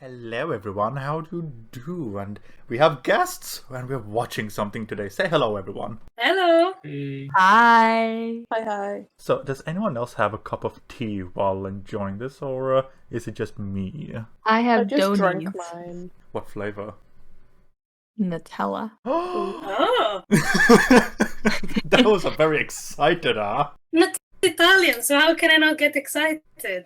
Hello everyone, how do you do? And we have guests and we're watching something today. Say hello everyone. Hello. Hey. Hi. Hi. So does anyone else have a cup of tea while enjoying this, or is it just me? I have I just drank donuts. mine. What flavor? Nutella. Oh. That was a very excited, huh? Not Italian, so how can I not get excited?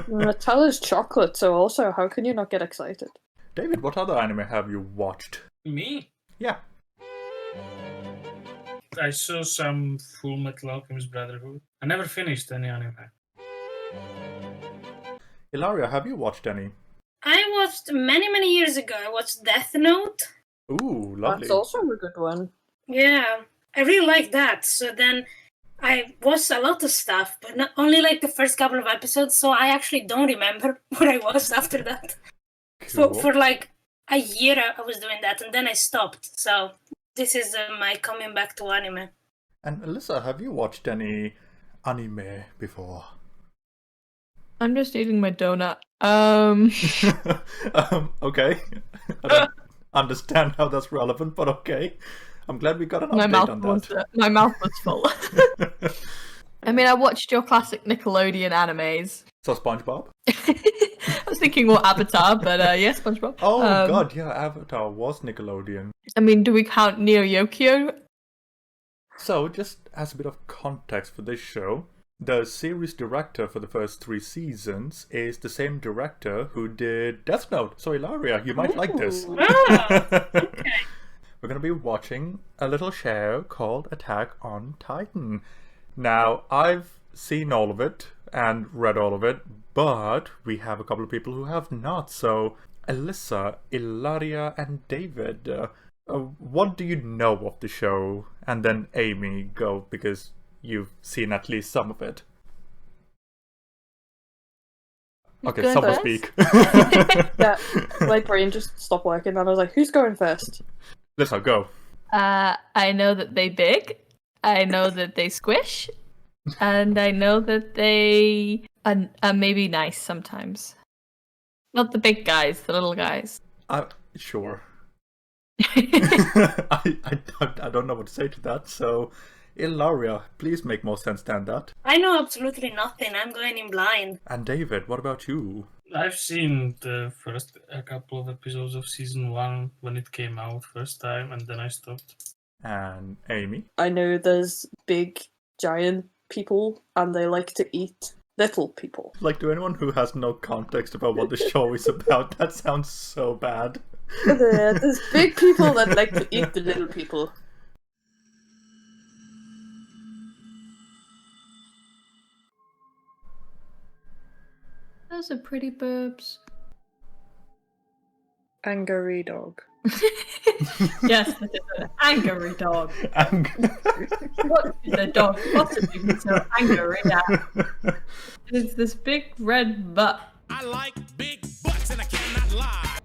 Nutella's chocolate, so also how can you not get excited? David, what other anime have you watched? Me? Yeah. I saw some Full Metal Alchemist Brotherhood. I never finished any anime. Ilaria, have you watched any? I watched many years ago. I watched Death Note. Ooh, lovely. That's also a good one. Yeah, I really like that. So then I watched a lot of stuff, but not only like the first couple of episodes, so I actually don't remember what I watched after that. Cool. For like a year I was doing that, and then I stopped. So this is my coming back to anime. And Elissa, have you watched any anime before? I'm just eating my donut. Okay. I don't understand how that's relevant, but okay. I'm glad we got an update on that. My mouth was full. I mean, I watched your classic Nickelodeon animes. So SpongeBob? I was thinking more Avatar, but yeah, SpongeBob. Oh god, yeah, Avatar was Nickelodeon. I mean, do we count Neo Yokio? So, just as a bit of context for this show, the series director for the first 3 seasons is the same director who did Death Note. So, Ilaria, you might like this. Okay. We're going to be watching a little show called Attack on Titan. Now, I've seen all of it and read all of it, but we have a couple of people who have not. So, Elissa, Ilaria, and David, what do you know of the show? And then Amy, go, because you've seen at least some of it. Okay, Going someone first? speak. Yeah, my brain just stopped working, and I was like, "Who's going first?" Elissa, go. I know that they big. I know that they squish. And I know that they are maybe nice sometimes. Not the big guys, the little guys. Sure. I don't know what to say to that, so Ilaria, please make more sense than that. I know absolutely nothing. I'm going in blind. And David, what about you? I've seen the first couple of episodes of season 1 when it came out first time, and then I stopped. And Amy? I know there's big, giant people, and they like to eat little people. Like, to anyone who has no context about what the show is about, that sounds so bad. There's big people that like to eat the little people. Those are pretty burbs. Angry dog. Yes, that is an angry dog. What could a dog possibly be so angry at? It's this big red butt. I like big butts and I cannot lie.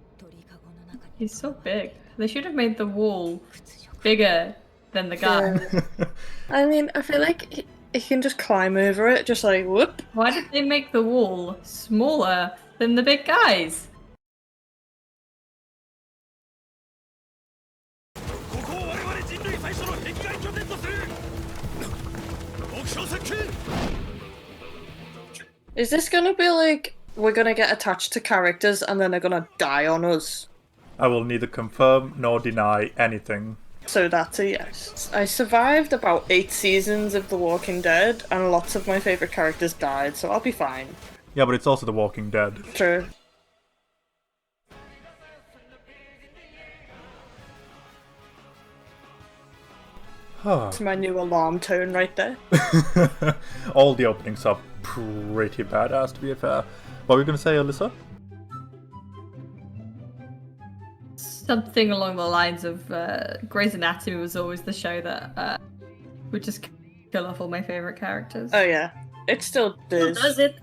He's so big. They should have made the wall bigger than the guy. Yeah. I mean, I feel like he can just climb over it, just like whoop. Why did they make the wall smaller than the big guys? Is this gonna be like we're gonna get attached to characters and then they're gonna die on us? I will neither confirm nor deny anything. So that's a yes. I survived about 8 seasons of The Walking Dead, and lots of my favourite characters died, so I'll be fine. Yeah, but it's also The Walking Dead. True. That's my new alarm tone right there. All the openings are pretty badass, to be fair. What were you going to say, Elissa? Something along the lines of Grey's Anatomy was always the show that would just kill off all my favourite characters. Oh yeah, it still Who does. does it?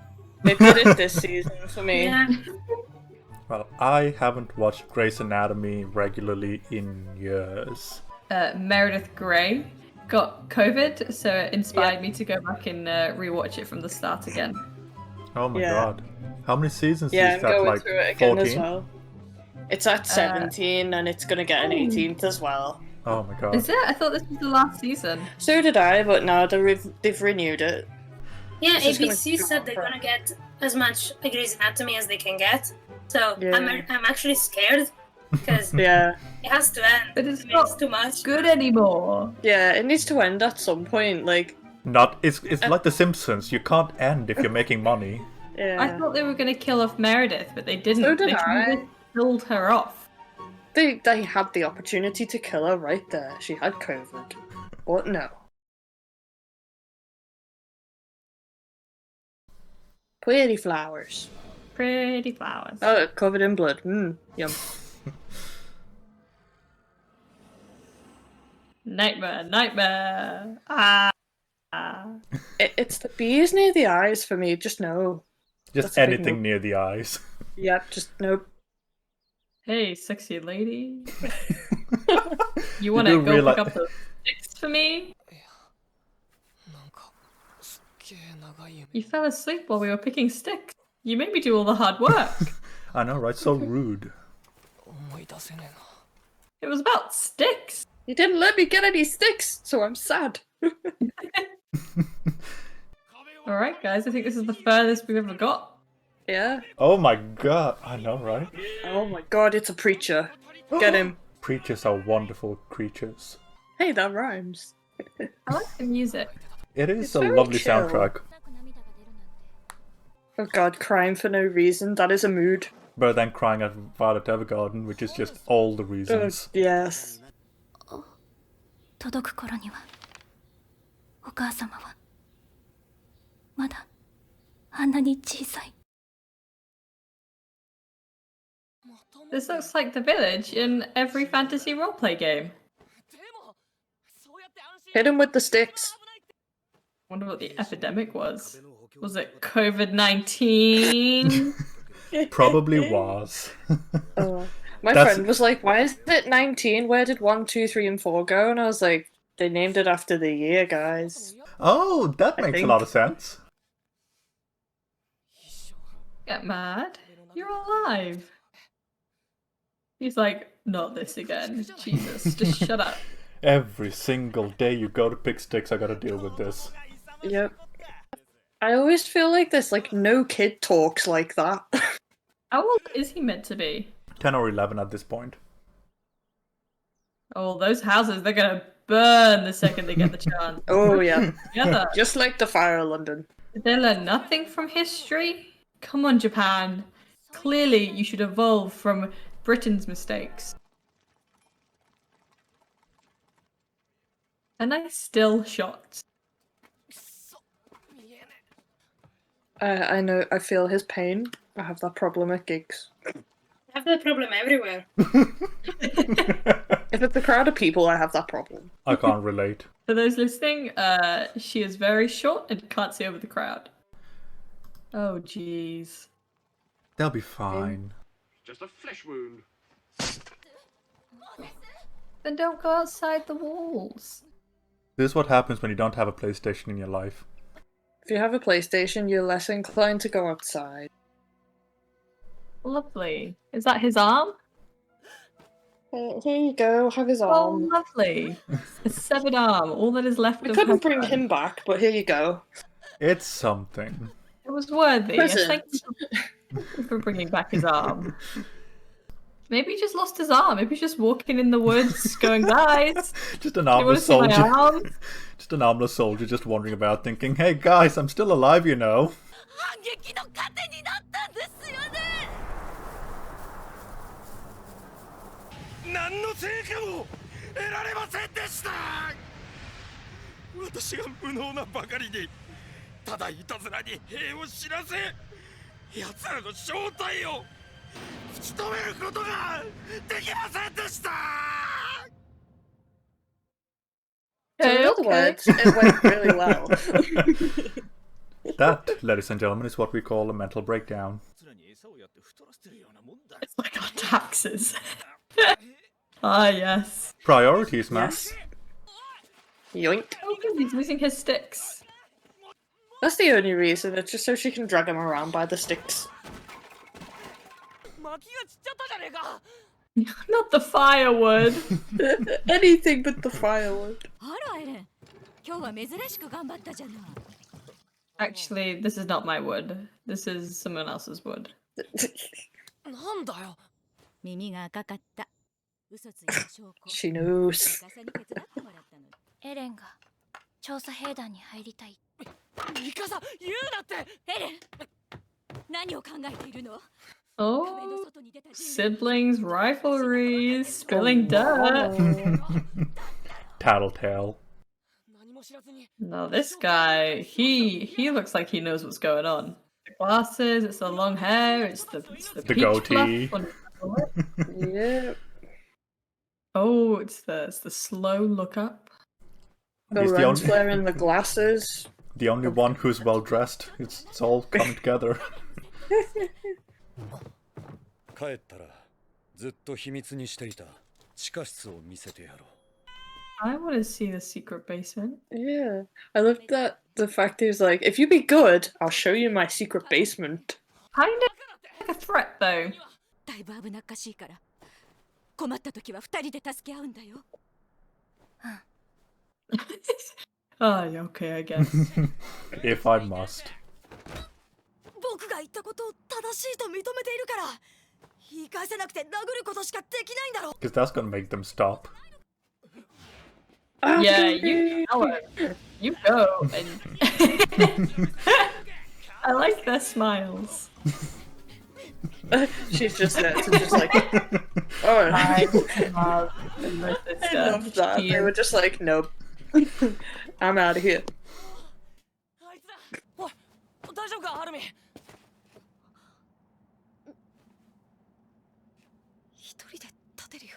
It did it this season for me. Yeah. Well, I haven't watched Grey's Anatomy regularly in years. Meredith Grey got COVID, so it inspired me to go back and rewatch it from the start again. Oh my Yeah. god. How many seasons Yeah, is I'm that? going Like through it again 14? as well. It's at 17 and it's gonna get an 18th as well. Oh my god. Is it? I thought this was the last season. So did I, but now they've renewed it. Yeah, It's just gonna ABC go said on they're for- gonna get as much Grey's Anatomy as they can get. So Yeah. I'm actually scared because Yeah. it has to end. But it's I mean, it's not too much. good anymore. Yeah, it needs to end at some point. Like, It's like The Simpsons. You can't end if you're making money. yeah. I thought they were going to kill off Meredith, but they didn't. So did they I. just killed her off. They had the opportunity to kill her right there. She had COVID. But no. Pretty flowers. Pretty flowers. Oh, covered in blood. Yum. Nightmare, nightmare. Ah. It's the bees near the eyes for me. Just no. Just That's a big anything no. near the eyes. Yep, just nope. Hey, sexy lady. You want to do go realize- pick up those sticks for me? You fell asleep while we were picking sticks. You made me do all the hard work. I know, right? So rude. It was about sticks. You didn't let me get any sticks, so I'm sad. Alright, guys, I think this is the furthest we've ever got. Yeah. Oh my god. I know, right? Oh my god, it's a preacher. Get him. Preachers are wonderful creatures. Hey, that rhymes. I like the music. It is It's a very lovely chill. soundtrack. Oh god, crying for no reason. That is a mood. Better than crying at Violet Evergarden, which is just all the reasons. Yes. 届く頃にはお母様はまだあんなに小さい。 This looks like the village in every fantasy roleplay game. Hit him with the sticks. Wonder what the epidemic was. Was it COVID-19? Probably was. Oh. My That's- friend was like, why is it 19? Where did 1, 2, 3, and 4 go? And I was like, they named it after the year, guys. Oh, that I makes a think- lot of sense. Get mad? You're alive. He's like, not this again. Jesus, just shut up. Every single day you go to pick sticks, I gotta deal with this. Yep. I always feel like this, like, no kid talks like that. How old is he meant to be? 10 or 11 at this point. Oh, those houses, they're gonna burn the second they get the chance. Oh, yeah. Together. Just like the fire of London. Did they learn nothing from history? Come on, Japan. Clearly, you should evolve from Britain's mistakes. A nice still shot. I know, I feel his pain. I have that problem at gigs. I have that problem everywhere. If it's a crowd of people, I have that problem. I can't relate. For those listening, she is very short and can't see over the crowd. Oh, jeez. They'll be fine. Just a flesh wound. Then don't go outside the walls. This is what happens when you don't have a PlayStation in your life. If you have a PlayStation, you're less inclined to go outside. Lovely. Is that his arm? Here you go, have his Oh, arm. lovely. A severed arm. All that is left We of couldn't her bring friend. him back, but here you go. It's something. It was worthy. Present. Thank you for bringing back his arm. Maybe he just lost his arm. Maybe he's just walking in the woods going, guys, Just an you want to armless see my soldier. arm? Just an armless soldier just wandering about thinking, hey guys, I'm still alive, you know. 反撃の糧になったんですよね。何の成果も得られませんでした。私が無能なばかりにただいたずらに兵を知らせ奴らの正体を打ち止めることができませんでした。 So in other words, it went really well. That, ladies and gentlemen, is what we call a mental breakdown. It's like our taxes. Ah, yes. Priorities, man. Yes. Yoink. Oh, good, he's losing his sticks. That's the only reason. It's just so she can drag him around by the sticks. Not the firewood. Anything but the firewood. Actually, this is not my wood. This is someone else's wood. なんだよ。耳が赤かった。嘘ついた証拠。 She knows. ミカサに手伝ってもらったの。エレンが調査兵団に入りたい。ミカサ、言うなって。エレン、何を考えているの？ Oh, siblings, rivalries, spilling dirt. Tattletale. No, this guy, he looks like he knows what's going on. The glasses, it's the long hair, it's the The peach goatee. fluff on his lip. Yeah. Oh, it's the slow look up. The He's the lens only- flare and the glasses. The only one who's well dressed. It's all coming together. 帰ったらずっと秘密にしていた地下室を見せてやろう。 I want to see the secret basement. Yeah. I love that the fact is like, if you be good, I'll show you my secret basement. Kind of like a threat though. だいぶ危なっかしいから。困った時は二人で助け合うんだよ。 Oh, yeah, okay, I guess. If I must. 僕が言ったことを正しいと認めているから。言い返せなくて殴ることしかできないんだろ。 Because that's gonna make them stop. Yeah, you tell her. You go. And I like their smiles. She's just there, so just like, oh, I love my I sister. love that. She They is- were just like, nope. I'm out of here. あいつだ。おい、大丈夫か、ハルミ。一人で立てるよ。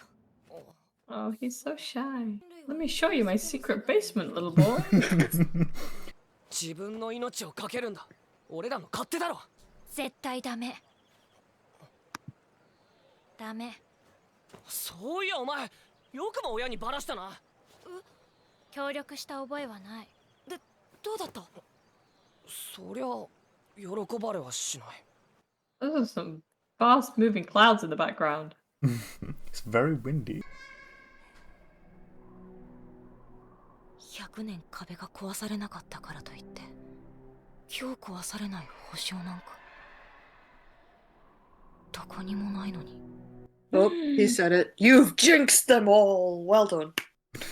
Oh, he's so shy. Let me show you my secret basement, little boy. 自分の命をかけるんだ。俺らの勝手だろ。絶対ダメ。ダメ。そういやお前、よくも親にバラしたな。協力した覚えはない。で、どうだった？そりゃ喜ばれはしない。 Those are some fast moving clouds in the background. It's very windy. 100年壁が壊されなかったからといって今日壊されない保証なんかどこにもないのに。 Oh, he said it. You've jinxed them all. Well done.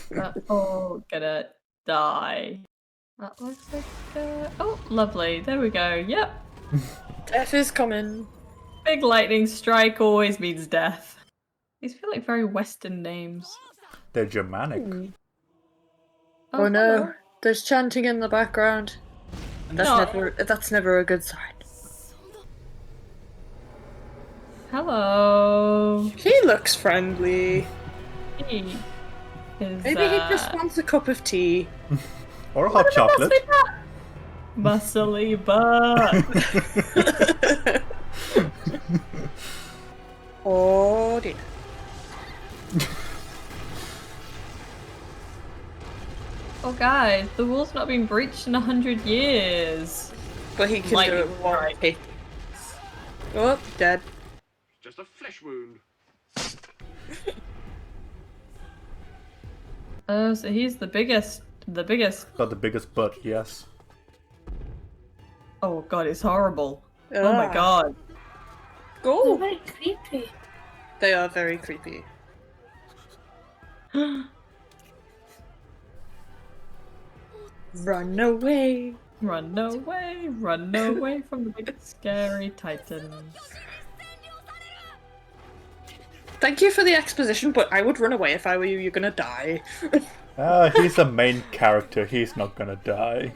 They're all gonna die. That looks like oh, lovely. There we go. Yep. Death is coming. Big lightning strike always means death. These feel like very Western names. They're Germanic. Oh no, hello. there's chanting in the background. That's never a good sign. Hello. He looks friendly. He is, Maybe he just wants a cup of tea. Or a hot chocolate. Muscly butt. Oh dear. Oh guys, the wall's not been breached in 100 years. But he can do Lightning it with one strike. hit. Oh, dead. Just a flesh wound. Oh, so he's the biggest. The biggest. Got the biggest butt, yes. Oh god, it's horrible. Oh my Ah. god. They're Go. very creepy. They are very creepy. Run away. Run away from the big scary titans. Thank you for the exposition, but I would run away if I were you. You're gonna die. He's a main character. He's not gonna die.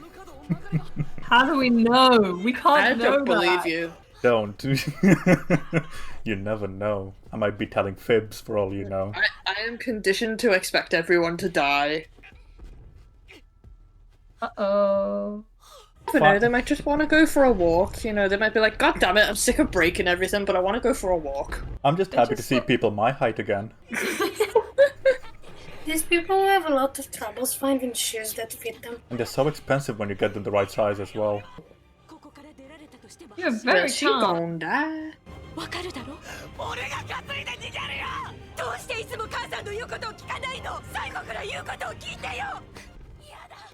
How do we know? We can't I know don't believe that. you. Don't. You never know. I might be telling fibs for all you know. I am conditioned to expect everyone to die. Uh-oh. I don't know, they might just want to go for a walk, you know, they might be like, God damn it, I'm sick of breaking everything, but I want to go for a walk. I'm just happy to see people my height again. These people have a lot of troubles finding shoes that fit them. And they're so expensive when you get them the right size as well. You're very She calm. gonna die. わかるだろ俺が担いで逃げるよどうしていつも母さんの言うことを聞かないの最後から言うことを聞いてよ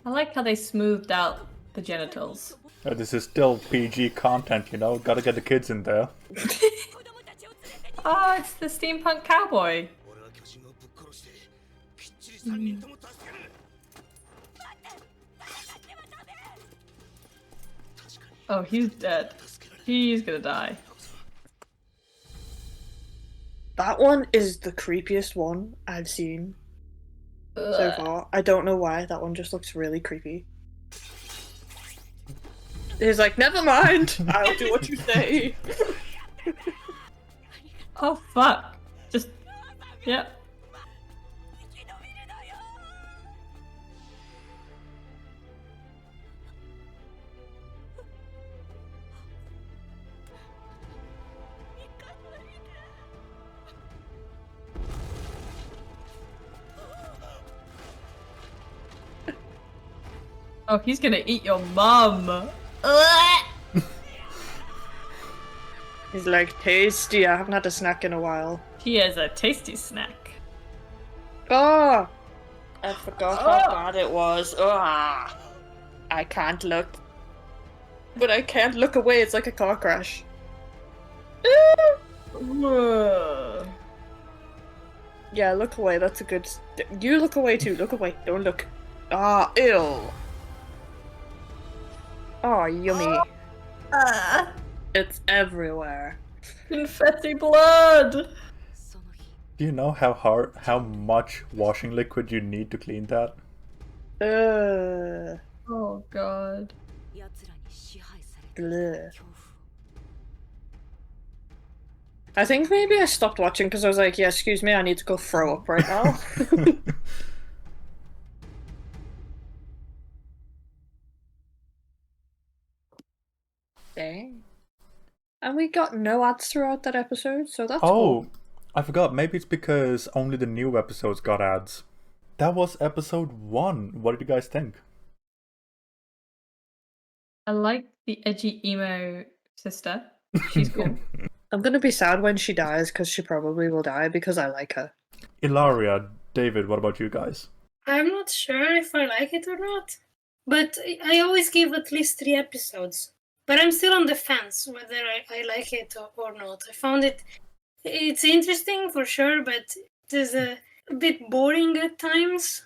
I like how they smoothed out the genitals. This is still PG content, you know? Gotta get the kids in there. Oh, it's the steampunk cowboy. Oh, he's dead. He's gonna die. That one is the creepiest one I've seen so far. I don't know why, that one just looks really creepy. He's like, never mind, I'll do what you say. Oh, fuck. Just... Yep. Oh, he's gonna eat your mum. He's like, tasty, I haven't had a snack in a while. He is a tasty snack. Oh! I forgot how bad it was. Ah! I can't look. But I can't look away, it's like a car crash. Yeah, look away, that's a good... You look away too, look away, don't look. Ah, ew! Oh, yummy. It's everywhere. Confetti blood! Do you know how much washing liquid you need to clean that? Oh god. Bleh. I think maybe I stopped watching because I was like, yeah, excuse me, I need to go throw up right now. Dang. And we got no ads throughout that episode, so that's cool. I forgot. Maybe it's because only the new episodes got ads. That was episode 1. What did you guys think? I like the edgy emo sister. She's cool. I'm gonna be sad when she dies, because she probably will die, because I like her. Ilaria, David, what about you guys? I'm not sure if I like it or not, but I always give at least 3 episodes. But I'm still on the fence whether I like it or not. I found it's interesting for sure, but it is a bit boring at times.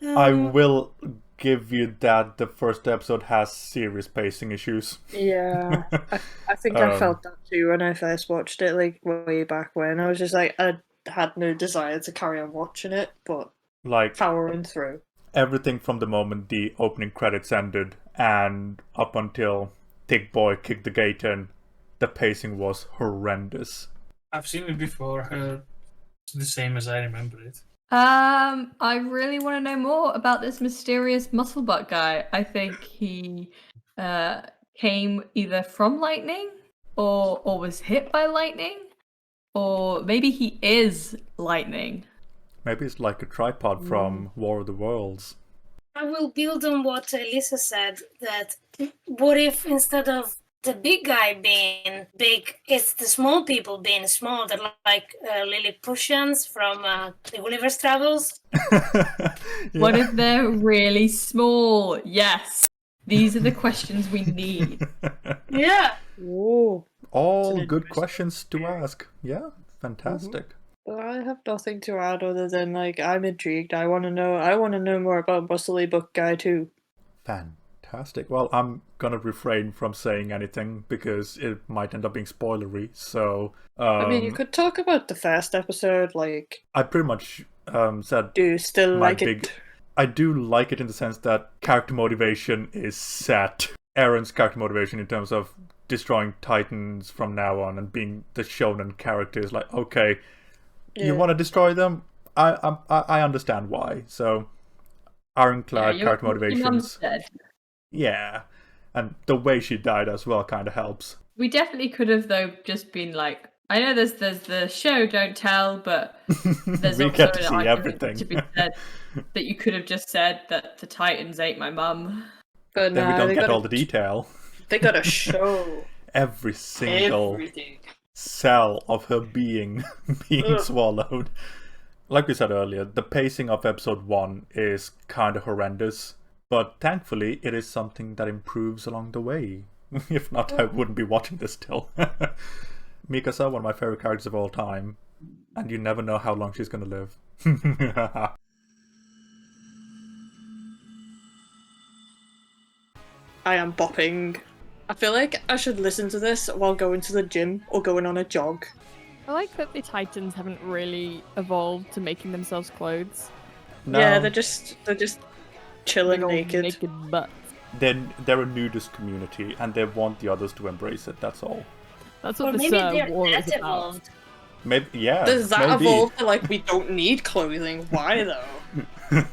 I will give you that the first episode has serious pacing issues. Yeah, I think I felt that too when I first watched it, like way back when. I was just like, I had no desire to carry on watching it, but like powering through. Everything from the moment the opening credits ended and up until Thick Boy kicked the gate in, the pacing was horrendous. I've seen it before. It's the same as I remember it. I really want to know more about this mysterious muscle butt guy. I think he came either from lightning or was hit by lightning, or maybe he is lightning. Maybe it's like a tripod from War of the Worlds. I will build on what Elissa said, that what if instead of the big guy being big, it's the small people being small, that like Lilliputians from the Gulliver's Travels? Yeah. What if they're really small? Yes. These are the questions we need. Yeah. Ooh. All good questions to ask. Yeah, fantastic. I have nothing to add other than, like, I'm intrigued. I want to know more about Muscly Book Guy too. Fantastic. Well, I'm gonna refrain from saying anything because it might end up being spoilery. So I mean, you could talk about the first episode. Like, I pretty much said. Do you still like it? I do like it in the sense that character motivation is set. Aaron's character motivation in terms of destroying Titans from now on and being the shonen character is like, okay, you want to destroy them? I understand why. So ironclad character motivations. Yeah, and the way she died as well kind of helps. We definitely could have, though, just been like, I know there's the show Don't Tell, but there's we also get to an see argument everything. to be said that you could have just said that the Titans ate my mum. But then we don't get all the detail. They gotta show every single everything. cell of her being being swallowed. Like we said earlier, the pacing of episode 1 is kind of horrendous, but thankfully it is something that improves along the way. If not, I wouldn't be watching this still. Mikasa, one of my favorite characters of all time, and you never know how long she's gonna live. I am bopping. I feel like I should listen to this while going to the gym or going on a jog. I like that the Titans haven't really evolved to making themselves clothes. No, Yeah, they're just chilling Big old naked. butts. they're a nudist community, and they want the others to embrace it, that's all. That's Or what maybe this they're war is that about. evolved. Maybe, yeah, Does that maybe. evolve to like we don't need clothing? Why though?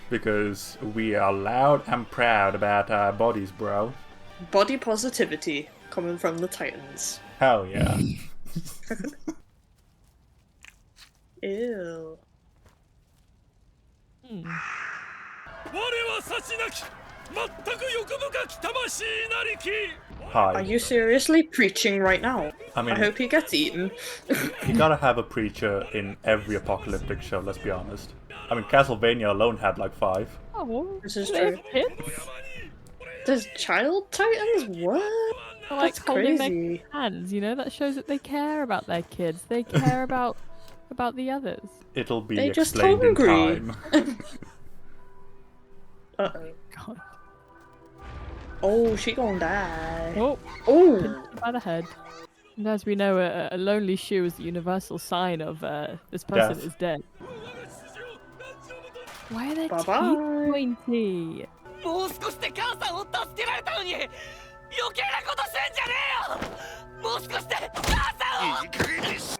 Because we are loud and proud about our bodies, bro. Body positivity coming from the Titans. Hell yeah. Ew. 我は差しなき全く欲深き魂なりき Are Hi. you seriously preaching right now? I mean, I hope he gets eaten. you gotta have a preacher in every apocalyptic show, let's be honest. I mean, Castlevania alone had like 5. Oh, This is do they have true. kids? There's child Titans? What? They're like That's holding crazy. their hands, you know? That shows that they care about their kids. They care about the others. It'll be They just explained in hungry. time. Uh-oh. God. Oh, she gonna die. Oh, Oh! by the head. And as we know, a lonely shoe is the universal sign of this person Death. is dead. Why are their Bye-bye. teeth pointy? もう少しで母さんを助けられたのに余計なことすんじゃねえよもう少しで母さんを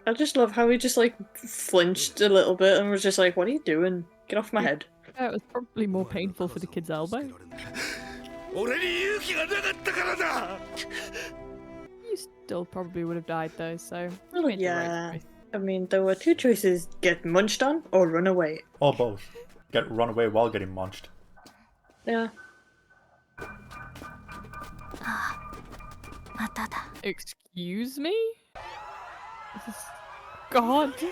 I just love how he just like flinched a little bit and was just like, what are you doing? Get off my head. Oh, it was probably more painful for the kid's elbow. 俺に勇気がなかったからだ You still probably would have died though, so you Well, made the yeah. right choice. I mean, there were two choices: get munched on or run away. Or both. Get run away while getting munched. Yeah. まただ Excuse me? This is... God. They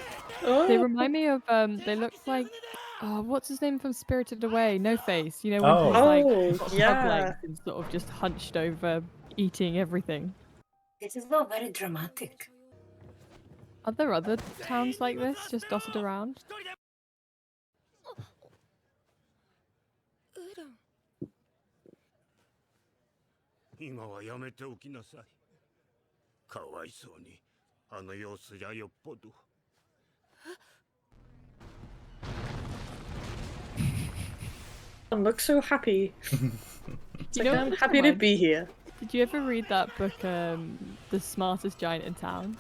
Oh, remind me of they look like what's his name from Spirited Away? No Face. You know when Oh. he's like Oh, got frog yeah. legs and sort of just hunched over eating everything. This is all very dramatic. Are there other towns like this just dotted around? 今はやめておきなさいかわいそうにあの様子じゃよっぽど and look so happy. It's You like, know I'm what happy to reminds- be here. Did you ever read that book, The Smartest Giant in Town?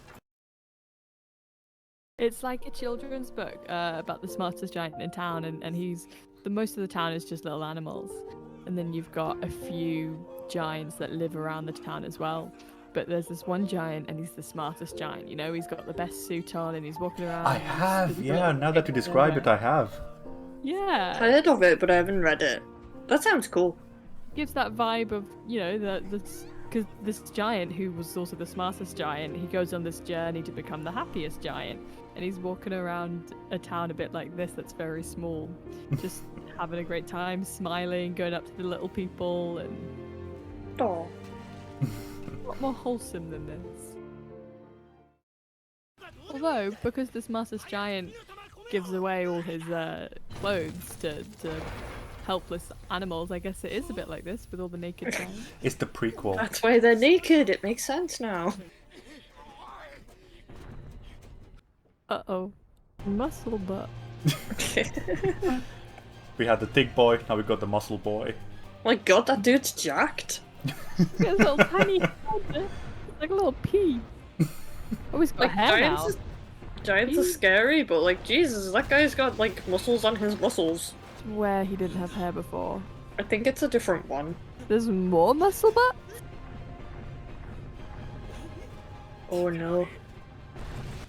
It's like a children's book about the smartest giant in town, and most of the town is just little animals, and then you've got a few giants that live around the town as well. But there's this one giant, and he's the smartest giant. You know, he's got the best suit on, and he's walking around. I and he's- have, there's yeah, little now that you things describe it, everywhere. I have. Yeah, I heard of it, but I haven't read it. That sounds cool. gives that vibe of, you know, because this giant who was also the smartest giant, he goes on this journey to become the happiest giant, and he's walking around a town a bit like this that's very small, just having a great time, smiling, going up to the little people, and Oh. a lot more wholesome than this. Although, because the smartest giant gives away all his clothes to helpless animals, I guess it is a bit like this with all the naked giants. It's the prequel. That's why they're naked. It makes sense now. Uh-oh. Muscle butt. We had the thick boy, now we got the muscle boy. My god, that dude's jacked. Look at his little tiny head. It's like a little pea. Oh, he's got Like, hair giants, now. giants are scary, but like, Jesus, that guy's got like muscles on his muscles. Where he didn't have hair before. I think it's a different one. There's more muscle butt? Oh no.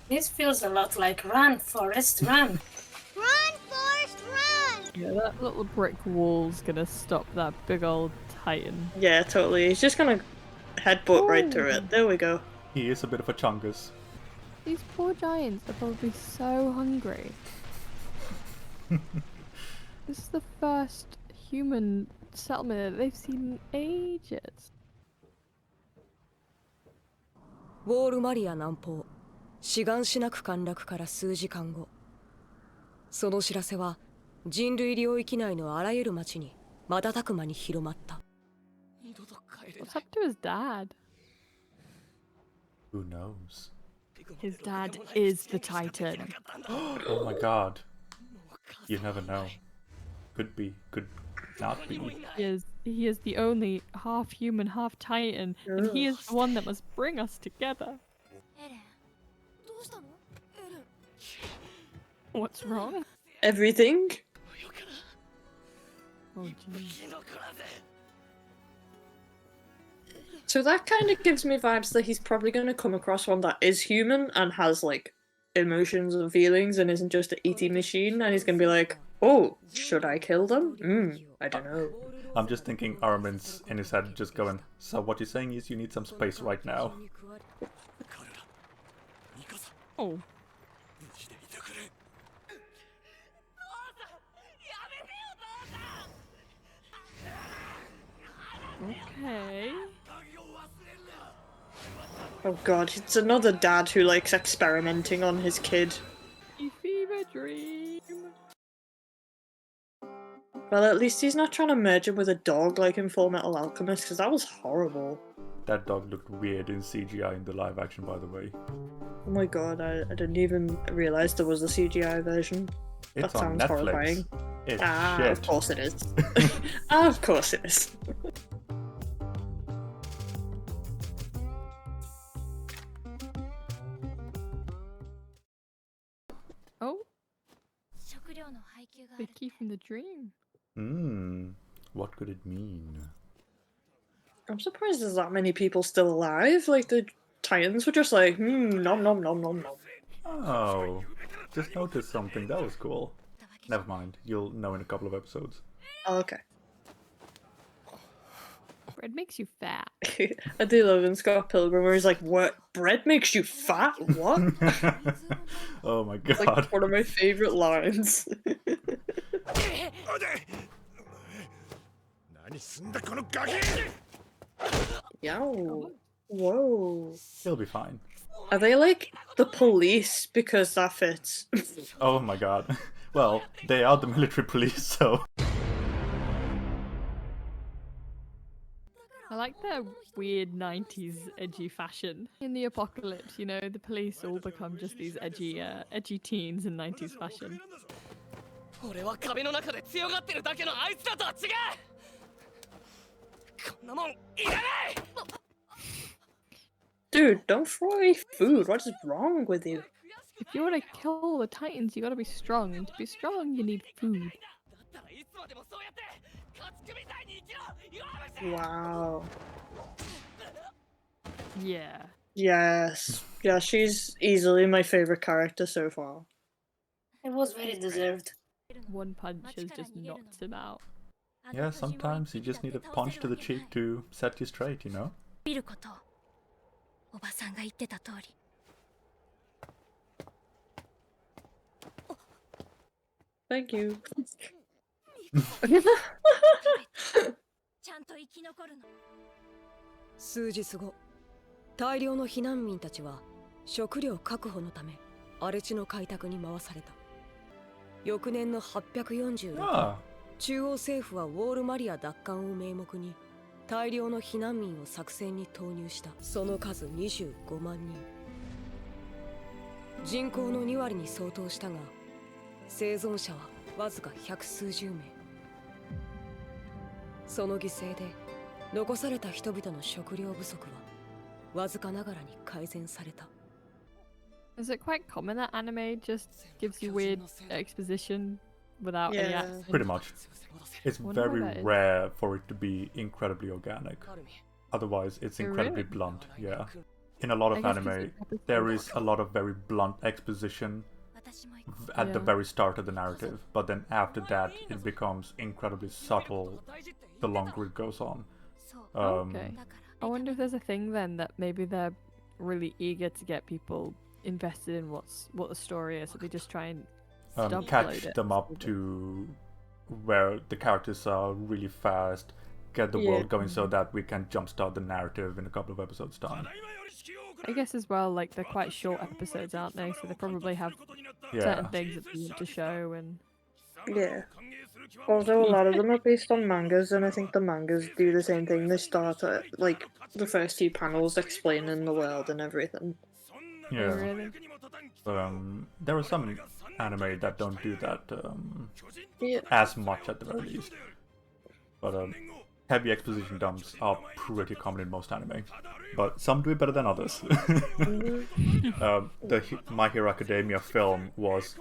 This feels a lot like Run, Forest, Run. Run, Forrest, run! Yeah, that little brick wall's gonna stop that big old titan. Yeah, totally. He's just gonna headbutt right through it. There we go. He is a bit of a chungus. These poor giants are probably so hungry. This is the first human settlement that they've seen in ages. ウォールマリア南方シガンシナ区陥落から数時間後、その知らせは人類領域内のあらゆる町に瞬く間に広まった。 What's up to his dad? Who knows? His dad is the Titan. Oh my god. You never know. Could be, could not be. He is the only half human, half Titan, and he is the one that must bring us together. What's wrong? Everything. Oh jeez. So that kind of gives me vibes that he's probably going to come across one that is human and has like emotions and feelings and isn't just an ET machine, and he's going to be like, oh, should I kill them? I don't know. I'm just thinking Armin's in his head just going, so what you're saying is you need some space right now. Oh. Okay. Oh god, it's another dad who likes experimenting on his kid. Fever dream. Well, at least he's not trying to merge him with a dog like in Full Metal Alchemist, because that was horrible. That dog looked weird in CGI in the live action, by the way. Oh my god, I didn't even realise there was a CGI version. It's That on sounds Netflix. horrifying. It's Of shit. course it is. Of course it is. Oh, the key from the dream. What could it mean? I'm surprised there's that many people still alive. Like, the Titans were just like, nom nom nom nom nom. Oh, just noticed something. That was cool. Never mind. You'll know in a couple of episodes. Oh, okay. Bread makes you fat. I do love in Scott Pilgrim where he's like, what? Bread makes you fat? What? Oh my It's god. like one of my favourite lines. Yow. Whoa. He'll be fine. Are they like the police? Because that fits. Oh my god. Well, they are the military police, so... I like their weird 90s edgy fashion. In the apocalypse, you know, the police all become just these edgy teens in 90s fashion. 俺は壁の中で強がってるだけのあいつらとは違う。こんなもんいらない。 Dude, don't throw away food. What is wrong with you? If you want to kill the Titans, you gotta be strong, and to be strong, you need food. Wow. Yeah. Yes. Yeah, she's easily my favourite character so far. It was very deserved. One punch has just knocked him out. Yeah, sometimes you just need a punch to the cheek to set you straight, you know? 見ることをおばさんが言ってた通り Thank you. ちゃんと生き残るの 数日後、大量の避難民たちは食料確保のため荒れ地の開拓に回された。翌年の846年、 Ah, 中央政府はウォールマリア奪還を名目に大量の避難民を作戦に投入した。その数25万人。人口の2割に相当したが、生存者はわずか百数十名。その犠牲で残された人々の食料不足はわずかながらに改善された。 Is it quite common that anime just gives you weird exposition without any Yeah. accent? pretty much. It's Wonder why very that is. rare for it to be incredibly organic. Otherwise, it's Oh, incredibly really? blunt, yeah. In a lot I of guess 'cause anime, it's episodes. there is a lot of very blunt exposition at the Yeah. very start of the narrative, but then after that, it becomes incredibly subtle the longer it goes on. Okay. I wonder if there's a thing then that maybe they're really eager to get people invested in what the story is, so they just try and catch it. them up to where the characters are really fast, get the world going so that we can jumpstart the narrative in a couple of episodes time. I guess as well, like they're quite short episodes, aren't they? So they probably have certain things that they want to show and. Yeah. Also, a lot of them are based on mangas, and I think the mangas do the same thing. They start at, like, the first few panels explaining the world and everything. Yeah. Really? But there are some anime that don't do that Yeah. as much at the very least. But heavy exposition dumps are pretty common in most anime. But some do it better than others. The My Hero Academia film was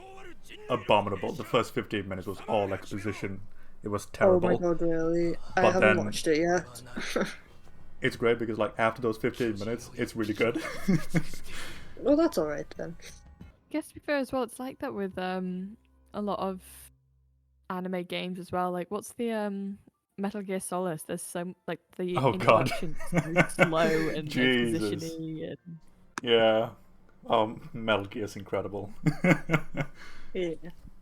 abominable. The first 15 minutes was all exposition. It was terrible. Oh my god, really? I But haven't then- watched it yet. It's great because like after those 15 minutes, it's really good. Well, that's alright then. I guess to be fair as well, it's like that with a lot of anime games as well. Like, what's the Metal Gear Solid? There's so like the Oh, God. introduction's so slow and Jesus. exposition-y and Yeah. Metal Gear's incredible. Yeah.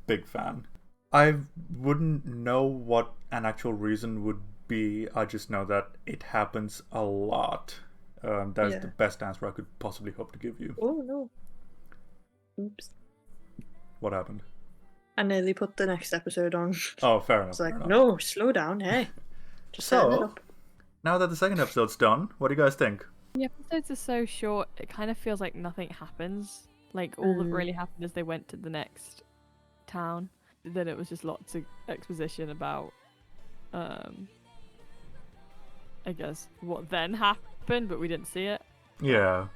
Big fan. I wouldn't know what an actual reason would be. I just know that it happens a lot. That's Yeah. the best answer I could possibly hope to give you. Oh no. Oops. What happened? I nearly put the next episode on. Oh, fair enough. It's like, fair enough. no, slow down, hey. Just setting it So, up. now that the second episode's done, what do you guys think? the episodes are so short. It kind of feels like nothing happens. Like all that really happened is they went to the next town. Then it was just lots of exposition about, I guess what then happened, but we didn't see it. Yeah.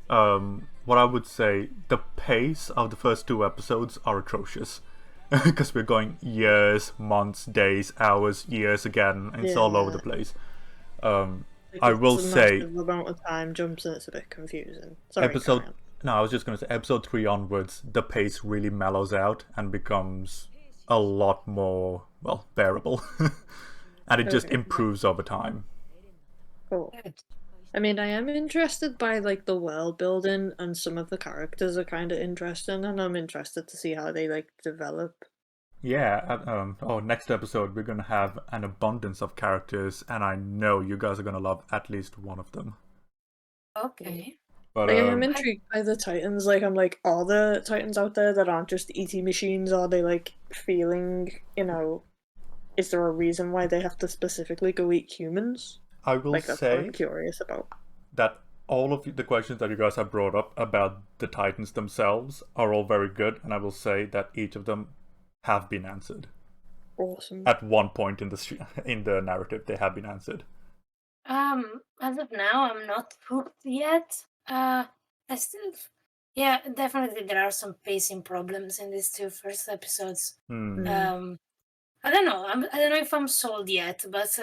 What I would say, the pace of the first 2 episodes are atrocious. Because we're going years, months, days, hours, years again, and it's all over the place. I will It's a say, massive amount of time jumps and it's a bit confusing. Sorry, carry on. No, I was just going to say, episode 3 onwards, the pace really mellows out and becomes a lot more, well, bearable. And it just Okay. improves over time. Cool. I mean, I am interested by like the world building, and some of the characters are kind of interesting, and I'm interested to see how they like develop. Yeah, next episode we're going to have an abundance of characters, and I know you guys are going to love at least one of them. Okay. But Like, I'm intrigued by the Titans. Like, I'm like, are there Titans out there that aren't just ET machines? Are they like feeling, is there a reason why they have to specifically go eat humans? I will Like, that's what say I'm curious about. that all of the questions that you guys have brought up about the Titans themselves are all very good, and I will say that each of them have been answered. Awesome. At one point in the narrative, they have been answered. As of now, I'm not hooked yet. I still, yeah, definitely there are some pacing problems in these 2 first episodes. Hmm. I don't know. I don't know if I'm sold yet, but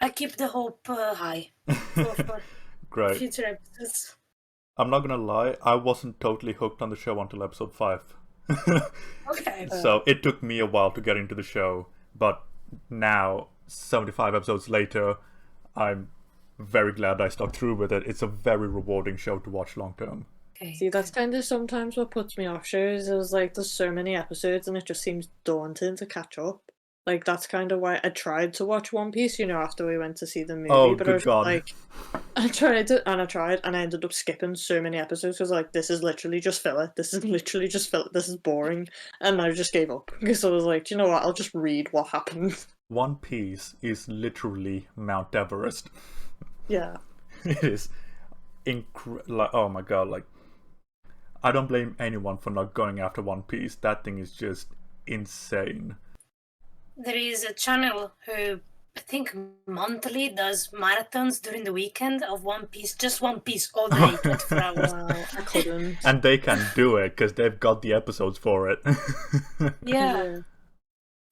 I keep the hope high for Great. future episodes. I'm not gonna lie, I wasn't totally hooked on the show until episode 5. Okay. So it took me a while to get into the show, but now, 75 episodes later, I'm very glad I stuck through with it. It's a very rewarding show to watch long term. Okay. See, that's kind of sometimes what puts me off shows. Is like there's so many episodes and it just seems daunting to catch up. Like that's kind of why I tried to watch One Piece, after we went to see the movie. Oh, but good I was God. like, I tried and I ended up skipping so many episodes because like this is literally just filler. This is literally just filler. This is boring, and I just gave up because I was like, do you know what? I'll just read what happened. One Piece is literally Mount Everest. Yeah. It is oh my god, like, I don't blame anyone for not going after One Piece. That thing is just insane. There is a channel who I think monthly does marathons during the weekend of One Piece, just One Piece all day, 24 hours. Wow, I couldn't. And they can do it because they've got the episodes for it. Yeah.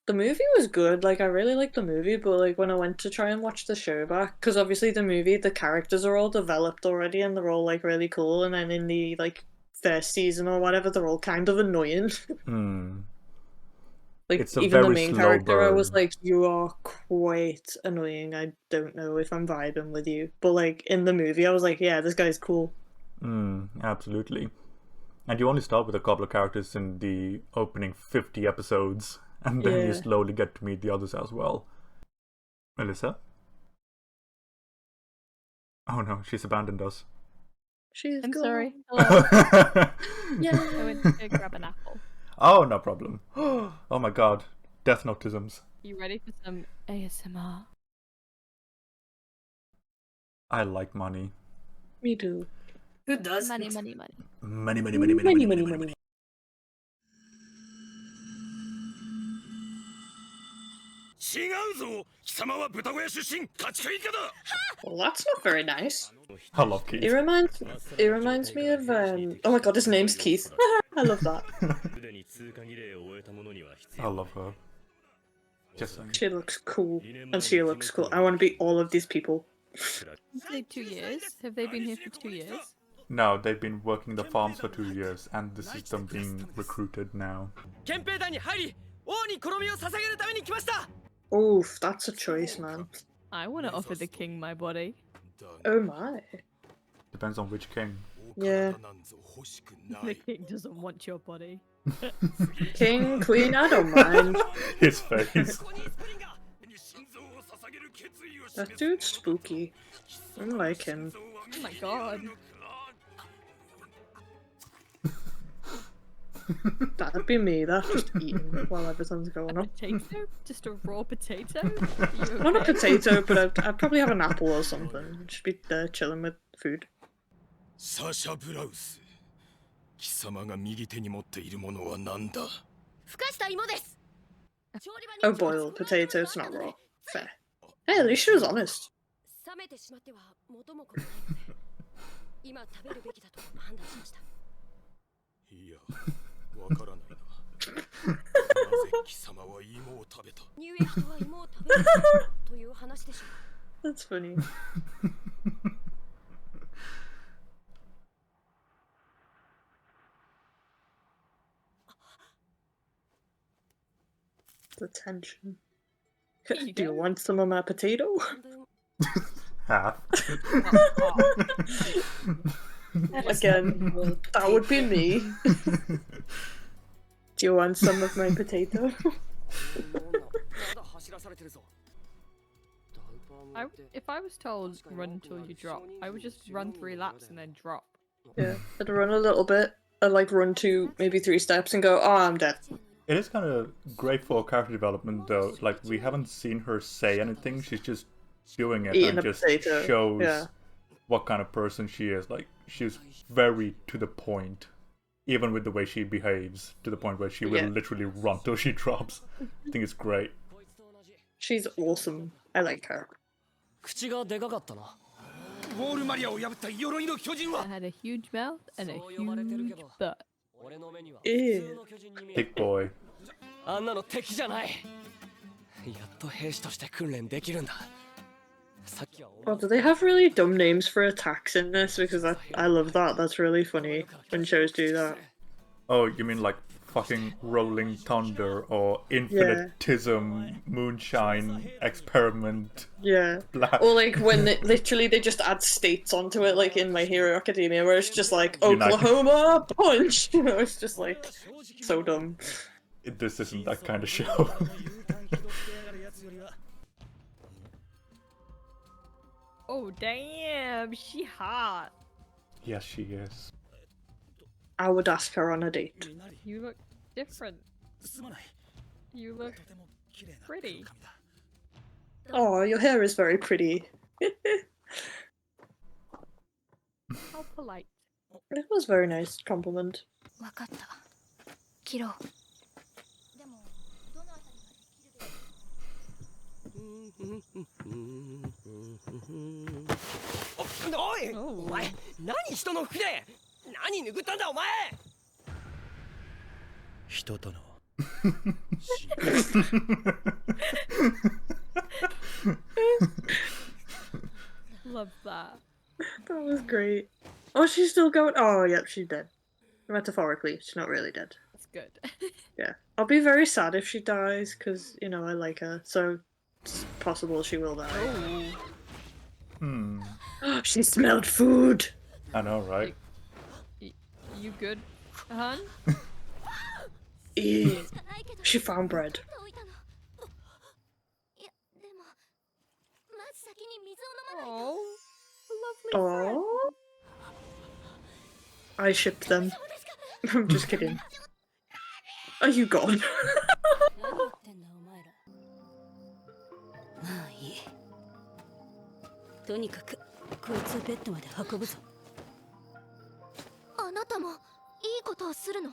The movie was good. Like, I really liked the movie, but like when I went to try and watch the show back, because obviously the movie, the characters are all developed already and they're all like really cool, and then in the like first season or whatever, they're all kind of annoying. Hmm. Like, It's a even the very main slow character, I was burn. like, you are quite annoying. I don't know if I'm vibing with you. But, like, in the movie, I was like, yeah, this guy's cool. Absolutely. And you only start with a couple of characters in the opening 50 episodes, and then you Yeah. slowly get to meet the others as well. Elissa? Oh no, she's abandoned us. She's I'm gone. sorry. Hello. Yeah. I went to go grab an apple. Oh, no problem. Oh my god. Death Notisms. You ready for some ASMR? I like money. Me too. Who does? Money, money, money. Money, money, money, money, money, money, money. 違うぞ貴様は豚小屋出身家畜以下だ Well, that's not very nice. I love Keith. It reminds me of oh my god, his name's Keith. I love that. I love her. Just saying. She looks cool, and she looks cool. I want to be all of these people. Say 2 years? Have they been here for 2 years? No, they've been working the farms for 2 years, and this is them being recruited now. 憲兵団に入り王に衣を捧げるために来ました Oof, that's a choice, man. I want to offer the king my body. Oh my. Depends on which king. Yeah. The king doesn't want your body. King, queen, I don't mind. His face. That dude's spooky. I don't like him. Oh my god. That'd be me. That's just eating while everything's going on. Potato? Just a raw potato? Not a potato, but I'd probably have an apple or something. Just be there chilling with food. サシャ・ブラウス貴様が右手に持っているものは何だ ふかした芋です Oh, boiled potato, it's not raw. Fair. Hey, at least she was honest. 冷めてしまっては元も子もないので今食べるべきだと判断しましたいやわからないななぜ貴様は芋を食べた乳液とは芋を食べるという話でしょう That's funny. The tension. Do you want some of my potato? Half. Again, that would be me. Do you want some of my potato? If I was told run until you drop, I would just run 3 laps and then drop. Yeah, I'd run a little bit. I'd like run 2, maybe 3 steps and go, oh, I'm dead. It is kind of great for character development, though. Like, we haven't seen her say anything. She's just doing it Eating and a just potato, shows yeah. what kind of person she is. Like, she's very to the point, even with the way she behaves, to the point where she will literally run till she drops. I think it's great. She's awesome. I like her. 口がでかかったな ウォールマリアを破った鎧の巨人 I は had a huge mouth and a huge butt. 俺の目には Ew. 普通の巨人に見え Big boy. あんなの敵じゃないやっと兵士として訓練できるんださっきは Oh, do they have really dumb names for attacks in this? Because I love that. That's really funny when shows do that. Oh, you mean like fucking Rolling Thunder or Infinitism, Moonshine, Experiment, Yeah. Black. Or like when literally they just add states onto it, like in My Hero Academia, where it's just like United. Oklahoma punch. You know, it's just like so dumb. This isn't that kind of show. Oh damn, she hot. Yes, she is. I would ask her on a date. You look different. You look pretty. Oh, your hair is very pretty. How polite. It was a very nice compliment. 分かった切ろうでもどのあたりまでおいお前何人の服で何拭ったんだお前人との Love that. That was great. Oh, she's still going. Oh, yep, she's dead. Metaphorically, she's not really dead. It's good. Yeah, I'll be very sad if she dies because I like her, so it's possible she will die. She smelled food. I know, right? You good, hon? Ew. She found bread. いやでもまず先に水を飲まない Oh, lovely. Oh, I shipped them. I'm just kidding. Are you gone? 何やってんだお前らまあいいとにかくこいつをベッドまで運ぶぞあなたもいいことをするの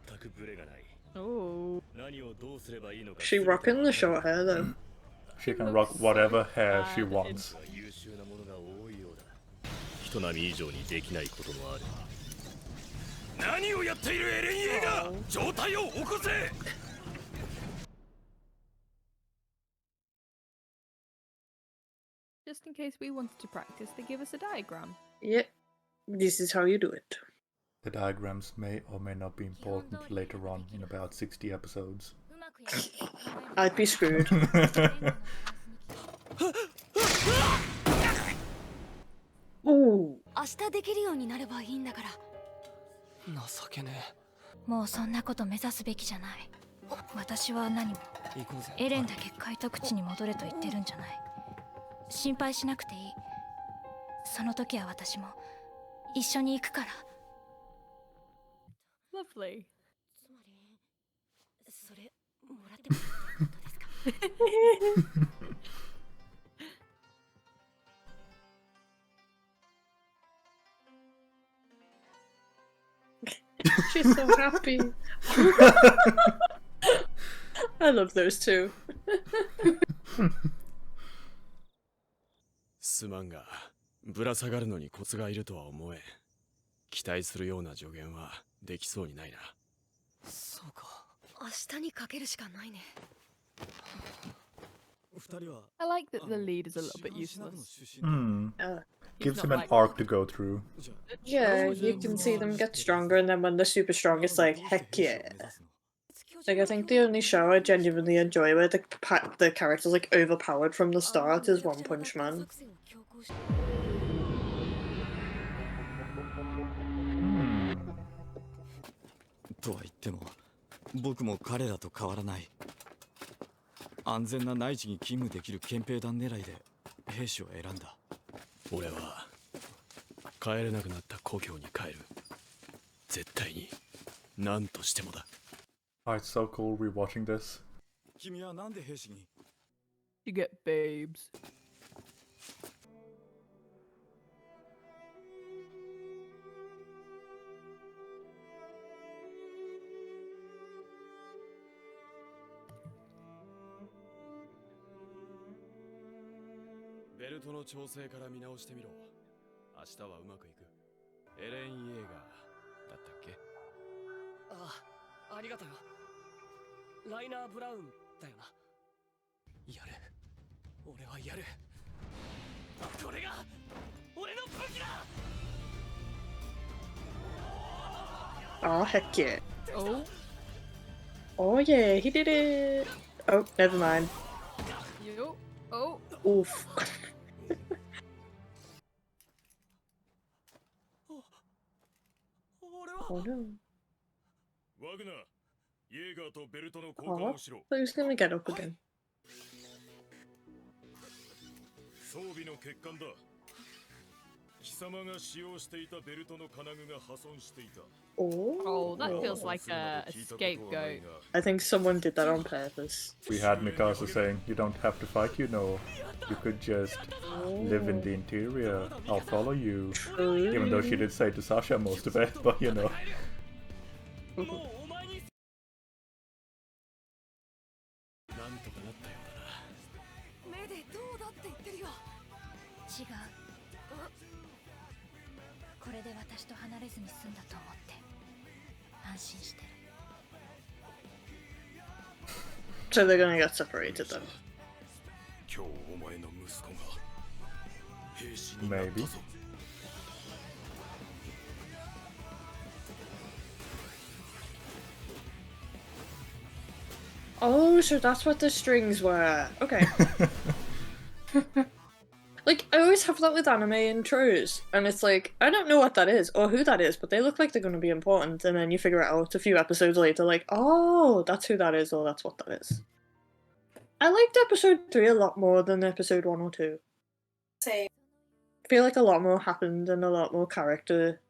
全くブレがない Oh. 何をどうすればいいのか She rocking the short hair though. She can rock whatever hair she wants. 優秀なものが多いようだ人並み以上にできないこともある何をやっているエレン・イェーガー状態を起こせ Just in case we wanted to practice, they give us a diagram. Yep, this is how you do it. The diagrams may or may not be important later on in about 60 episodes. I'd be screwed. Ooh. 明日できるようになればいいんだから情けねもうそんなこと目指すべきじゃない私は何もえ行こうぜエレンだけ開拓地に戻れと言ってるんじゃない心配しなくていいその時は私も一緒に行くから Lovely. つまりそれもらってもいいってことですか She's so happy. I love those two. すまんがぶら下がるのにコツがいるとは思え期待するような助言はできそうにないなそうか明日にかけるしかないね二人は I like that the lead is a little bit useless. Gives not him an like- arc to go through. Yeah, you can see them get stronger, and then when they're super strong, it's like, heck yeah. Like, I think the only show I genuinely enjoy where the character's like overpowered from the start is One Punch Man. とは言っても僕も彼らと変わらない安全な内地に勤務できる憲兵団狙いで兵士を選んだ俺は帰れなくなった故郷に帰る絶対に何としてもだ Oh, it's so cool rewatching this. 君はなんで兵士に You get babes. ベルトの調整から見直してみろ明日はうまくいくエレン・イェーガーだったっけありがとうよライナー・ブラウンだよなやる俺はやるこれが俺の武器だ Oh, heck yeah. Oh, Oh yeah, he did it! Oh, never mind. you. Oh. Oof. Oh no. ワグナーイェーガーとベルトの交 Oh, 換をしろ who's gonna get up again? 装備の欠陥だ貴様が使用していたベルトの金具が破損していた Oh, that feels like a scapegoat. I think someone did that on purpose. We had Mikasa saying, you don't have to fight, you know. You could just live in the interior. I'll follow you. Even though she did say to Sasha most of it, but you know. もうお前になんとかなったようだな目でどうだって言ってるよ違うこれで私と離れずに済んだと思って安心してる So they're gonna get separated then. 今日お前の息子が兵士になった Maybe. ぞ Oh, so that's what the strings were. Okay. Like, I always have that with anime and Trost, and it's like, I don't know what that is, or who that is, but they look like they're going to be important, and then you figure it out a few episodes later, like, oh, that's who that is, or that's what that is. I liked episode 3 a lot more than episode 1 or 2. Same. I feel like a lot more happened, and a lot more character.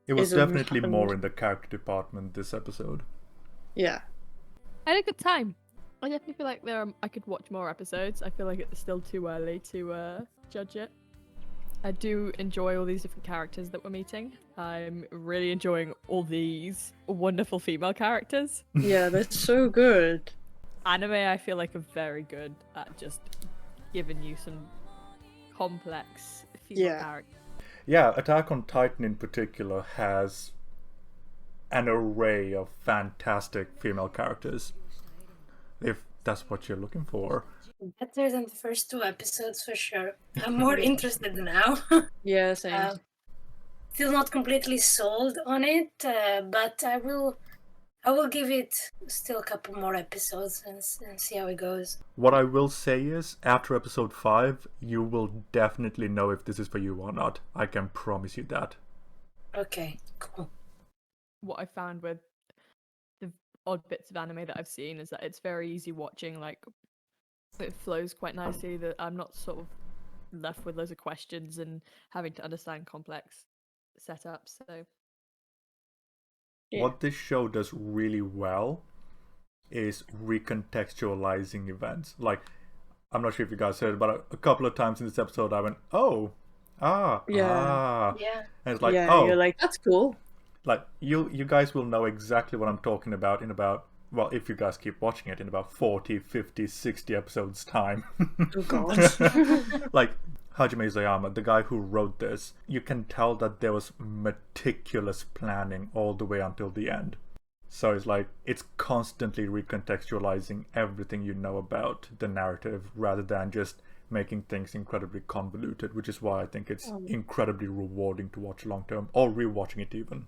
It was Ism definitely happened. more in the character department this episode. Yeah. I had a good time. I definitely feel like I could watch more episodes. I feel like it's still too early to judge it. I do enjoy all these different characters that we're meeting. I'm really enjoying all these wonderful female characters. Yeah, they're so good. Anime, I feel like, are very good at just giving you some complex female characters. Yeah, Attack on Titan in particular has an array of fantastic female characters. If that's what you're looking for. Better than the first 2 episodes for sure. I'm more interested now. Yeah, same. Still not completely sold on it, but I will give it still a couple more episodes and see how it goes. What I will say is, after episode 5, you will definitely know if this is for you or not. I can promise you that. Okay, cool. What I found with the odd bits of anime that I've seen is that it's very easy watching, like, it flows quite nicely, that I'm not sort of left with loads of questions and having to understand complex setups, so... Yeah. What this show does really well is recontextualizing events. Like, I'm not sure if you guys heard, but a couple of times in this episode I went, oh, Yeah. and it's like, yeah, oh, you're like, that's cool. like you guys will know exactly what I'm talking about in about, well, if you guys keep watching it, in about 40, 50, 60 episodes time. Oh god. Like Hajime Isayama, the guy who wrote this, you can tell that there was meticulous planning all the way until the end. So it's like, it's constantly recontextualizing everything you know about the narrative rather than just making things incredibly convoluted, which is why I think it's incredibly rewarding to watch long term, or rewatching it even.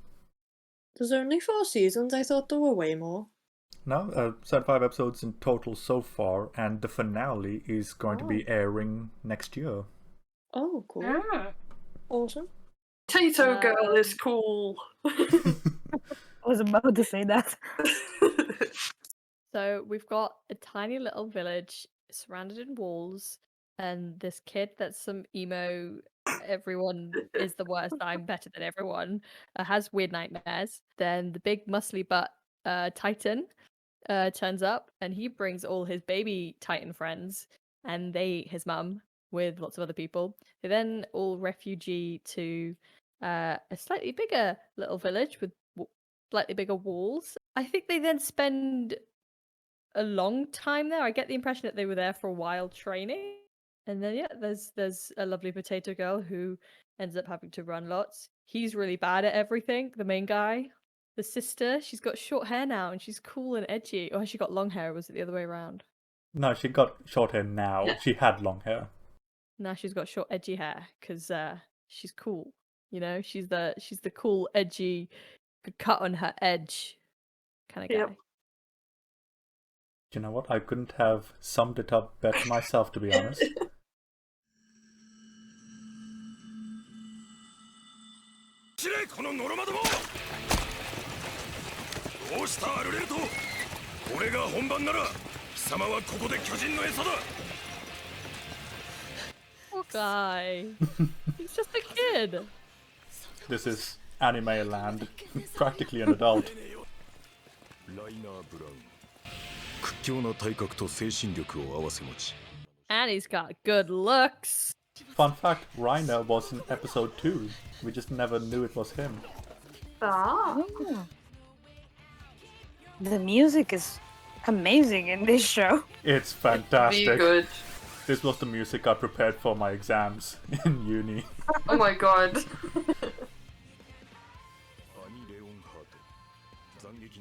There's only 4 seasons, I thought there were way more. No, 75 episodes in total so far, and the finale is going to be airing next year. Oh, cool. Ah, Awesome. Tato Girl is cool. I was about to say that. So we've got a tiny little village surrounded in walls, and this kid that's some emo, everyone is the worst, I'm better than everyone, has weird nightmares. Then the big muscly butt Titan turns up, and he brings all his baby Titan friends, and his mum, with lots of other people. They then all refugee to a slightly bigger little village with slightly bigger walls. I think they then spend a long time there. I get the impression that they were there for a while training. And then there's a lovely potato girl who ends up having to run lots. He's really bad at everything, the main guy. The sister, she's got short hair now and she's cool and edgy. Or has she got long hair, or was it the other way around? No, she got short hair now. She had long hair. Now she's got short edgy hair because she's cool. You know, she's the cool edgy, cut on her edge kind of guy. You know what? I couldn't have summed it up better myself, to be honest. このノロマどもどうしたアルレルトこれが本番なら貴様はここで巨人の餌だ Poor guy. He's just a kid. This is anime land, practically an adult. ライナー・ブラウン屈強な体格と精神力を併せ持ち And he's got good looks. Fun fact, Reiner was in episode 2. We just never knew it was him. Ah. The music is amazing in this show. It's fantastic. Be good. This was the music I prepared for my exams in uni. Oh my god.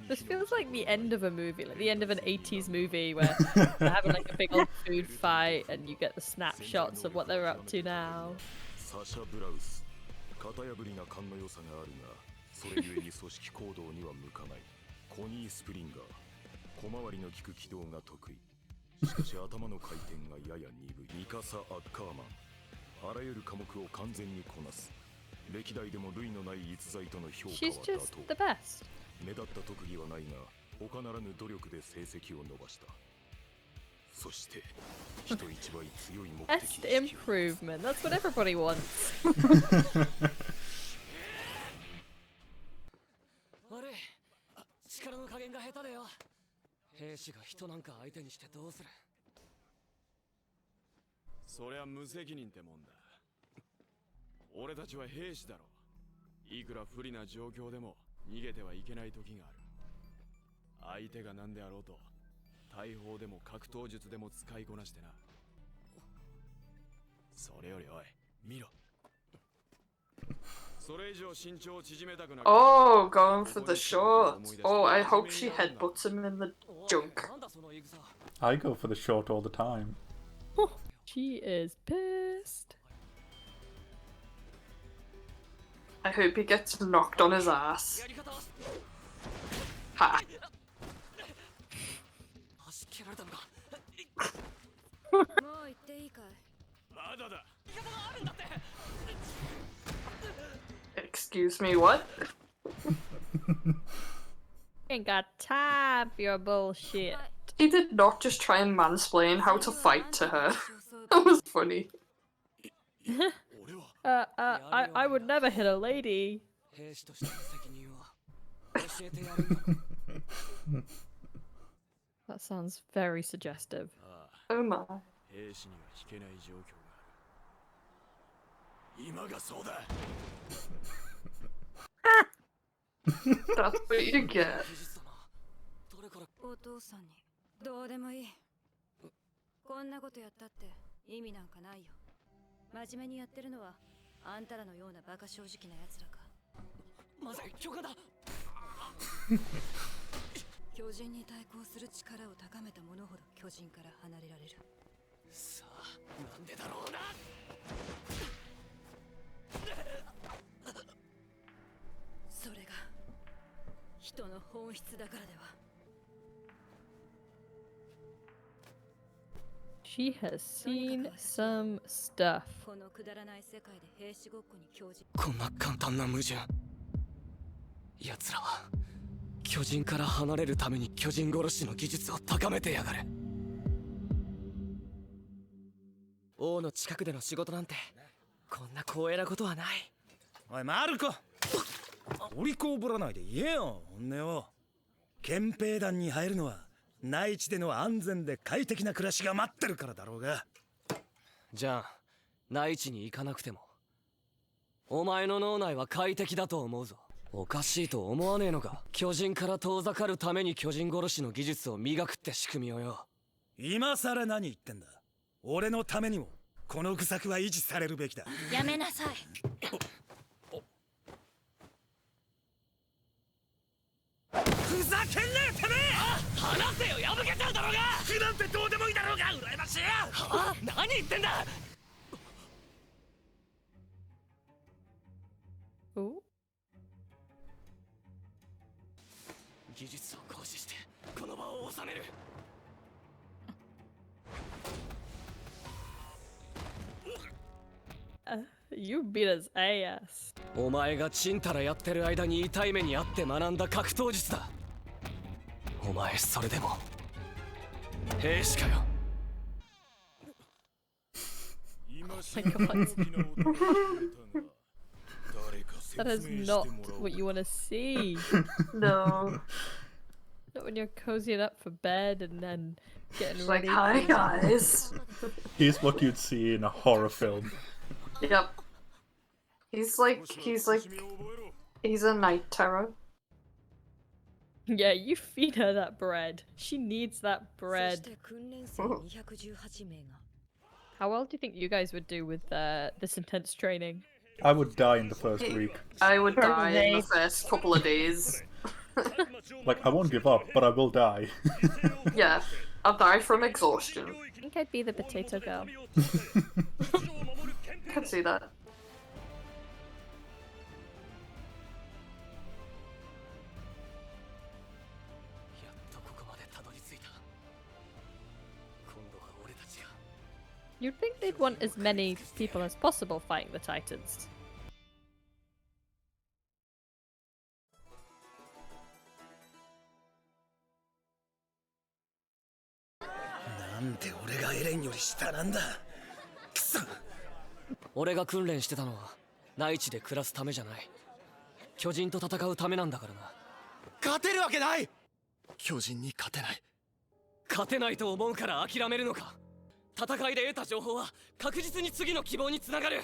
This feels like the end of a movie, like the end of an 80s movie where they're having like a big old food fight and you get the snapshots of what they're up to now. サシャ・ブラウス型破りな勘の良さがあるがそれゆえに組織行動には向かないコニー・スプリンガー小回りの利く軌道が得意。しかし頭の回転がやや鈍い。ミカサ・アッカーマン。あらゆる科目を完全にこなす。歴代でも類のない逸材との評価は She's 妥 just 当。 the best. 目立った特技はないが、他ならぬ努力で成績を伸ばした。そして人一倍強い目的 Best improvement. That's what everybody wants. 悪い、力の加減が下手でよ。兵士が人なんか相手にしてどうする。そりゃ無責任ってもんだ。俺たちは兵士だろ。いくら不利な状況でも逃げてはいけない時がある。相手が何であろうと大砲でも格闘術でも使いこなしてな。それよりおい見ろ。それ以上身長を縮めたくなる。 Oh, going for the short. Oh, I hope she headbutts him in the junk. I go for the short all the time. She is pissed. I hope he gets knocked on his ass. Ha! Excuse me, what? Ain't got time for your bullshit. He did not just try and mansplain how to fight to her. That was funny. I would never hit a lady. That sounds very suggestive. Oh my. 兵士には引けない状況がある。今がそうだ。 That's what you get. お父さんにどうでもいい。こんなことやったって意味なんかないよ。真面目にやってるのはあんたらのようなバカ正直な奴らか。まずい、巨漢だ。巨人に対抗する力を高めた者ほど巨人から離れられる。さあ、なんでだろうな。それが人の本質だからでは。 She has seen some stuff. このくだらない世界で兵士ごっこに興じ。こんな簡単な矛盾。奴らは巨人から離れるために巨人殺しの技術を高めてやがる。王の近くでの仕事なんてこんな光栄なことはない。おいマルコ、お利口ぶらないで言えよ本音を。憲兵団に入るのは内地での安全で快適な暮らしが待ってるからだろうが。じゃあ内地に行かなくてもお前の脳内は快適だと思うぞ。おかしいと思わねえのか。巨人から遠ざかるために巨人殺しの技術を磨くって仕組みをよ。今さら何言ってんだ。俺のためにもこの愚策は維持されるべきだ。やめなさい。ふざけんなよてめえ。話せよ、破けちゃうだろうが。服なんてどうでもいいだろうが。羨ましい。はあ、何言ってんだ。お、技術を行使してこの場を収める。You beat his ass. お前がチンタラやってる間に痛い目にあって学んだ格闘術だ。お前それでも兵士かよ。That is not what you want to see. No. Not when you're cozying up for bed and then getting Like, ready. hi guys. He's what you'd see in a horror film. Yep. He's a night terror. Yeah, you feed her that bread. She needs that bread. How well do you think you guys would do with this intense training? I would die in the first week. I would die in the first couple of days. Like, I won't give up, but I will die. Yeah, I'll die from exhaustion. I think I'd be the potato girl. I can see that. You'd think they'd want as many people as possible fighting the Titans. Kusa! 俺が訓練してたのは内地で暮らすためじゃない。巨人と戦うためなんだからな。勝てるわけない。巨人に勝てない。勝てないと思うから諦めるのか。戦いで得た情報は確実に次の希望につながる。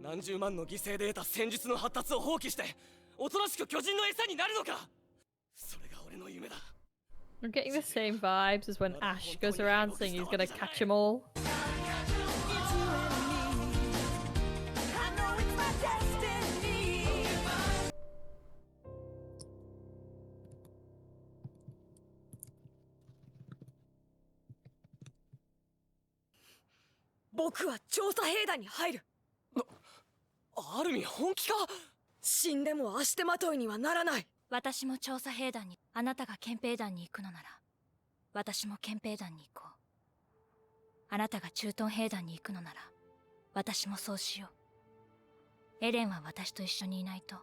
何十万の犠牲で得た戦術の発達を放棄しておとなしく巨人の餌になるのか。それが俺の夢だ。 I'm getting the same vibes as when Ash goes around saying he's gonna catch them all. I アルミ本気か。死んでも足手まといにはならない。私も調査兵団に、あなたが憲兵団に行くのなら私も憲兵団に行こう。あなたが駐屯兵団に行くのなら私もそうしよう。エレンは私と一緒にいないと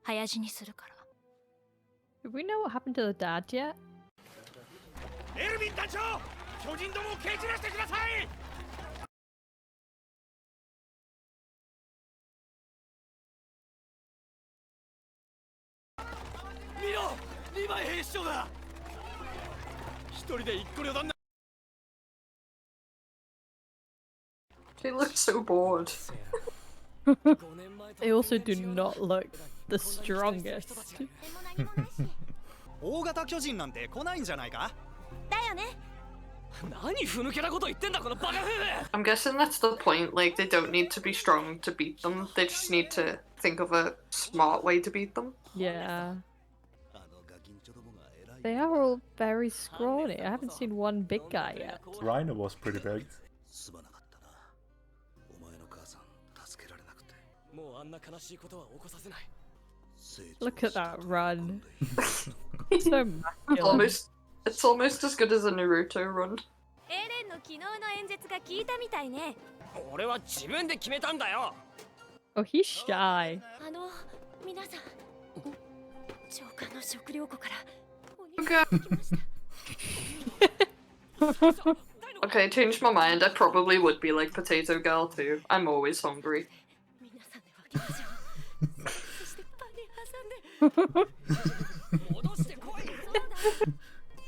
早死にするから。 Do we know what happened to the dad yet? エルヴィン団長、巨人どもを蹴散らしてください。見ろ、リヴァイ兵士長だ。一人で一個旅団。 She looks so bored. They also do not look the strongest. 大型巨人なんて来ないんじゃないか。だよね。何ふぬけなこと言ってんだこのバカ夫婦。 I'm guessing that's the point, like they don't need to be strong to beat them, they just need to think of a smart way to beat them. Yeah. They are all very scrawny. I haven't seen one big guy yet. Rhino was pretty big. Look at that run. So masculine. It's almost as good as a Naruto run. エレンの昨日の演説が効いたみたいね。俺は自分で決めたんだよ。 Oh, he's shy. 皆さん、長官の食料庫から Okay, changed my mind. I probably would be like Potato Girl too. I'm always hungry.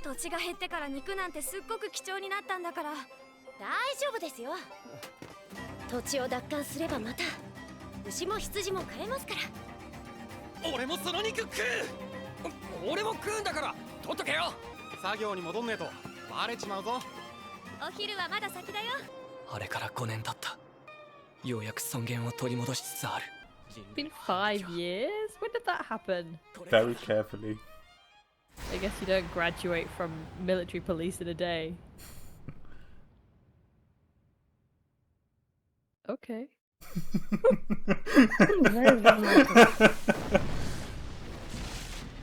土地が減ってから肉なんてすっごく貴重になったんだから大丈夫ですよ。土地を奪還すればまた牛も羊も買えますから。俺もその肉食う。俺も食うんだから取っとけよ。作業に戻んねえとバレちまうぞ。お昼はまだ先だよ。あれから5年経った。ようやく尊厳を取り戻しつつある。 It's been 5 years? When did that happen? Very carefully. I guess you don't graduate from military police in a day. Okay.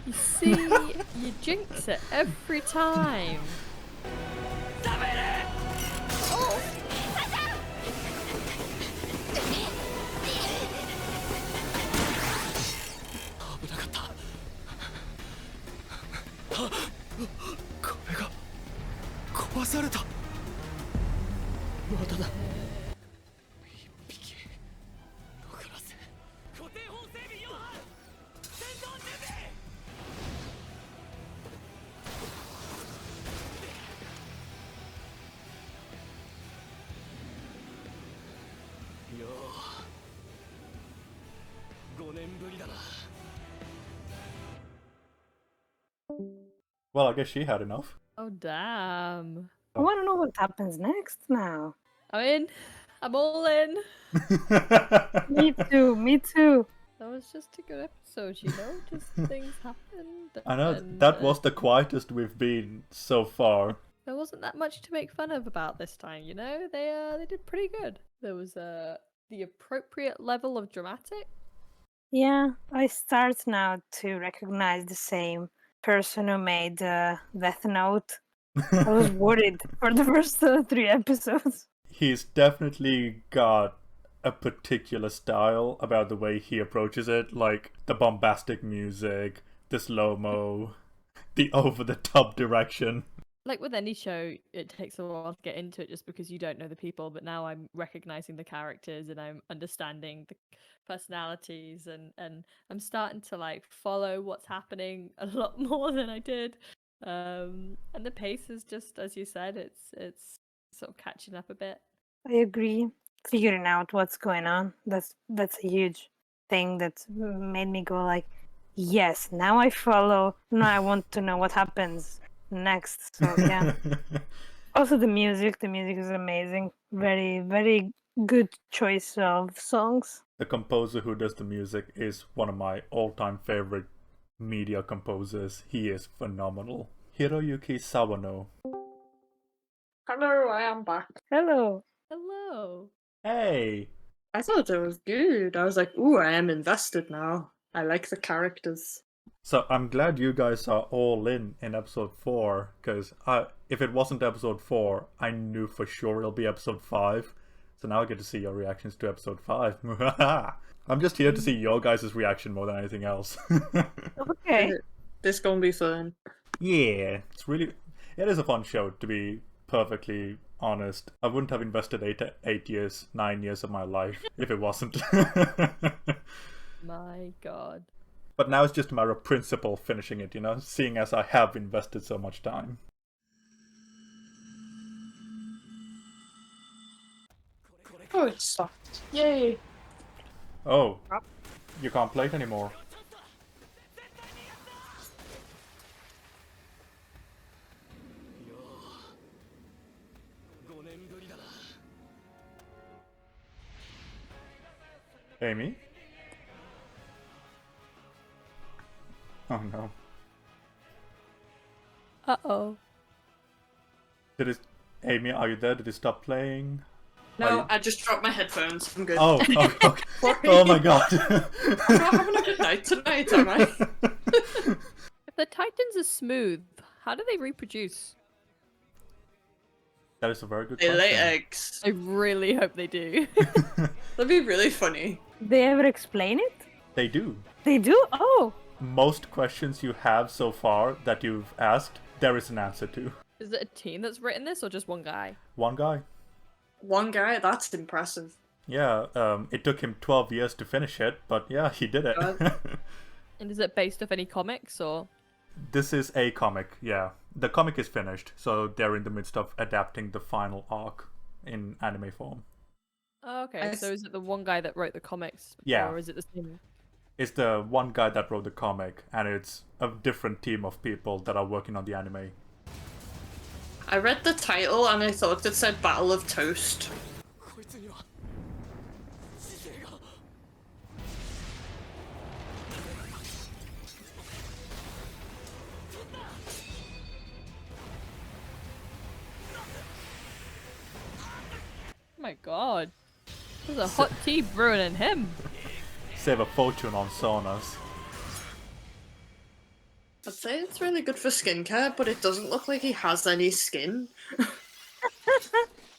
You see, you jinx it every time. Well, I guess she had enough. Oh, damn. I want to know what happens next now. I'm in. I'm all in. Me too, me too. That was just a good episode, you know? Just things happened. I know, and, that was the quietest we've been so far. There wasn't that much to make fun of about this time, you know? They did pretty good. There was the appropriate level of dramatic. Yeah, I start now to recognize the same person who made Death Note. I was worried for the first 3 episodes. he's definitely got a particular style about the way he approaches it, like the bombastic music, the slow-mo, the over-the-top direction. Like with any show, it takes a while to get into it just because you don't know the people, but now I'm recognizing the characters and I'm understanding the personalities and I'm starting to like follow what's happening a lot more than I did. And the pace is just, as you said, it's sort of catching up a bit. I agree. Figuring out what's going on. That's a huge thing that made me go like, yes, now I follow. Now I want to know what happens next. So yeah. Also the music is amazing. Very, very good choice of songs. The composer who does the music is one of my all-time favorite media composers. He is phenomenal. Hiroyuki Sawano. Hello, I am back. Hello. Hello. Hey. I thought it was good. I was like, ooh, I am invested now. I like the characters. So I'm glad you guys are all in episode 4, because if it wasn't episode 4, I knew for sure it'll be episode 5. So now I get to see your reactions to episode 5. I'm just here to see your guys' reaction more than anything else. Okay. This gonna be fun. Yeah, it is a fun show, to be perfectly honest. I wouldn't have invested 9 years of my life if it wasn't. My god. But now it's just a matter of principle finishing it, seeing as I have invested so much time. Oh, it sucked. Yay. Oh, you can't play it anymore. Amy? Oh no. Uh-oh. Amy, are you there? Did it stop playing? No, I just dropped my headphones. I'm good. Oh, okay. Oh my god. I'm not having a good night tonight, am I? If the Titans are smooth, how do they reproduce? That is a very good They question. lay eggs. I really hope they do. That'd be really funny. They ever explain it? They do. They do? Oh. Most questions you have so far that you've asked, there is an answer to. Is it a team that's written this or just one guy? One guy. One guy? That's impressive. Yeah, it took him 12 years to finish it, but yeah, he did it. And is it based off any comics or? This is a comic, yeah. The comic is finished, so they're in the midst of adapting the final arc in anime form. Oh, okay, so is it the one guy that wrote the comics? Yeah. Or is it the same? It's the one guy that wrote the comic, and it's a different team of people that are working on the anime. I read the title and I thought it said Battle of Toast. Oh my god. There's a hot tea brewing in him. Save a fortune on saunas. I'd say it's really good for skincare, but it doesn't look like he has any skin.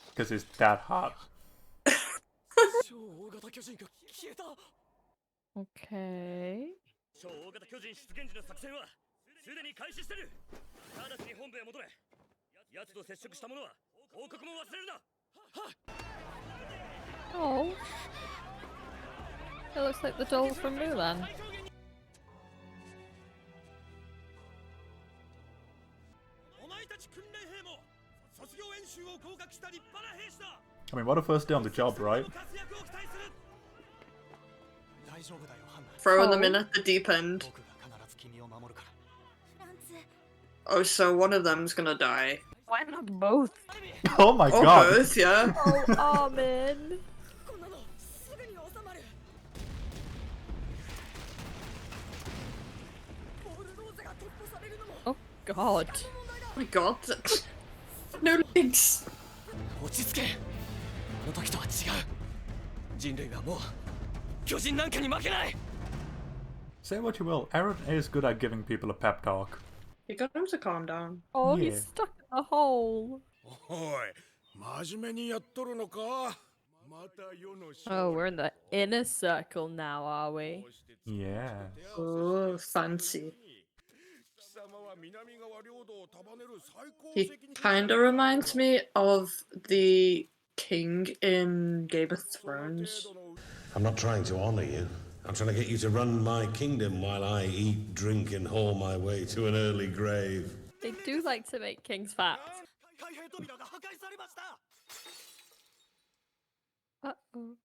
Because it's that hot. Okay. 超大型巨人出現時の作戦はすでに開始してる。直ちに本部へ戻れ。奴と接触した者は報告も忘れるな。 Oh. It looks like the doll from Mulan. I mean, what a first day on the job, right? Throwing them in at the deep end. Oh, so one of them's gonna die. Why not both? Oh my Or god! both, yeah. Oh, Armin. Oh god. Oh my god. No legs. 落ち着け。あの時とは違う。人類はもう巨人なんかに負けない。 Say what you will, Aaron is good at giving people a pep talk. You got him to calm down. Oh, Yeah. he's stuck in a hole. おい、Oh, we're in the inner circle now, are we? Yeah. Oh, fancy. He kind of reminds me of the king in Game of Thrones. I'm not trying to honor you. I'm trying to get you to run my kingdom while I eat, drink, and haul my way to an early grave. They do like to make kings fat. Uh-oh.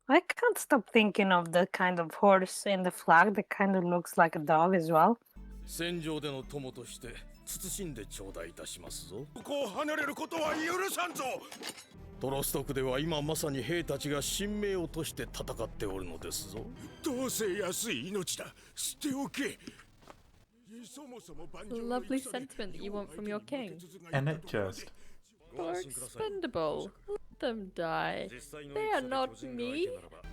I can't stop thinking of the kind of horse in the flag that kind of looks like a dog as well. 戦場での友として慎んで頂戴いたしますぞ。ここを離れることは許さんぞ。トロスト区では今まさに兵たちが神命をとして戦っておるのですぞ。どうせ安い命だ。捨ておけ。 Lovely sentiment that you want from your king. And it just. They're expendable. Let them die. They are not me.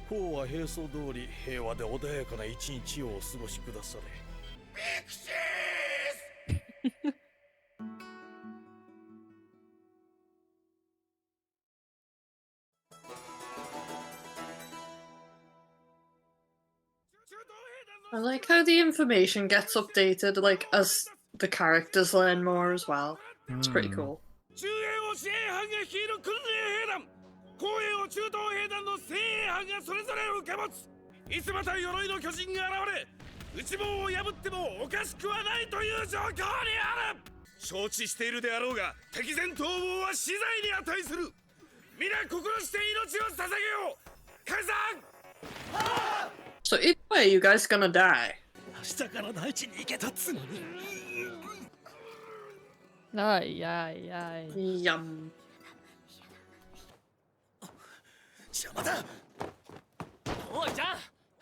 王は兵装通り平和で穏やかな一日をお過ごしくだされ。I like how the information gets updated, like, as the characters learn more as well. It's pretty cool. 中英を支援班が率いる訓練兵団後衛を中東兵団の精鋭班がそれぞれ受け持ついつまた鎧の巨人が現れ内門を破ってもおかしくはないという状況にある承知しているであろうが敵前逃亡は死罪に値する皆心して命を捧げよう解散 So either way, you guys gonna die. 明日から大地に行けたっつのに Ay, ay, ay. Yum. 邪魔だおいちゃん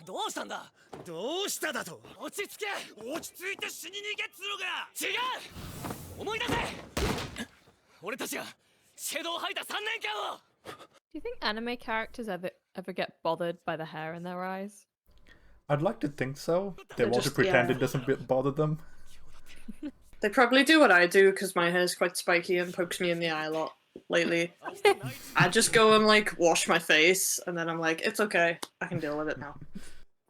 どうしたんだどうしただと落ち着け落ち着いて死に逃げっつうのか違う思い出せ俺たちがシェドウを吐いた3年間を Do you think anime characters ever get bothered by the hair in their eyes? I'd like to think so. They want to just- pretend yeah. it doesn't bother them. They probably do what I do because my hair's quite spiky and pokes me in the eye a lot lately. I just go and like wash my face and then I'm like, it's okay, I can deal with it now.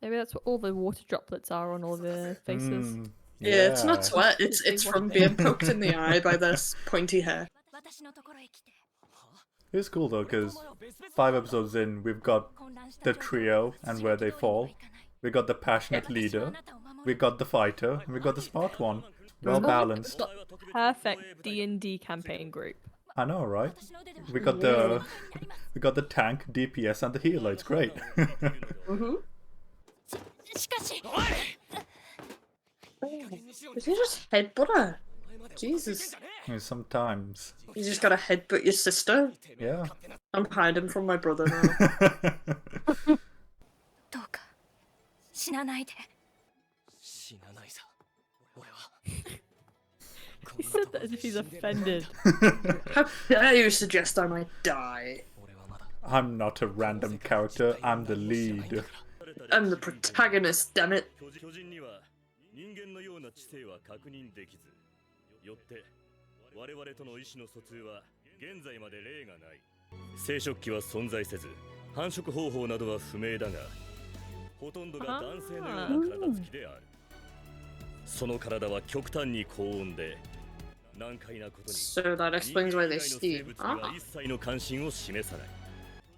Maybe that's what all the water droplets are on all the faces. Yeah, it's not sweat, it's from being poked in the eye by this pointy hair. It's cool though, because 5 episodes in, we've got the trio and where they fall. We got the passionate leader, we got the fighter, and we got the smart one. Well balanced. Perfect D&D campaign group. I know, right? We got the tank, DPS, and the healer. It's great. Is he just headbutt her? Jesus. Sometimes. You just gotta headbutt your sister? Yeah. I'm hiding from my brother now. どうか死なないで死なないさ俺は He said that as if he's offended. How dare you suggest I might die? I'm not a random character, I'm the lead. I'm the protagonist, damn it. 巨人には人間のような知性は確認できずよって我々との意思の疎通は現在まで例がない生殖器は存在せず繁殖方法などは不明だがほとんどが男性のような体つきであるその体は極端に高温で難解なことに So that explains why they steam. 人間以外の生物には一切の関心を示さない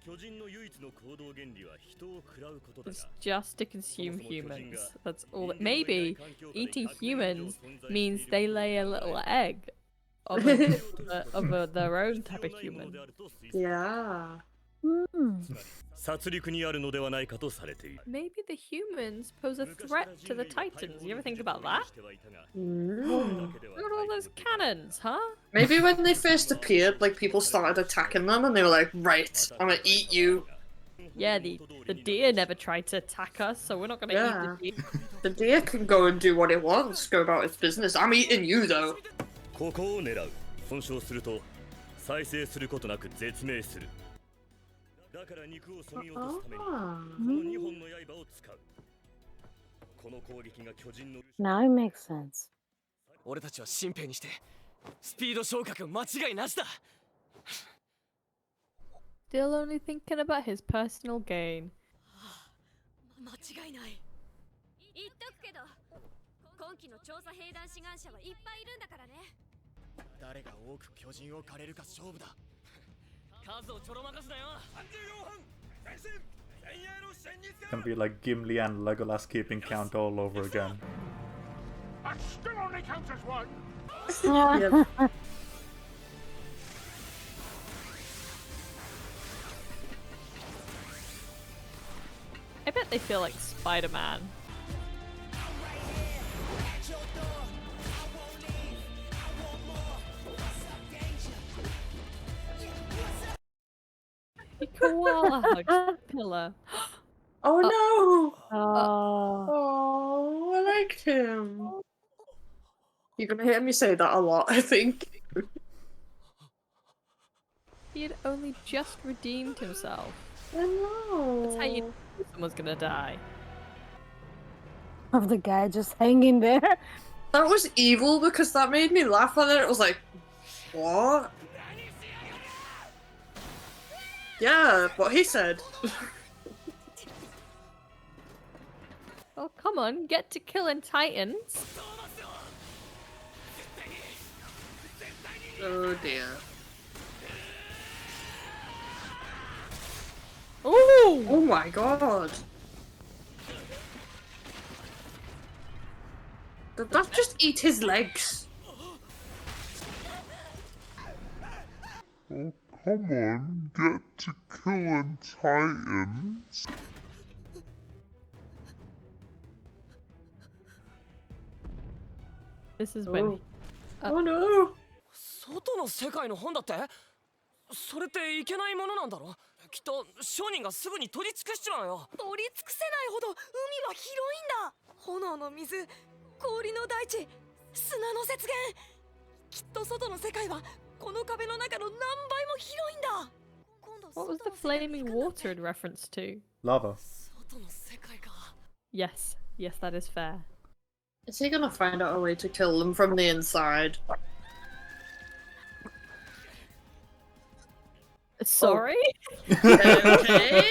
巨人の唯一の行動原理は人を食らうことだ It's が just to consume humans. That's all. Maybe eating humans means they lay a little egg of their own type of human. Yeah. 殺戮にあるのではないかとされている Maybe the humans pose a threat to the Titans. You ever think about that? Mm. Look at all those cannons, huh? Maybe when they first appeared, like people started attacking them and they were like, right, I'm gonna eat you. Yeah, the deer never tried to attack us, so we're not gonna Yeah. eat the deer. The deer can go and do what it wants, go about its business. I'm eating you though. ここを狙う損傷すると再生することなく絶命するだから肉を削ぎ落とすためにこの2本の刃を使うこの攻撃が巨人の Now it makes sense. 俺たちは新兵にしてスピード昇格間違いなしだ Still only thinking about his personal gain. 間違いない。言っとくけど、今期の調査兵団志願者はいっぱいいるんだからね。誰が多く巨人を狩れるか勝負だ。数をちょろまかすなよ。Gonna be like Gimli and Legolas keeping count all over again. That still only counts as one. I bet they feel like Spider-Man. He koala hugs Pillar. Oh no! Oh. Oh, I liked him. You're gonna hear me say that a lot, I think. He had only just redeemed himself. I know. That's how you know someone's gonna die. Of the guy just hanging there. That was evil because that made me laugh, and then it was like, what? Yeah, what he said. Oh, come on, get to killing Titans. Oh dear. Ooh! Oh my god. Did that just eat his legs? Oh, come on, get to killing Titans. This is when. Oh no! 外の世界の本だってそれっていけないものなんだろきっと商人がすぐに取り尽くしちまうよ取り尽くせないほど海は広いんだ。炎の水、氷の大地、砂の雪原。きっと外の世界はこの壁の中の何倍も広いんだ。 What was the flaming water in reference to? Lava. 外の世界か Yes, yes, that is fair. Is he gonna find out a way to kill them from the inside? Sorry? Okay.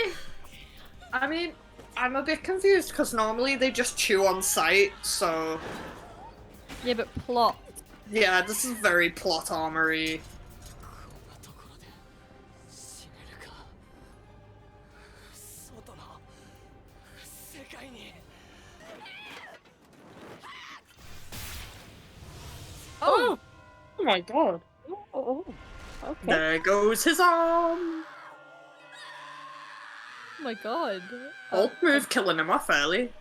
I mean, I'm a bit confused because normally they just chew on sight, so... Yeah, but plot. Yeah, this is very plot armory. Oh! Oh my god. Oh, okay. There goes his arm! Oh my god. Hulk move killing him off early.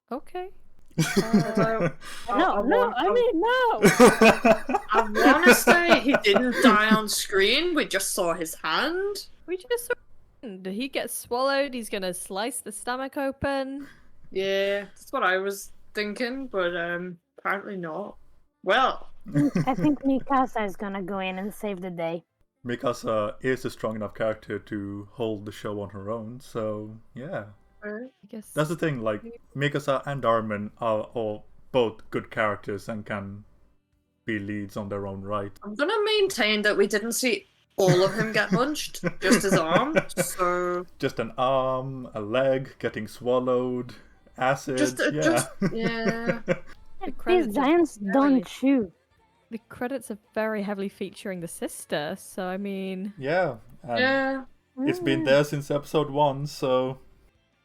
Okay. No, I mean, no! I wanna say he didn't die on screen, we just saw his hand. We just saw he gets swallowed, he's gonna slice the stomach open. Yeah, that's what I was thinking, but apparently not. Well, I think Mikasa is gonna go in and save the day. Mikasa is a strong enough character to hold the show on her own, so yeah. I guess That's the thing, like, Mikasa and Armin are all both good characters and can be leads on their own right. I'm gonna maintain that we didn't see all of him get munched, just his arm, so... Just an arm, a leg getting swallowed, acid, yeah. These giants don't chew. The credits are very heavily featuring the sister, so I mean... Yeah, and Yeah. it's been there since episode 1, so...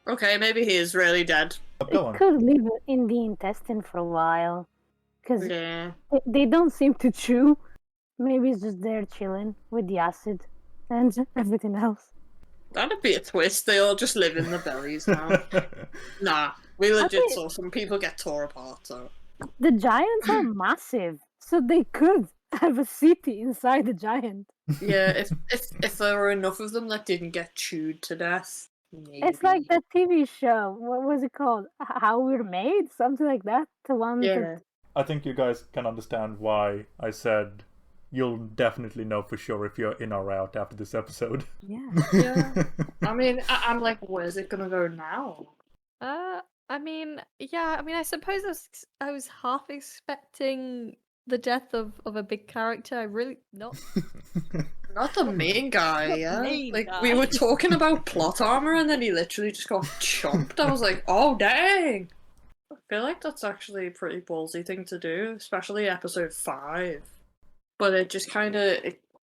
Okay, maybe he is really dead. Go It could live in the intestine for a while. Because they don't seem to chew. Maybe it's just there chilling with the acid and everything else. That'd be a twist, they all just live in the bellies now. Nah, we legit saw some people get tore apart, so... The giants are massive, so they could have a city inside the giant. Yeah, if there were enough of them that didn't get chewed to death. Maybe. It's like that TV show. What was it called? How We're Made? Something like that. The one. Yeah. I think you guys can understand why I said you'll definitely know for sure if you're in or out after this episode. Yeah. Yeah. I mean, I'm like, where's it gonna go now? I mean, yeah, I mean, I suppose I was half expecting the death of a big character. I really not Not the main guy, not the yeah. main Like guy. we were talking about plot armor, and then he literally just got chomped. I was like, oh dang! I feel like that's actually a pretty ballsy thing to do, especially episode 5. But it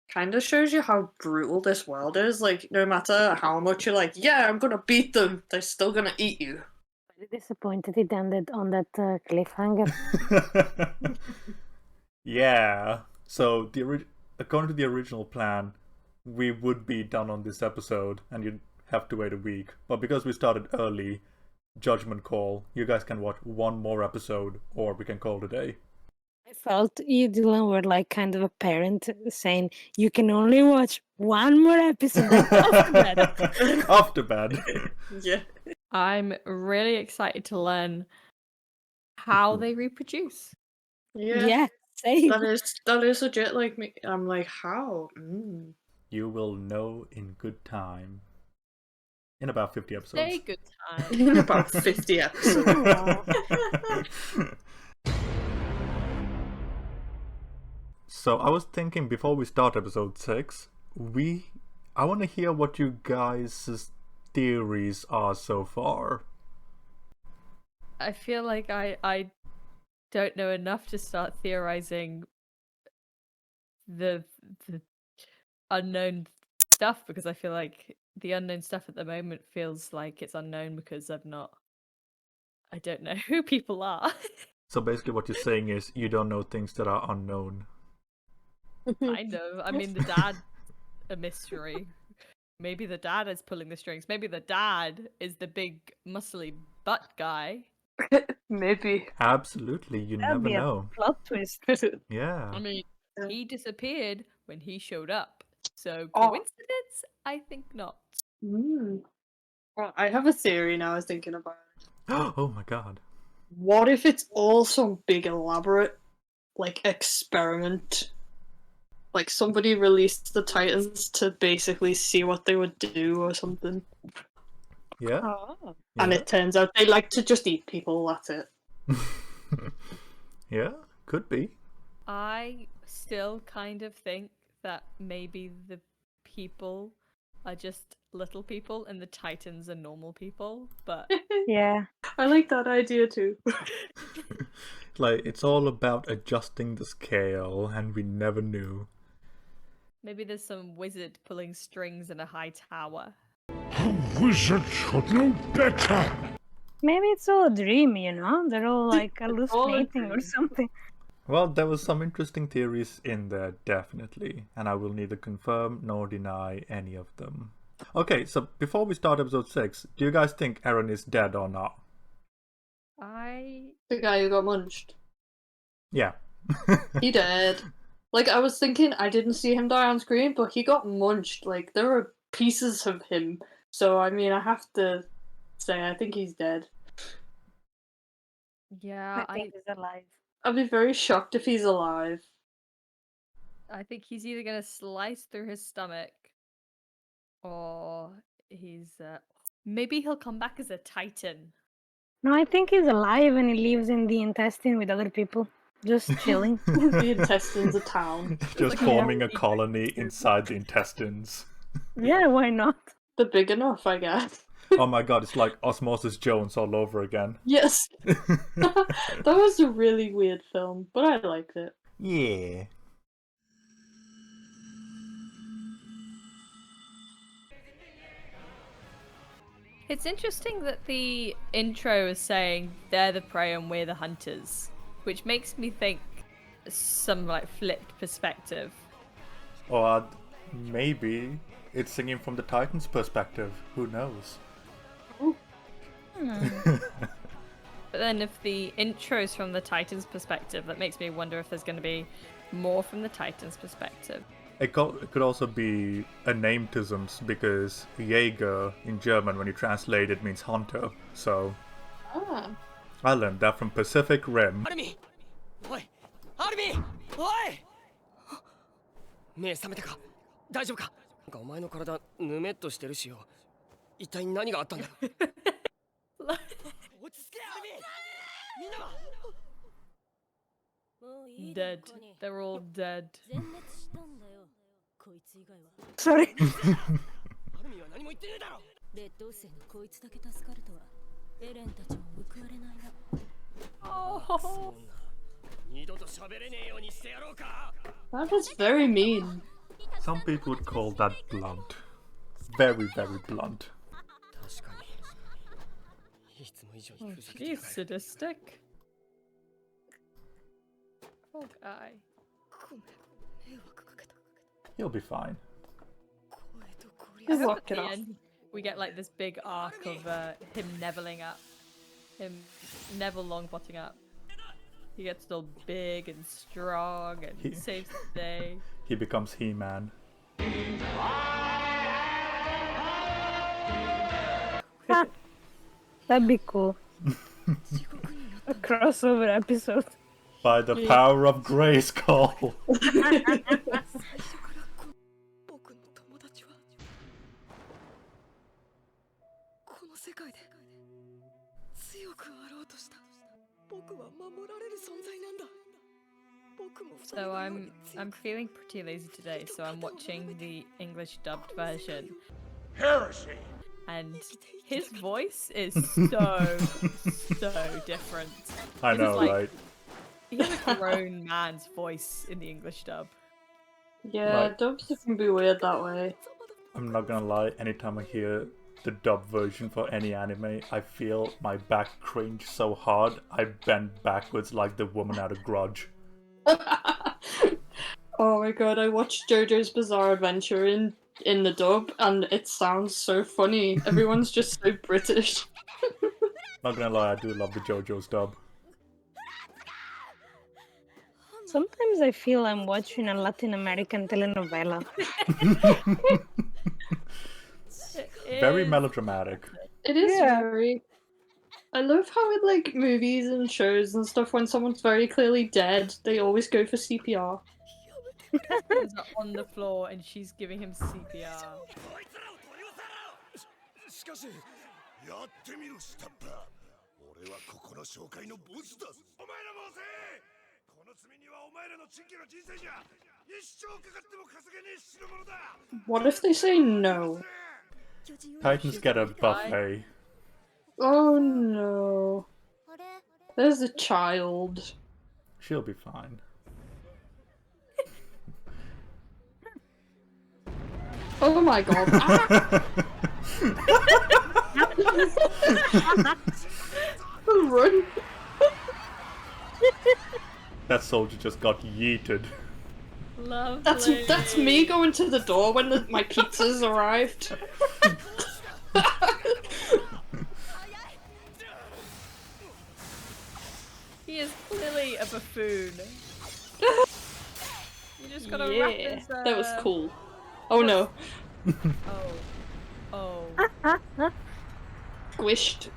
kind of shows you how brutal this world is. Like, no matter how much you're like, yeah, I'm gonna beat them, they're still gonna eat you. Very disappointed it ended on that cliffhanger. Yeah. So according to the original plan, we would be done on this episode, and you'd have to wait a week. But because we started early, judgment call. You guys can watch one more episode, or we can call it a day. I felt you, Dylan, were like kind of a parent saying you can only watch one more episode after bed. After bed. Yeah. I'm really excited to learn how they reproduce. Yeah. Same. That is legit. Like me, I'm like, how? You will know in good time. In about 50 episodes. Stay good time. In about 50 episodes. So I was thinking before we start episode 6, I want to hear what you guys' theories are so far. I feel like I don't know enough to start theorizing the unknown stuff, because I feel like the unknown stuff at the moment feels like it's unknown because I don't know who people are. So basically what you're saying is you don't know things that are unknown. Kind of. I mean, the dad, a mystery. Maybe the dad is pulling the strings. Maybe the dad is the big muscly butt guy. Maybe. Absolutely, you That'd never be a know. plot twist. Yeah. I mean, he disappeared when he showed up. So Oh. coincidence? I think not. Well, I have a theory now I was thinking about it. Oh my god. What if it's all some big elaborate, like, experiment? Like, somebody released the Titans to basically see what they would do or something. Yeah. Oh. And Yeah. it turns out they like to just eat people, that's it. Yeah, could be. I still kind of think that maybe the people are just little people and the Titans are normal people, but Yeah. I like that idea too. Like, it's all about adjusting the scale, and we never knew. maybe there's some wizard pulling strings in a high tower. A wizard should know better. Maybe it's all a dream, you know? They're all like all a hallucinating or dream. something. Well, there was some interesting theories in there, definitely, and I will neither confirm nor deny any of them. Okay, so before we start episode 6, do you guys think Eren is dead or not? The guy who got munched. Yeah. He dead. Like, I was thinking I didn't see him die on screen, but he got munched. Like, there were pieces of him. So, I mean, I have to say, I think he's dead. Yeah, I think he's alive. I'd be very shocked if he's alive. I think he's either gonna slice through his stomach, or he's maybe he'll come back as a Titan. No, I think he's alive and he lives in the intestine with other people. Just chilling. The intestines of town. Just forming a colony inside the intestines. Yeah, why not? They're big enough, I guess. Oh my god, it's like Osmosis Jones all over again. Yes. That was a really weird film, but I liked it. Yeah. It's interesting that the intro is saying they're the prey and we're the hunters, which makes me think some like flipped perspective. Or maybe it's singing from the Titans' perspective. Who knows? But then if the intro's from the Titans' perspective, that makes me wonder if there's going to be more from the Titans' perspective. It could also be a nametisms, because Jäger in German, when you translate it, means hunter. So I learned that from Pacific Rim. おいアルミおい目覚めたか大丈夫かなんかお前の体ぬめっとしてるしよ一体何があったんだ落ち Dead. They're all dead. Sorry. アルミは何も言ってねえだろ。劣等生のこいつだけ助かるとはエレンたちも報われないな。そんな二度と喋れねえようにしてやろうか。 That was very mean. Some people would call that blunt. Very, very blunt. 確かにいつも以上に Oh, ふざけてや she's がる。 sadistic. Poor guy. He'll be fine. He I hope walked at it the off. end we get like this big arc of him Neviling up. Him Neville Longbottoming up. He gets all big and strong and He- saves the day. He becomes He-Man. That'd be cool. A crossover episode. By the power of Grayskull. 僕の友達はこの世界で強くあろうとした僕は守られる存在なんだ。僕も So I'm feeling pretty lazy today, so I'm watching the English dubbed version. Heresy! And his voice is so different. I It is know, like- right? He has a grown man's voice in the English dub. Yeah, Right. dubs can be weird that way. I'm not gonna lie, anytime I hear the dub version for any anime, I feel my back cringe so hard, I bend backwards like the woman out of Grudge. Oh my god, I watched JoJo's Bizarre Adventure in the dub, and it sounds so funny. Everyone's just so British. Not gonna lie, I do love the JoJo's dub. Sometimes I feel I'm watching a Latin American telenovela. Very melodramatic. It is Yeah. very. I love how in like movies and shows and stuff, when someone's very clearly dead, they always go for CPR. He's on the floor and she's giving him CPR. しかしやってみろ下っ端。俺はここの紹介のボスだぞ。お前らもせえ。この罪にはお前らの珍奇な人生じゃ一生かかっても稼げねえ代物だ。 What if they say no? Titans get a buffet. Oh no. There's a child. She'll be fine. Oh my god. Ah! Run. That soldier just got yeeted. Lovely. That's me going to the door when my pizzas arrived. He is clearly a buffoon. You just gotta wrap Yeah, his, that was cool. Oh no. Oh. Squished.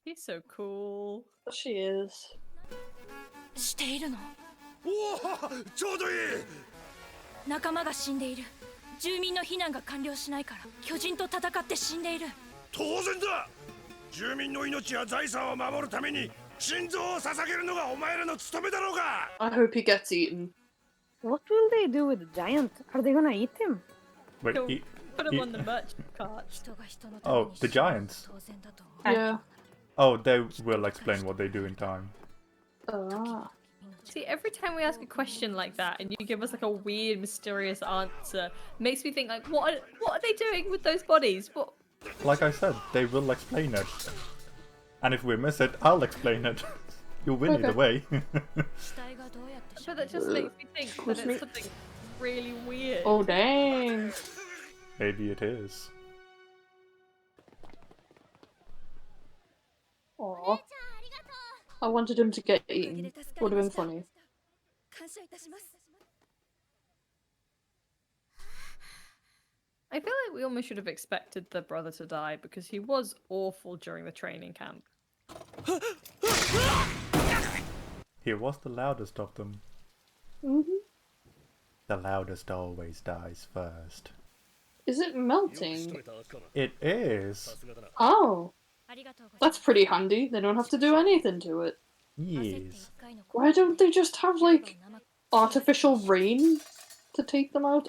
He's so cool. She is. しているの。おお、ちょうどいい。仲間が死んでいる。住民の避難が完了しないから巨人と戦って死んでいる。当然だ。住民の命や財産を守るために心臓を捧げるのがお前らの務めだろうが。I hope he gets eaten. What will they do with the giant? Are they gonna eat him? Wait, He'll he- put him he- on the merch cart. Oh, the giants. Yeah. Oh, they will explain what they do in time. Ah. See, every time we ask a question like that and you give us like a weird, mysterious answer, makes me think like, what are they doing with those bodies? What? Like I said, they will explain it. And if we miss it, I'll explain it. You'll win either way. But that just makes me think that Excuse me? it's something really weird. Oh dang. Maybe it is. Aw. I wanted him to get eaten. Would have been funny. 感謝いたします。 I feel like we almost should have expected the brother to die because he was awful during the training camp. He was the loudest of them. Mm-hmm. The loudest always dies first. Is it melting? It is. Oh. That's pretty handy. They don't have to do anything to it. Yes. Why don't they just have, like, artificial rain to take them out?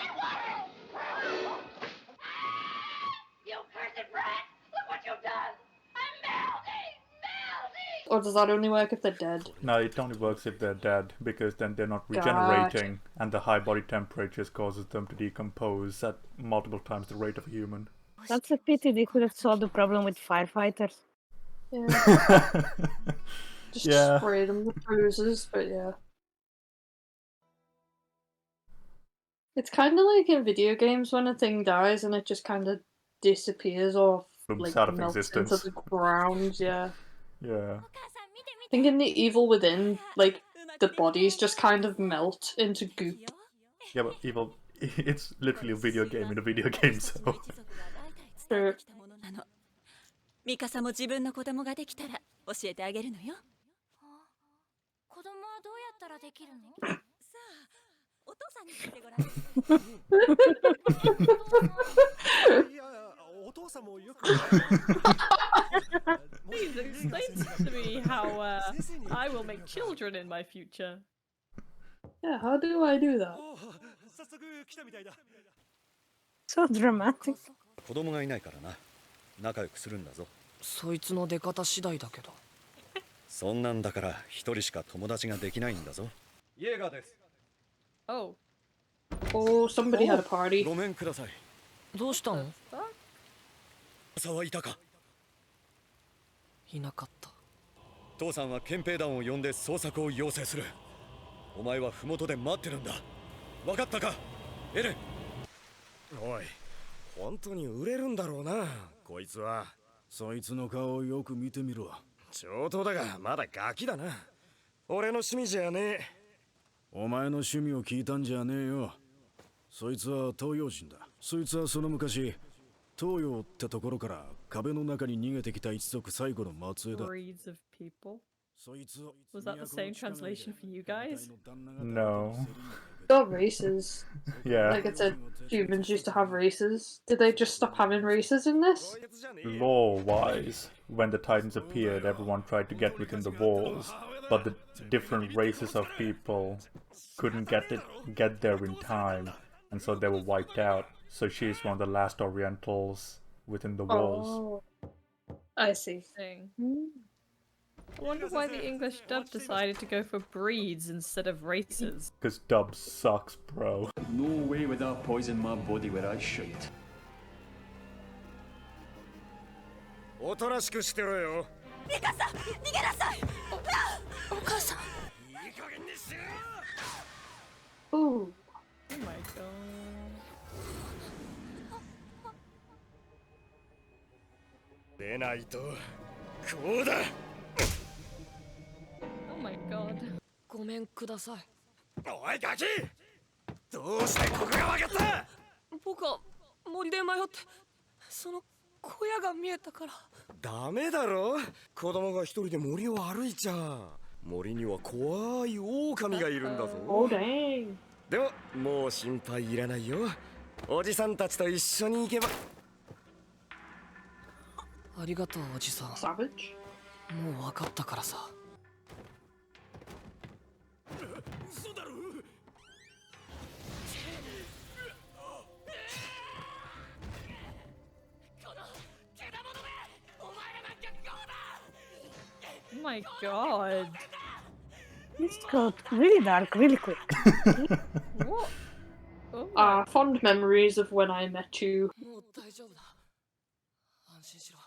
Or does that only work if they're dead? No, it only works if they're dead, because then they're not Gotcha. regenerating, and the high body temperatures causes them to decompose at multiple times the rate of a human. That's a pity. They could have solved the problem with firefighters. Yeah. Just Yeah. spray them with bruises, but yeah. It's kind of like in video games when a thing dies and it just kind of disappears or Booms like out of melts existence. into the ground. Yeah. Yeah. I think in The Evil Within, like the bodies just kind of melt into goop. Yeah, but evil. It's literally a video game in a video game, so. Sure. ミカサも自分の子供ができたら教えてあげるのよ。子供はどうやったらできるの？さあ、お父さんに聞いてごらん。いや、お父さんもよく。 Please explain to me how I will make children in my future. Yeah, how do I do that? 早速来たみたいだ。 So dramatic. 子供がいないからな。仲良くするんだぞ。そいつの出方次第だけど。そんなんだから一人しか友達ができないんだぞ。イエーガーです。Oh. Oh, somebody had a party. ごめんください。どうしたの？朝はいたか？いなかった。父さんは憲兵団を呼んで捜索を要請する。お前は麓で待ってるんだ。わかったか？エレン。おい、本当に売れるんだろうな、こいつは。そいつの顔をよく見てみろ。上等だが、まだガキだな。俺の趣味じゃねえ。お前の趣味を聞いたんじゃねえよ。そいつは東洋人だ。そいつはその昔、東洋ってところから壁の中に逃げてきた一族最後の末裔だ。Breeds of people. Was that the same translation for you guys? No. Got races. Yeah. Like I said, humans used to have races. Did they just stop having races in this? Lore-wise, when the Titans appeared, everyone tried to get within the walls, but the different races of people couldn't get there in time, and so they were wiped out. So she's one of the last Orientals within the walls. Oh, I see. I wonder why the English dub decided to go for breeds instead of races. Because dub sucks, bro. No way without poison my body where I should. おとなしくしてろよ。ミカサ、逃げなさい。お母さん。いい加減にしOoh. ろ。Oh my god. 出ないと、こうだ。Oh my god. ごめんください。おいガキ、どうしてここが分かった？僕は森で迷ってその小屋が見えたから。ダメだろ、子供が一人で森を歩いちゃ。森には怖い狼がいるんだぞ。Oh dang. でももう心配いらないよ。おじさんたちと一緒に行けば。ありがとうおじさん。Savage? もう分かったからさ。嘘だろ。Oh my god. This got really dark, really quick. What? Oh Fond memories of when I met you. もう大丈夫だ。安心しろ。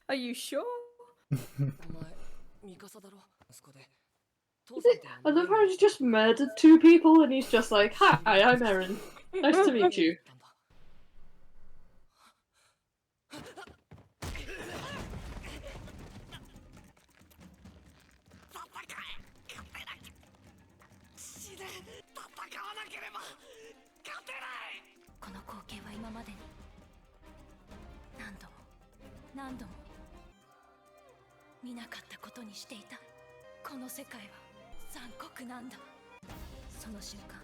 Are you sure? お前、ミカサだろ。息子で。 I love how he just murdered two people and he's just like, "Hi, I'm Eren. Nice to meet you." この光景は今までに何度も見なかったことにしていた。この世界は残酷なんだ。その瞬間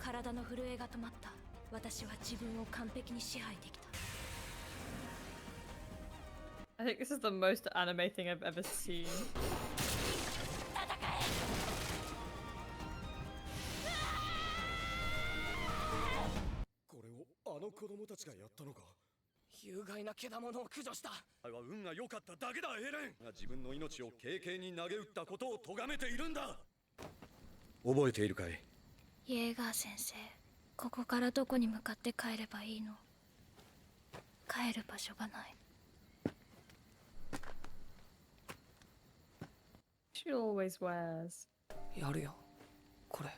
体の震えが止まった。私は自分を完璧に支配できた。 I think this is the most anime thing I've ever seen. これをあの子供たちがやったのか。有害な獣を駆除した。お前は運が良かっただけだ、エレン。が自分の命を軽々に投げ打ったことを咎めているんだ。覚えているかい？イェーガー先生、ここからどこに向かって帰ればいいの？帰る場所がない。 She always wears. やるよ、これ。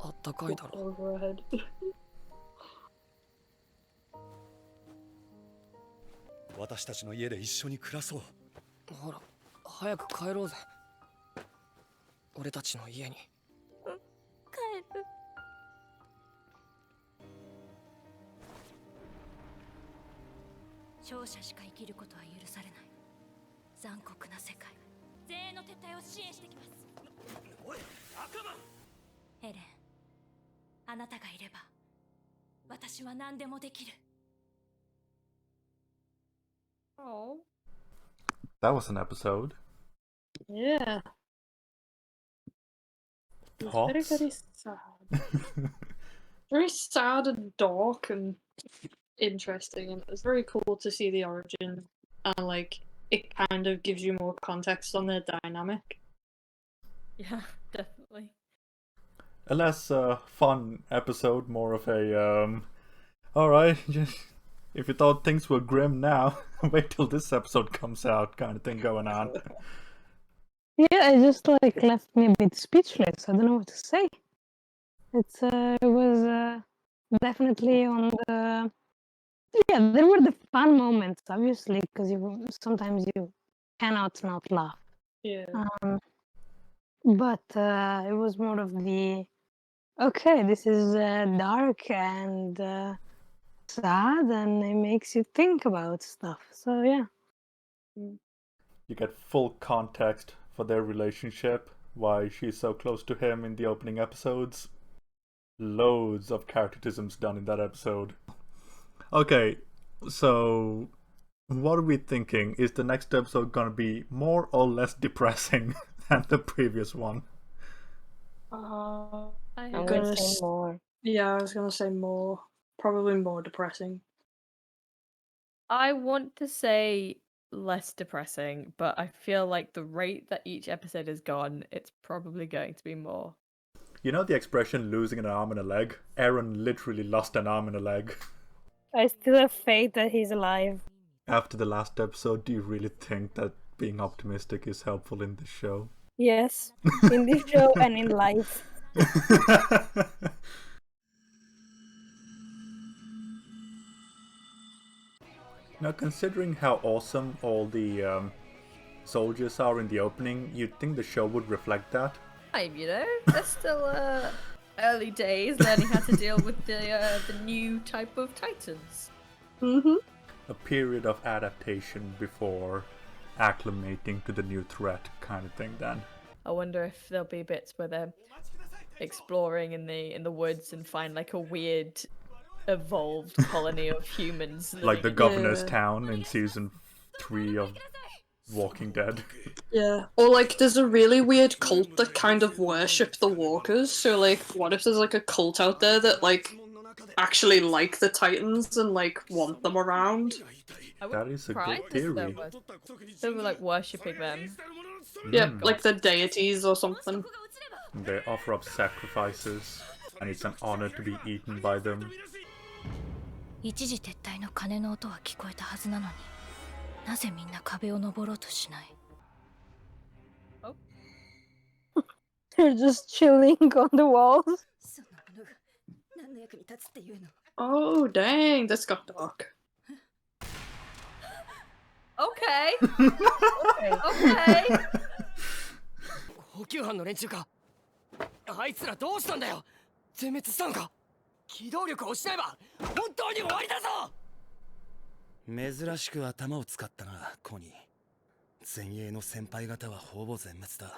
あったかいだろ。私たちの家で一緒に暮らそう。ほら、早く帰ろうぜ。俺たちの家に。帰る。勝者しか生きることは許されない。残酷な世界。全員の撤退を支援してきます。おい、赤間。エレン、あなたがいれば私は何でもできる。 Oh. That was an episode. Yeah. It's very, Thoughts? very sad. Very sad and dark and interesting, and it's very cool to see the origin, and like it kind of gives you more context on their dynamic. Yeah, definitely. A less fun episode, more of a alright, if you thought things were grim now, wait till this episode comes out kind of thing going on. Yeah, it just like left me a bit speechless. I don't know what to say. It was definitely on the there were the fun moments, obviously, because sometimes you cannot not laugh. Yeah. But it was more of the okay, this is dark and sad, and it makes you think about stuff. So yeah. You get full context for their relationship, why she's so close to him in the opening episodes. Loads of characterisms done in that episode. Okay, so what are we thinking? Is the next episode gonna be more or less depressing than the previous one? I'm gonna say more. Yeah, I was gonna say more. Probably more depressing. I want to say less depressing, but I feel like the rate that each episode has gone, it's probably going to be more. You know the expression losing an arm and a leg? Aaron literally lost an arm and a leg. I still have faith that he's alive. After the last episode, do you really think that being optimistic is helpful in this show? Yes, in this show and in life. Now, considering how awesome all the soldiers are in the opening, you'd think the show would reflect that. You know, they're still early days learning how to deal with the new type of titans. Mm-hmm. A period of adaptation before acclimating to the new threat kind of thing then. I wonder if there'll be bits where they're exploring in the woods and find like a weird evolved colony of humans. Like the governor's town in season 3 of Walking Dead. Yeah, or like there's a really weird cult that kind of worship the walkers, so like what if there's like a cult out there that like actually like the Titans and like want them around? That is a good theory. They were like worshipping them. Yeah, like the deities or something. They offer up sacrifices, and it's an honor to be eaten by them. 一時撤退の鐘の音は聞こえたはずなのに、なぜみんな壁を登ろうとしない？ They're just chilling on the walls. Oh dang, this got dark. Okay. Okay. 補給班の連中か。あいつらどうしたんだよ。全滅したのか。機動力を失えば本当に終わりだぞ。珍しく頭を使ったな、コニー。前衛の先輩方はほぼ全滅だ。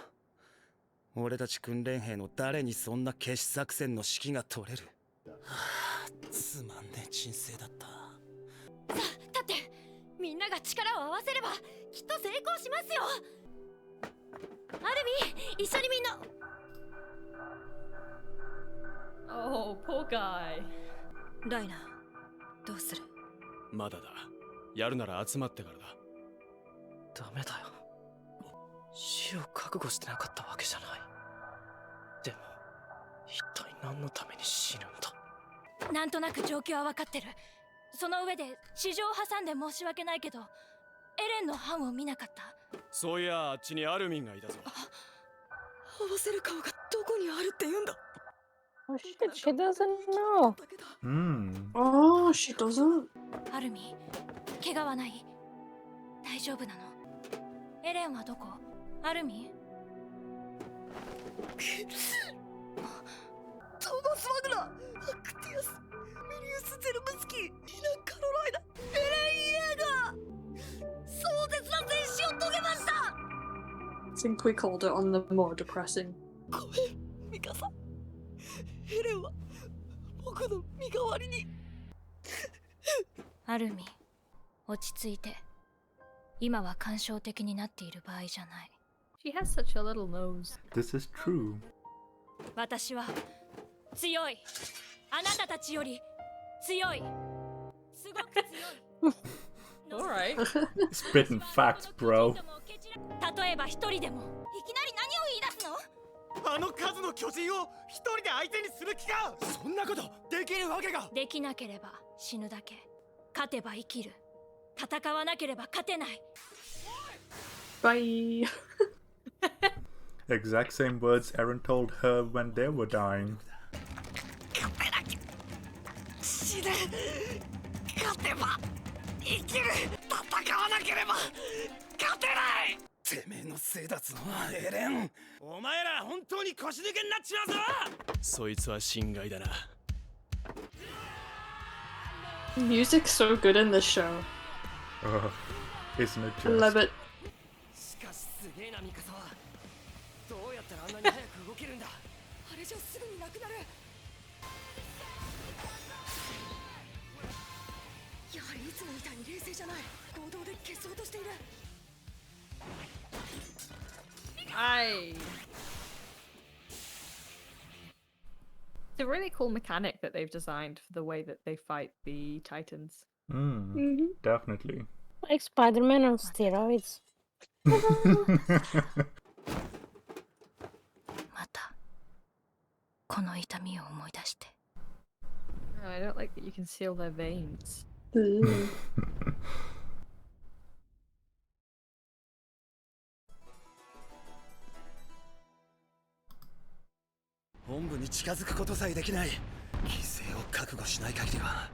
俺たち訓練兵の誰にそんな決死作戦の指揮が取れる。はあ、つまんねえ人生だった。立ってみんなが力を合わせればきっと成功しますよ。アルミ、一緒にみんな。Oh, poor guy. ライナどうする？まだだ。やるなら集まってからだ。ダメだよ。死を覚悟してなかったわけじゃない。でも一体何のために死ぬんだ。なんとなく状況は分かってる。その上で地上を挟んで申し訳ないけど、エレンの班を見なかった？そういやあっちにアルミンがいたぞ。合わせる顔がどこにあるって言うんだ。Oh shit, she doesn't know. Oh, she doesn't. アルミ、怪我はない？大丈夫なの？エレンはどこ？アルミ？トーマス・ワグナー、アクティアス、メリウス・ゼルブスキー、イナ・カロライナ、エレン・イエーガー、壮絶な戦死を遂げました。 I think we called it on the more depressing. ごめん、ミカさん。エレンは僕の身代わりに。アルミ、落ち着いて。今は感傷的になっている場合じゃない。She has such a little nose. This is true. 私は強い。あなたたちより強い。すごく強い。Alright. Spitting facts, bro. 例えば一人でもいきなり何を言い出すの？あの数の巨人を一人で相手にする気か。そんなことできるわけが。できなければ死ぬだけ。勝てば生きる。戦わなければ勝てない。Bye. Exact same words Eren told her when they were dying. 死ね。勝てば生きる。戦わなければ勝てない。てめえのせいだぞ、エレン。お前ら本当に腰抜けになっちまうぞ。そいつは心外だな。Music's so good in this show. Isn't it I love just? it. しかしすげえなミカサは。どうやったらあんなに早く動けるんだ。あれじゃすぐになくなる。やはりいつもみたいに冷静じゃない。行動で消そうとしている。Aye. It's a really cool mechanic that they've designed for the way that they fight the Titans. Definitely. Like Spider-Man on steroids. またこの痛みを思い出して。Oh, I don't like that you can seal their veins. 本部に近づくことさえできない。犠牲を覚悟しない限りは。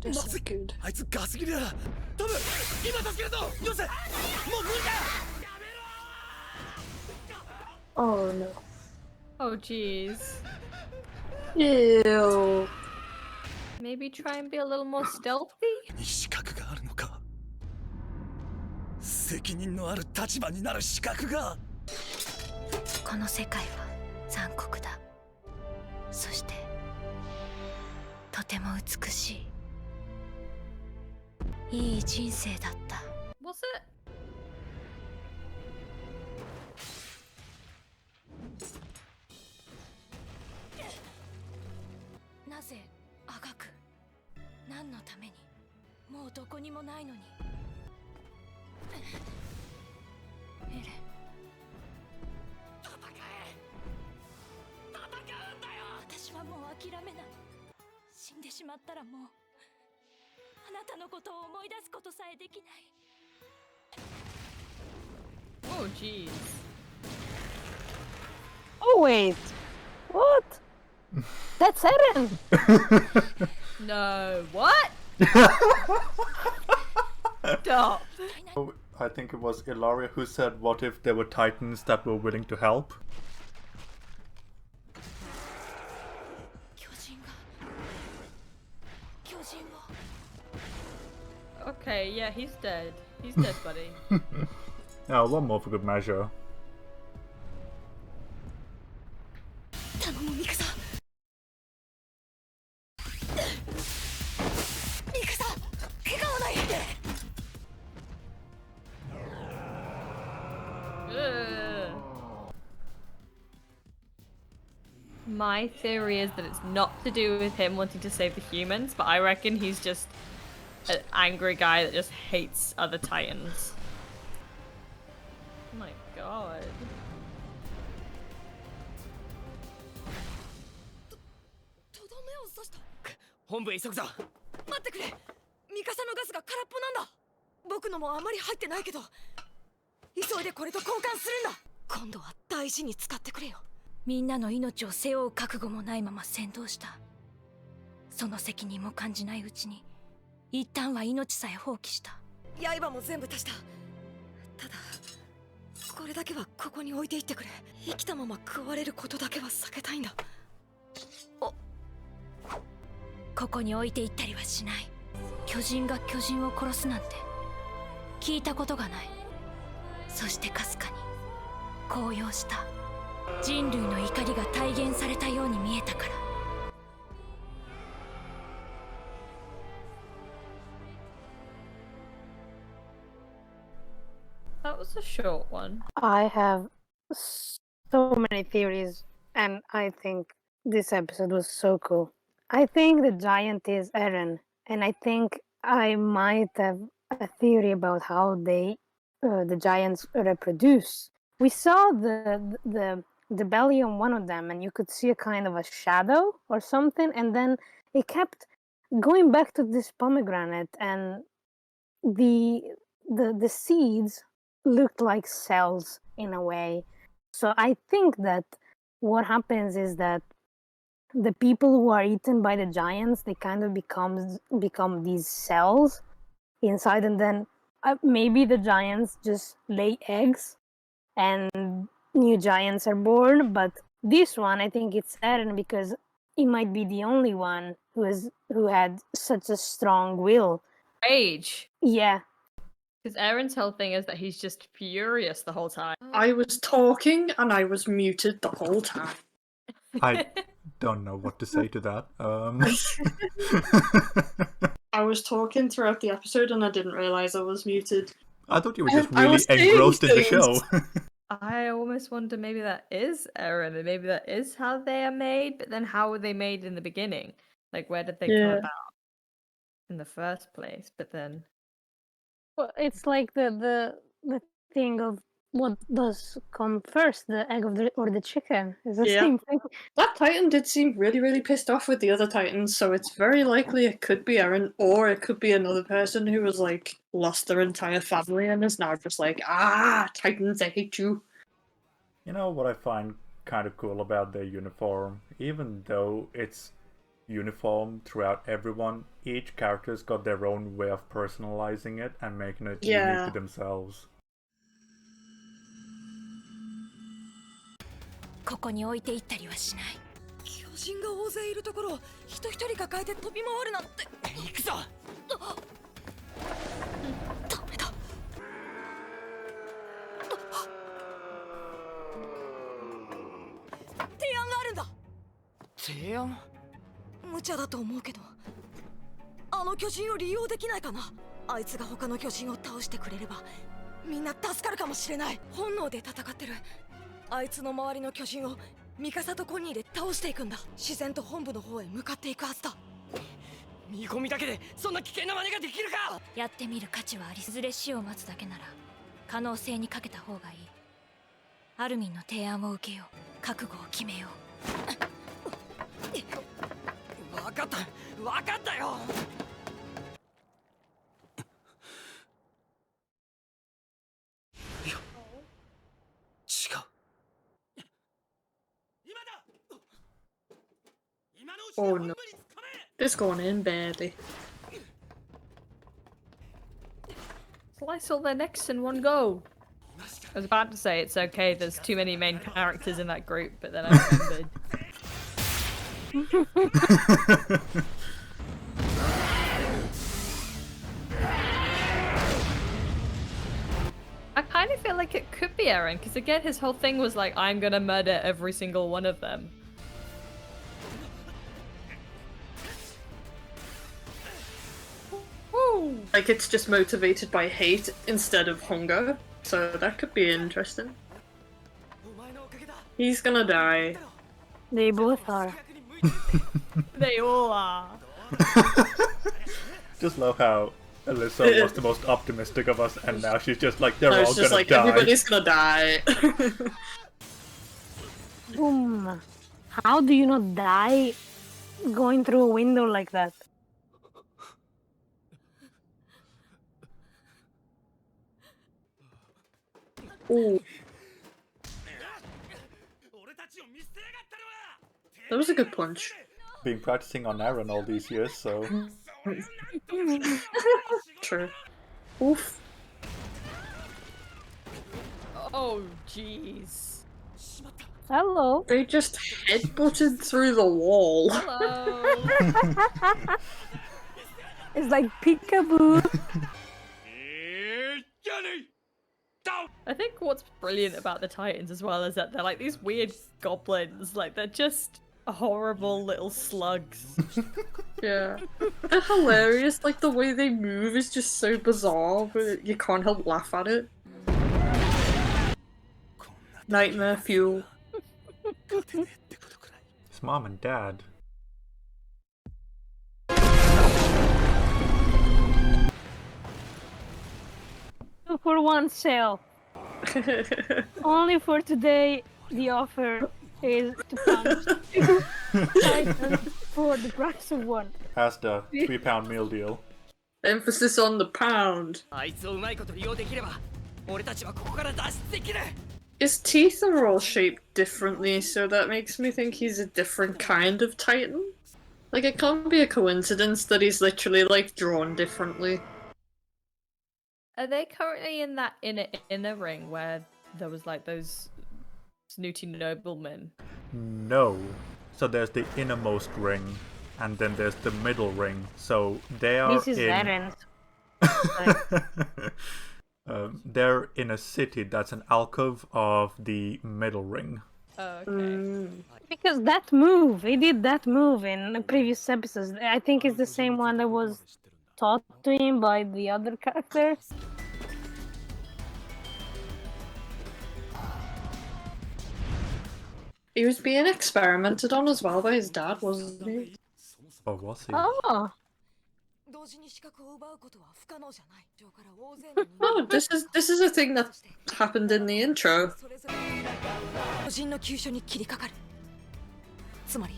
まずい。あいつガス切りだ。トム、今助けるぞ。よせ。もう無理だ。 Oh no. Oh, jeez. Ew. Maybe try and be a little more stealthy? 資格があるのか。責任のある立場になる資格が。この世界は残酷だ。そしてとても美しい。いい人生だった。Was it? なぜあがく？何のために？もうどこにもないのに。エレン。私はもう諦めない。死んでしまったらもうあなたのことを思い出すことさえできない。 Oh, jeez. Oh wait, what? That's Eren. No, what? Stop. Oh, I think it was Ilaria who said, what if there were Titans that were willing to help? Okay, yeah, he's dead. He's dead, buddy. Oh, one more for good measure. My theory is that it's not to do with him wanting to save the humans, but I reckon he's just an angry guy that just hates other Titans. Oh my god. 本部へ急ぐぞ。待ってくれ。ミカサのガスが空っぽなんだ。僕のもあまり入ってないけど、急いでこれと交換するんだ。今度は大事に使ってくれよ。みんなの命を背負う覚悟もないまま先導した。その責任も感じないうちに一旦は命さえ放棄した。刃も全部足した。ただこれだけはここに置いていってくれ。生きたまま食われることだけは避けたいんだ。ここに置いていったりはしない。巨人が巨人を殺すなんて聞いたことがない。そしてかすかに高揚した。人類の怒りが体現されたように見えたから。That was a short one. I have so many theories, and I think this episode was so cool. I think the giant is Eren, and I think I might have a theory about how the giants reproduce. We saw the belly on one of them, and you could see a kind of a shadow or something, and then it kept going back to this pomegranate, and the seeds looked like cells in a way. So I think that what happens is that the people who are eaten by the giants, they kind of become these cells inside, and then maybe the giants just lay eggs and new giants are born. But this one, I think it's Eren, because he might be the only one who had such a strong will. Rage. Yeah. Because Eren's whole thing is that he's just furious the whole time. I was talking and I was muted the whole time. I don't know what to say to that. I was talking throughout the episode and I didn't realise I was muted. I thought you were just really engrossed in the show. I almost wonder maybe that is Eren, and maybe that is how they are made, but then how were they made in the beginning? Like, where did they come about in the first place? But then... Well, it's like the thing of what does come first, the egg or the chicken. It's the same thing. That Titan did seem really, really pissed off with the other Titans, so it's very likely it could be Eren, or it could be another person who was like lost their entire family and is now just like, Titans, I hate you. You know what I find kind of cool about their uniform? Even though it's uniform throughout everyone, each character's got their own way of personalizing it and making it unique to themselves. ここに置いていったりはしない。巨人が大勢いるところを人一人抱えて飛び回るなんて。行くぞ。ダメだ。提案があるんだ。提案？無茶だと思うけど、あの巨人を利用できないかな。あいつが他の巨人を倒してくれればみんな助かるかもしれない。本能で戦ってる。あいつの周りの巨人をミカサとコニーで倒していくんだ。自然と本部の方へ向かっていくはずだ。見込みだけでそんな危険な真似ができるか。やってみる価値はあり、いずれ死を待つだけなら可能性にかけた方がいい。アルミンの提案を受けよう。覚悟を決めよう。分かったよ。違う。Oh no. This going in badly. Slice all their necks in one go. I was about to say it's okay, there's too many main characters in that group, but then I remembered. I kind of feel like it could be Eren, because again his whole thing was like, I'm gonna murder every single one of them. Woo! Like it's just motivated by hate instead of hunger, so that could be interesting. He's gonna die. They both are. They all are. Just love how Elissa was the most optimistic of us, and now she's just like, they're all just gonna like, die. everybody's gonna die. Boom. How do you not die going through a window like that? Ooh. That was a good punch. Been practicing on Aaron all these years, so... True. Oof. Oh, jeez. Hello. They just headbutted through the wall. Hello. It's like peekaboo. I think what's brilliant about the Titans as well is that they're like these weird goblins. Like, they're just horrible little slugs. Yeah. They're hilarious. Like, the way they move is just so bizarre, but you can't help laugh at it. Nightmare fuel. It's mom and dad. 2-for-1 sale. Only for today, the offer is to punch 2 Titans for the price of 1. As the £3 meal deal. Emphasis on the pound. His teeth are all shaped differently, so that makes me think he's a different kind of Titan. Like, it can't be a coincidence that he's literally, like, drawn differently. Are they currently in that inner ring where there was like those snooty noblemen? No. So there's the innermost ring, and then there's the middle ring. So they are This is in... Eren. They're in a city that's an alcove of the middle ring. Oh, okay. Because that move, he did that move in the previous episodes. I think it's the same one that was taught to him by the other character. He was being experimented on as well by his dad, wasn't he? Oh, was he? Oh. Oh, this is a thing that happened in the intro. 人の急所に切りかかる。つまり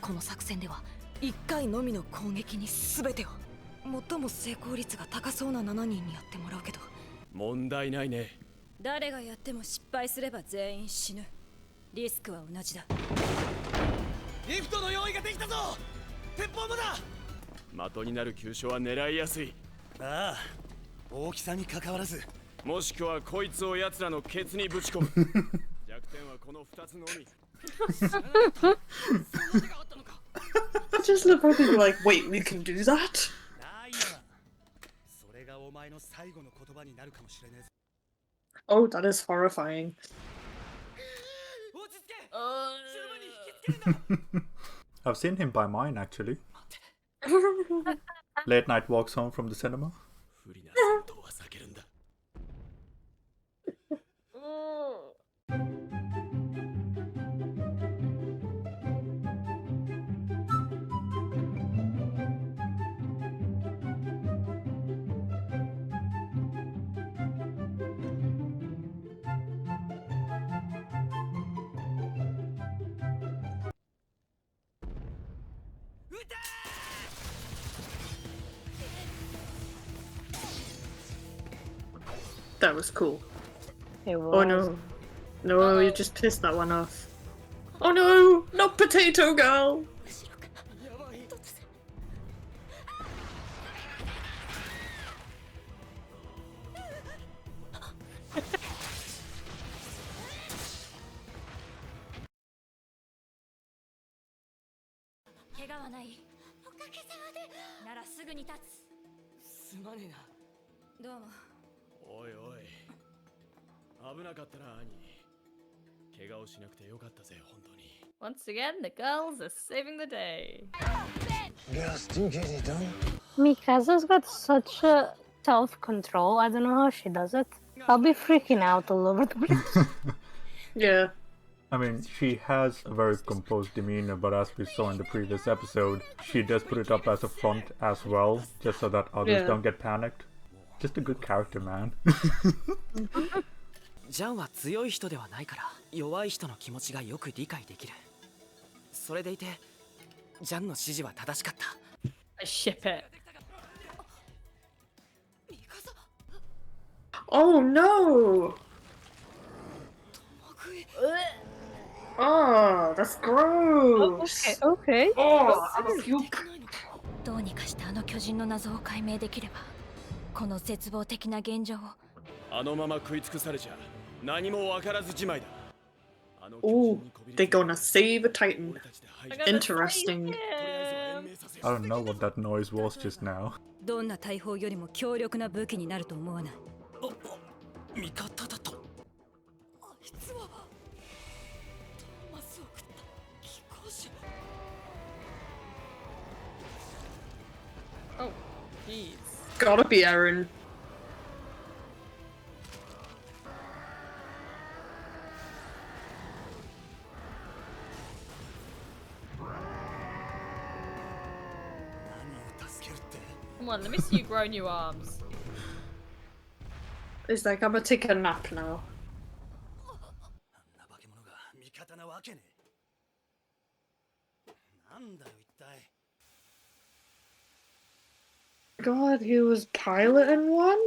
この作戦では1回のみの攻撃に全てを最も成功率が高そうな7人にやってもらうけど問題ないね。誰がやっても失敗すれば全員死ぬ。リスクは同じだ。リフトの用意ができたぞ。鉄砲もだ。的になる急所は狙いやすい。ああ、大きさに関わらず。もしくはこいつを奴らのケツにぶち込む。弱点はこの2つのみ。 I just love how people are like, wait, we can do that? Oh, that is horrifying. I've seen him by mine, actually. Late night walks home from the cinema. That was cool. It was. Oh no. No, you just pissed that one off. Oh no! Not Potato Girl! Once again, the girls are saving the day. Mikasa's got such a self-control. I don't know how she does it. I'll be freaking out all over the place. Yeah. I mean, she has a very composed demeanor, but as we saw in the previous episode, she does put it up as a front as well, just so that others Yeah. don't get panicked. Just a good character, man. ジャンは強い人ではないから弱い人の気持ちがよく理解できる。それでいてジャンの指示は正しかった。 I ship it. Oh no! Oh, that's gross. Okay. Oh, I'm a puke. どうにかしてあの巨人の謎を解明できれば、この絶望的な現状を。あのまま食い尽くされちゃ何もわからずじまいだ。 Oh, they're gonna save a Titan. Interesting. I don't know what that noise was just now. どんな大砲よりも強力な武器になると思わない。味方だと。 Oh, jeez. Gotta be Eren. Come on, let me see you grow new arms. It's like I'm gonna take a nap now. 化け物が味方なわけねえ。なんだよ一体。 God, he was pilot in one?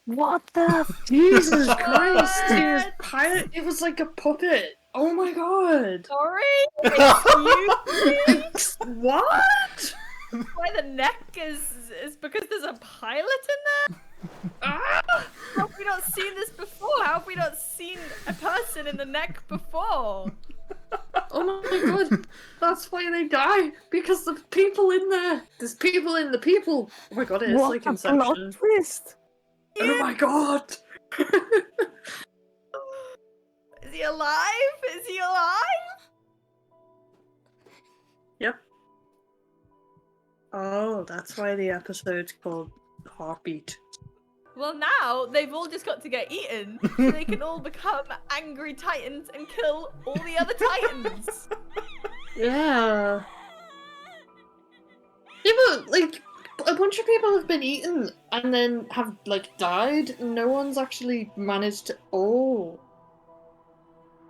What the? Jesus Christ, he was pilot. It was like a puppet. Oh my god. Sorry? Excuse me? What? Why the neck is because there's a pilot in there? Ah! How have we not seen this before? How have we not seen a person in the neck before? Oh my god, that's why they die, because the people in there. There's people in the people. Oh my god, it is What like a Inception. plot twist! Oh my god. Is he alive? Is he alive? Yep. Oh, that's why the episode's called Heartbeat. Well, now they've all just got to get eaten so they can all become angry titans and kill all the other titans. Yeah. Yeah, but like a bunch of people have been eaten and then have like died. And no one's actually managed to. Oh.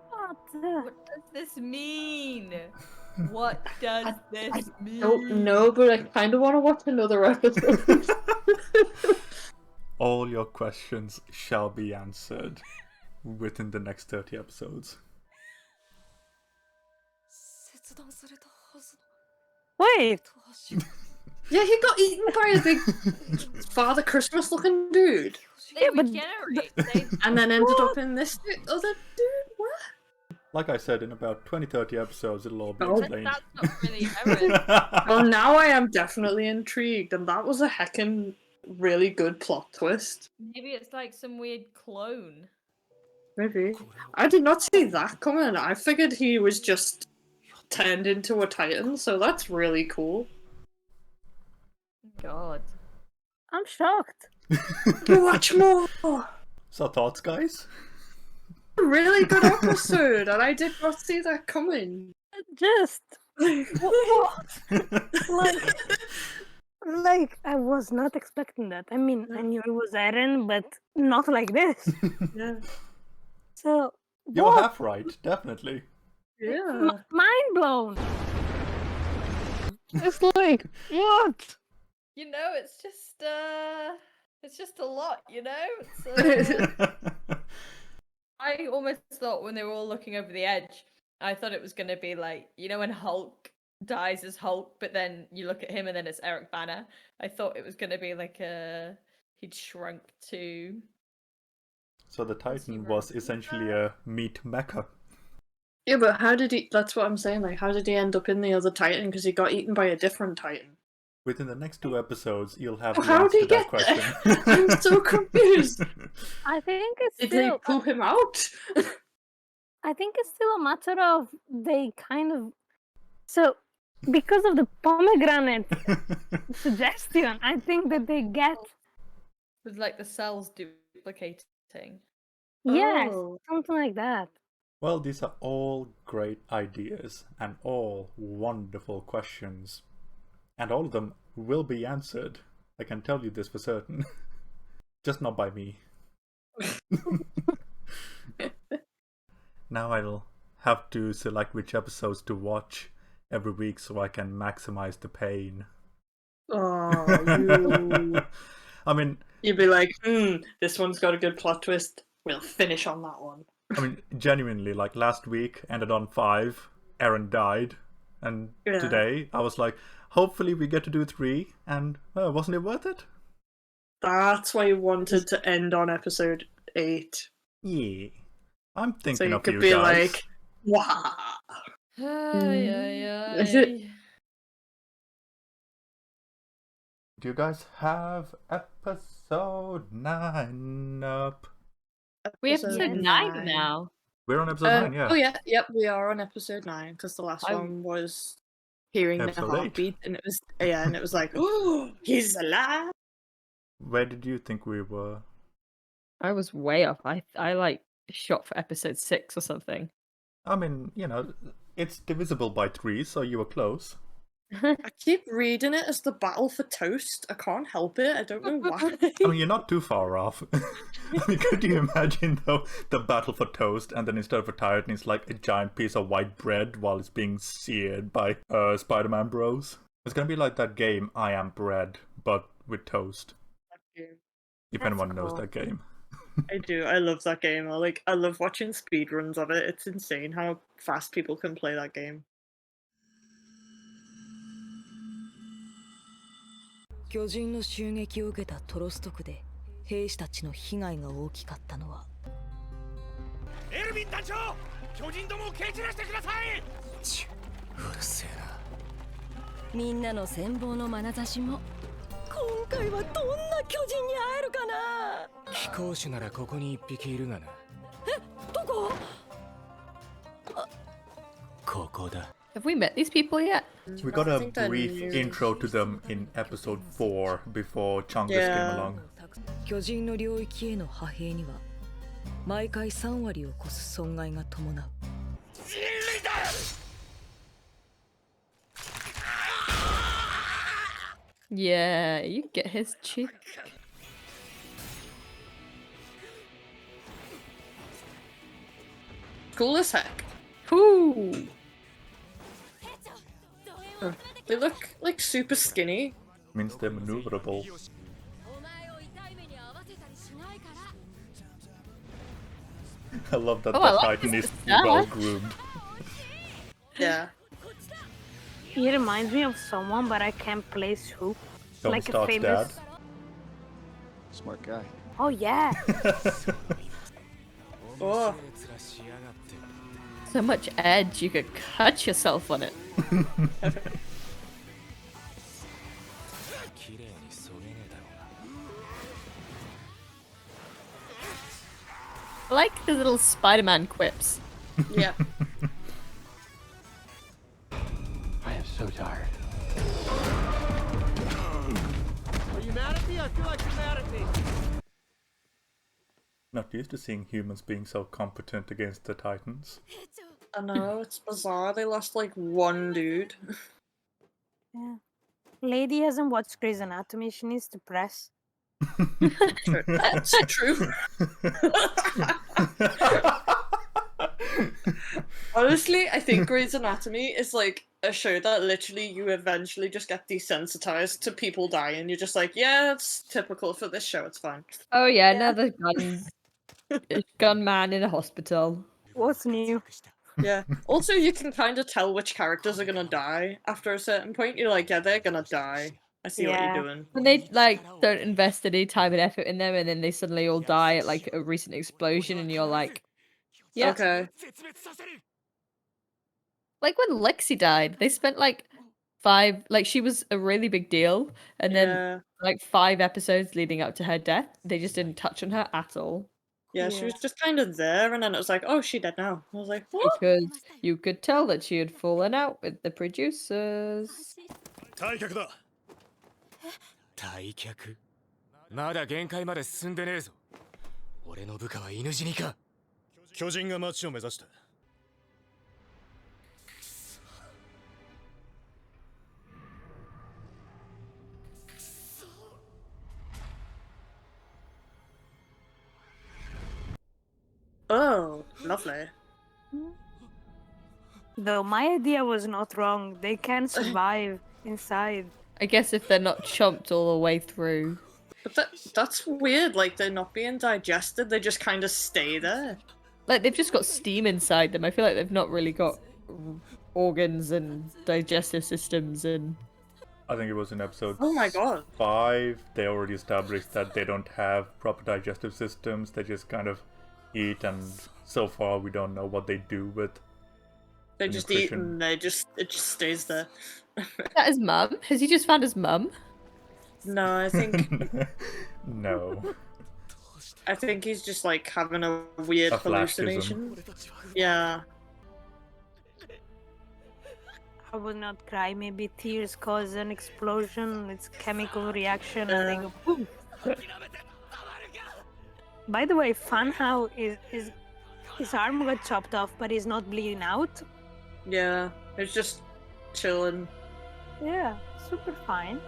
What does this mean? What does this mean? Don't know, but I kind of want to watch another episode. All your questions shall be answered within the next 30 episodes. Wait. Yeah, he got eaten by a big Father Christmas looking dude. They regenerate. And then ended up in this other dude? What? Like I said, in about 20-30 episodes it'll all be Oh. explained. That's not really Eren. Well, now I am definitely intrigued, and that was a heckin' really good plot twist. Maybe it's like some weird clone. Maybe. I did not see that coming. I figured he was just turned into a titan, so that's really cool. God. I'm shocked. Watch more! So thoughts, guys? Really good episode, and I did not see that coming. Just what? Like I was not expecting that. I mean, I knew it was Eren, but not like this. Yeah. So You're what? half right, definitely. Yeah. Mind blown. It's like what? You know, it's just a lot, you know? It's, I almost thought when they were all looking over the edge, I thought it was going to be like, you know, when Hulk dies as Hulk, but then you look at him and then it's Eric Banner. I thought it was going to be like he'd shrunk to... So the Titan was essentially a meat mecha. Yeah, but how did he... That's what I'm saying, like, how did he end up in the other titan? Because he got eaten by a different titan. Within the next 2 episodes, you'll have the How answer did to he that get question. there? I'm so confused. I think it's Did they still. poop him out? I think it's still a matter of they kind of. So, because of the pomegranate suggestion, I think that they get. With like the cells duplicating. Yes, Oh. something like that. Well, these are all great ideas and all wonderful questions. And all of them will be answered. I can tell you this for certain. Just not by me. Now I'll have to select which episodes to watch every week so I can maximize the pain. Oh, you. I mean, You'd be like, this one's got a good plot twist. We'll finish on that one. I mean, genuinely, like last week ended on 5, Aaron died, and Yeah. today I was like, hopefully we get to do 3, and wasn't it worth it? That's why you wanted to end on episode 8. Yeah. I'm thinking So you of could you be guys. like, wow. Do you guys have episode 9 up? We have episode 9 now. We're on episode 9, yeah. Oh yeah, yep, we are on episode 9 because the last one was hearing Episode the 8. heartbeat, and it was like, oh, he's alive. Where did you think we were? I was way off. I like shot for episode 6 or something. I mean, it's divisible by 3, so you were close. I keep reading it as the battle for toast. I can't help it. I don't know why. I mean, you're not too far off. I mean, could you imagine, though, the battle for toast, and then instead of a titan, it's like a giant piece of white bread while it's being seared by Spider-Man bros? It's gonna be like that game, I Am Bread, but with toast. If anyone knows that game. I do. I love that game. I love watching speedruns of it. It's insane how fast people can play that game. 巨人の襲撃を受けたトロスト区で兵士たちの被害が大きかったのはエルヴィン団長、巨人どもを蹴散らしてください。うるせえな。みんなの羨望の眼差しも今回はどんな巨人に会えるかな飛行士ならここに一匹いるがな。どこここだ。 Have we met these people yet? We got a brief intro to them in episode 4 before Chungus came along. 巨人の領域への派兵には毎回3割を超す損害が伴う。 Yeah, you get his cheek. Cool as heck. Ooh. They look like super skinny. Means they're maneuverable. I love that Oh, I the like Titan this is design. well groomed. Yeah. He reminds me of someone, but I can't place who. Tony Like a Stark's famous. dad. Smart guy. Oh yeah. Oh. So much edge, you could cut yourself on it. I like the little Spider-Man quips. Yeah. I am so tired. Are you mad at me? I feel like you're mad at me. Not used to seeing humans being so competent against the Titans. I know, it's bizarre. They lost like one dude. Yeah. Lady hasn't watched Grey's Anatomy. She needs to press. That's true. Honestly, I think Grey's Anatomy is like a show that literally you eventually just get desensitized to people dying. You're just like, yeah, it's typical for this show. It's fine. Oh yeah, another gunman in a hospital. What's new? Yeah. Also, you can kind of tell which characters are gonna die after a certain point. You're like, yeah, they're gonna die. I see what you're doing. When they like don't invest any time and effort in them, and then they suddenly all die at like a recent explosion, and you're like, yeah. Okay. Like when Lexi died, they spent like 5, like she was a really big deal, and then Yeah. like 5 episodes leading up to her death, they just didn't touch on her at all. Yeah, she was just kind of there, and then it was like, oh, she dead now. I was like, what? Because you could tell that she had fallen out with the producers. 退却だ。退却？まだ限界まで進んでねえぞ。俺の部下は犬死にか。巨人が町を目指した。Oh, lovely. Though my idea was not wrong. They can survive inside. I guess if they're not chomped all the way through. But that's weird, like they're not being digested, they just kind of stay there. Like, they've just got steam inside them. I feel like they've not really got organs and digestive systems and... I think it was in episode Oh my god. 5, they already established that they don't have proper digestive systems, they just kind of eat, and so far we don't know what they do with They the just eat nutrition. and it just stays there. Is that his mum? Has he just found his mum? No, I think No. I think he's just like having a weird A flashism. hallucination. Yeah. I would not cry. Maybe tears cause an explosion. It's chemical reaction, and they go boom. By the way, fun how his arm got chopped off, but he's not bleeding out. Yeah. It's just chilling. Yeah, super fine.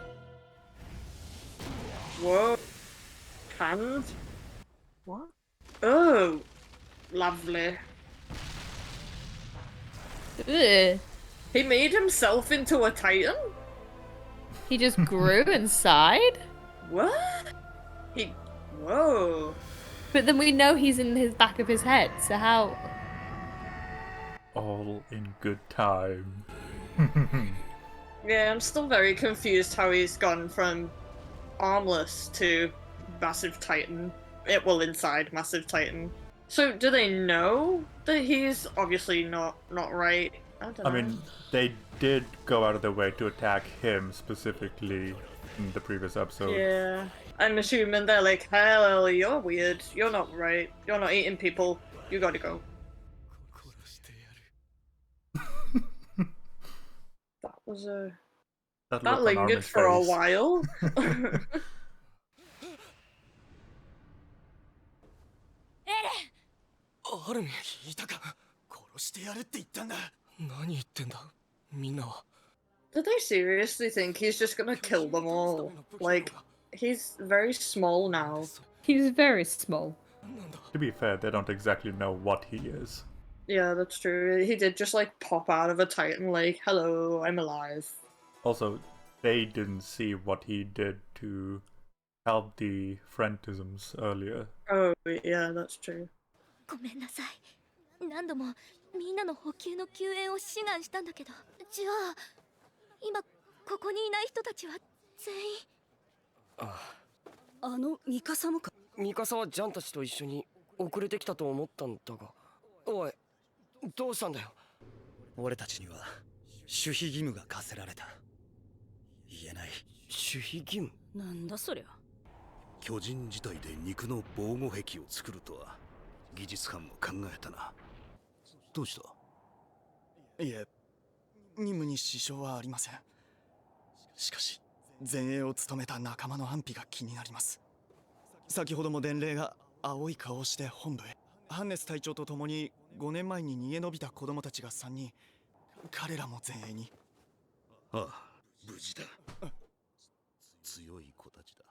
Whoa. Hand? What? Oh. Lovely. Ugh. He made himself into a titan? He just grew inside? What? Whoa. But then we know he's in his back of his head, so how... All in good time. Yeah, I'm still very confused how he's gone from armless to massive titan. Well, inside massive titan. So, do they know that he's obviously not right? I don't know. I mean, they did go out of their way to attack him specifically in the previous episode. Yeah. I'm assuming they're like, hell, you're weird. You're not right. You're not eating people. You gotta go. That was a... That That look on lingered Armin's for a face. while. アルミいたか殺してやるって言ったんだ何言ってんだみんなは Did they seriously think he's just gonna kill them all? Like, he's very small now. He's very small. To be fair, they don't exactly know what he is. Yeah, that's true. He did just like pop out of a titan like, hello, I'm alive. Also, they didn't see what he did to help the friendisms earlier. Oh, yeah, that's true. ごめんなさい。何度もみんなの補給の救援を志願したんだけど、じゃあ今ここにいない人たちは全員。ミカサもか。ミカサはジャンたちと一緒に遅れてきたと思ったんだが。おい、どうしたんだよ。俺たちには守秘義務が課せられた。言えない。守秘義務？なんだそりゃ。巨人自体で肉の防護壁を作るとは技術班も考えたな。どうした？いえ、任務に支障はありません。しかし前衛を務めた仲間の安否が気になります。先ほども伝令が青い顔をして本部へ。ハンネス隊長と共に5年前に逃げ延びた子供たちが3人。彼らも前衛に。ああ、無事だ。強い子たちだ。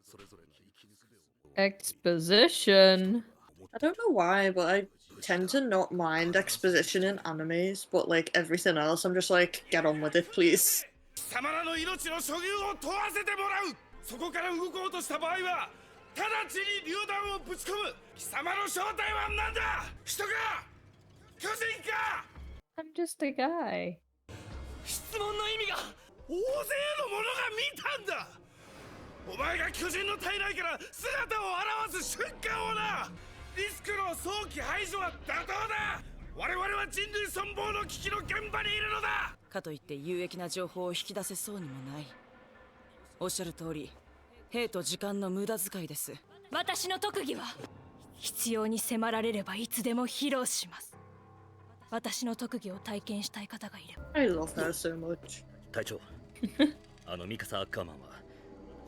それぞれの生き抜くExposition. I don't know why, but I tend to not mind exposition in animes, but like everything else, I'm just like, get on with it, please. 貴様らの命の所有を問わせてもらう。そこから動こうとした場合は直ちに榴弾をぶち込む。貴様の正体は何だ？人か？巨人か？ I'm just a guy. 質問の意味が大勢の者が見たんだ。お前が巨人の体内から姿を現す瞬間をな。リスクの早期排除は妥当だ。我々は人類存亡の危機の現場にいるのだ。かといって有益な情報を引き出せそうにもない。おっしゃる通り、兵と時間の無駄遣いです。私の特技は必要に迫られればいつでも披露します。私の特技を体験したい方がいれば。I love her so much. 隊長、ミカサ・アッカーマンは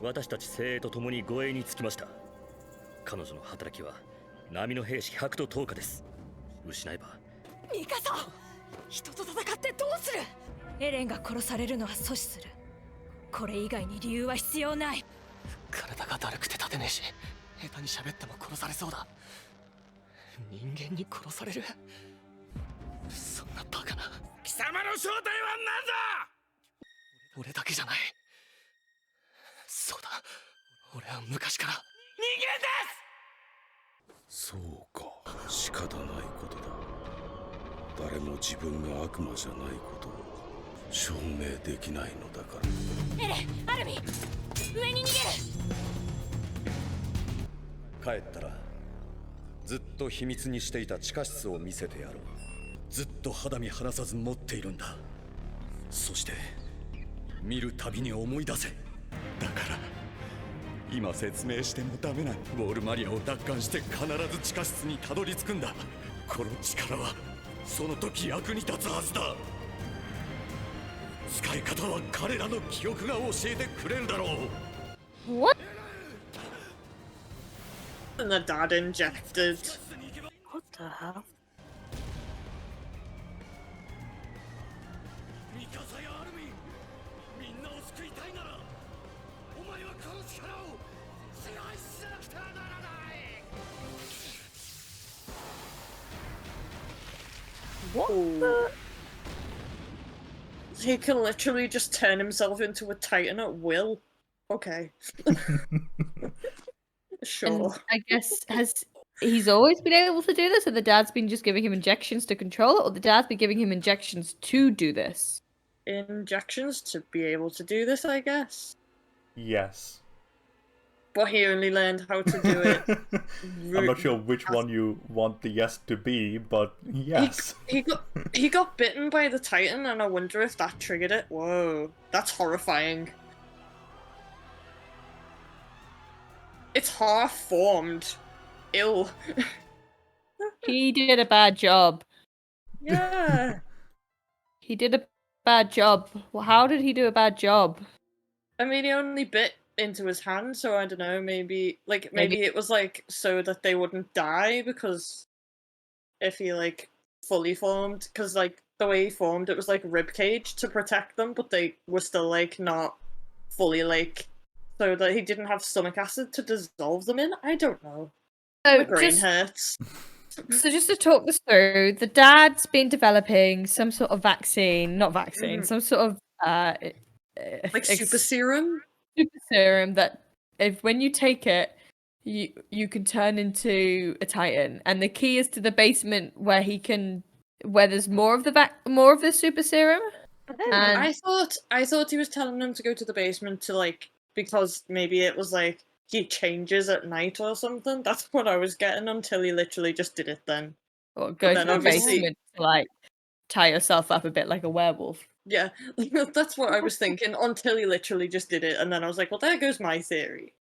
私たち精鋭と共に護衛につきました。彼女の働きは波の兵士100と10日です。失えばミカサ、人と戦ってどうする？エレンが殺されるのは阻止する。これ以外に理由は必要ない。体がだるくて立てねえし、下手に喋っても殺されそうだ。人間に殺される。そんなバカな。貴様の正体は何だ。俺だけじゃない。そうだ、俺は昔から。人間です。そうか、仕方ないことだ。誰も自分が悪魔じゃないことを証明できないのだから。エレ、アルミ、上に逃げる。帰ったらずっと秘密にしていた地下室を見せてやろう。ずっと肌身離さず持っているんだ。そして見るたびに思い出せ。だから今説明してもダメなウォールマリアを奪還して必ず地下室にたどり着くんだ。この力はその時役に立つはずだ。使い方は彼らの記憶が教えてくれるだろう。 What? And the dad injected. What the hell? ミカサやアルミン、みんなを救いたいならお前はこの力を支配しなくてはならない。 What the? He can literally just turn himself into a titan at will. Okay. Sure. And I guess he's always been able to do this, or the dad's been just giving him injections to control it, or the dad's been giving him injections to do this? Injections to be able to do this, I guess. Yes. But he only learned how to do it. I'm not sure which one you want the yes to be, but yes. He got bitten by the Titan, and I wonder if that triggered it. Whoa, that's horrifying. It's half-formed. Ew. He did a bad job. Yeah. He did a bad job. Well, how did he do a bad job? I mean, he only bit into his hand, so I don't know, maybe it was like so that they wouldn't die, because if he like fully formed, because like the way he formed, it was like rib cage to protect them, but they were still like not fully like, so that he didn't have stomach acid to dissolve them in. I don't know. So My brain hurts. So just to talk this through, the dad's been developing some sort of vaccine, not vaccine, some sort of like super serum. Super serum that if when you take it, you can turn into a titan, and the key is to the basement where there's more of the super serum. And I thought he was telling them to go to the basement to like, because maybe it was like he changes at night or something. That's what I was getting until he literally just did it then. Or go to the basement to like tie yourself up a bit like a werewolf. Yeah, that's what I was thinking until he literally just did it, and then I was like, well, there goes my theory.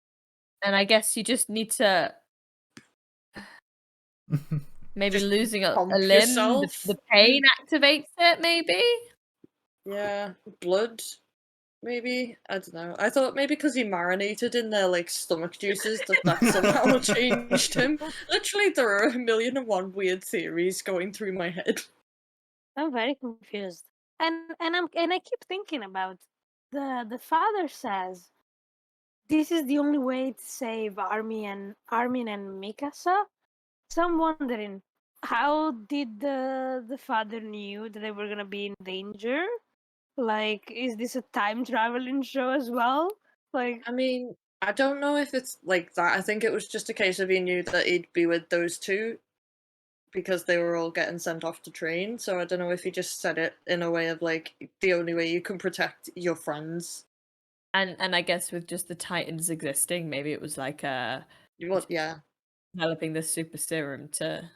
And I guess you just need to maybe Just losing a pump limb, yourself. the pain activates it, maybe? Yeah, blood, maybe. I don't know. I thought maybe because he marinated in their like stomach juices that somehow changed him. Literally, there are 1,000,001 weird theories going through my head. I'm very confused. And I keep thinking about the father says this is the only way to save Armin and Mikasa. So I'm wondering, how did the father knew that they were gonna be in danger? Like, is this a time traveling show as well? Like, I mean, I don't know if it's like that. I think it was just a case of he knew that he'd be with those two because they were all getting sent off to train. So I don't know if he just said it in a way of like, the only way you can protect your friends. And I guess with just the Titans existing, maybe it was like yeah, developing the super serum to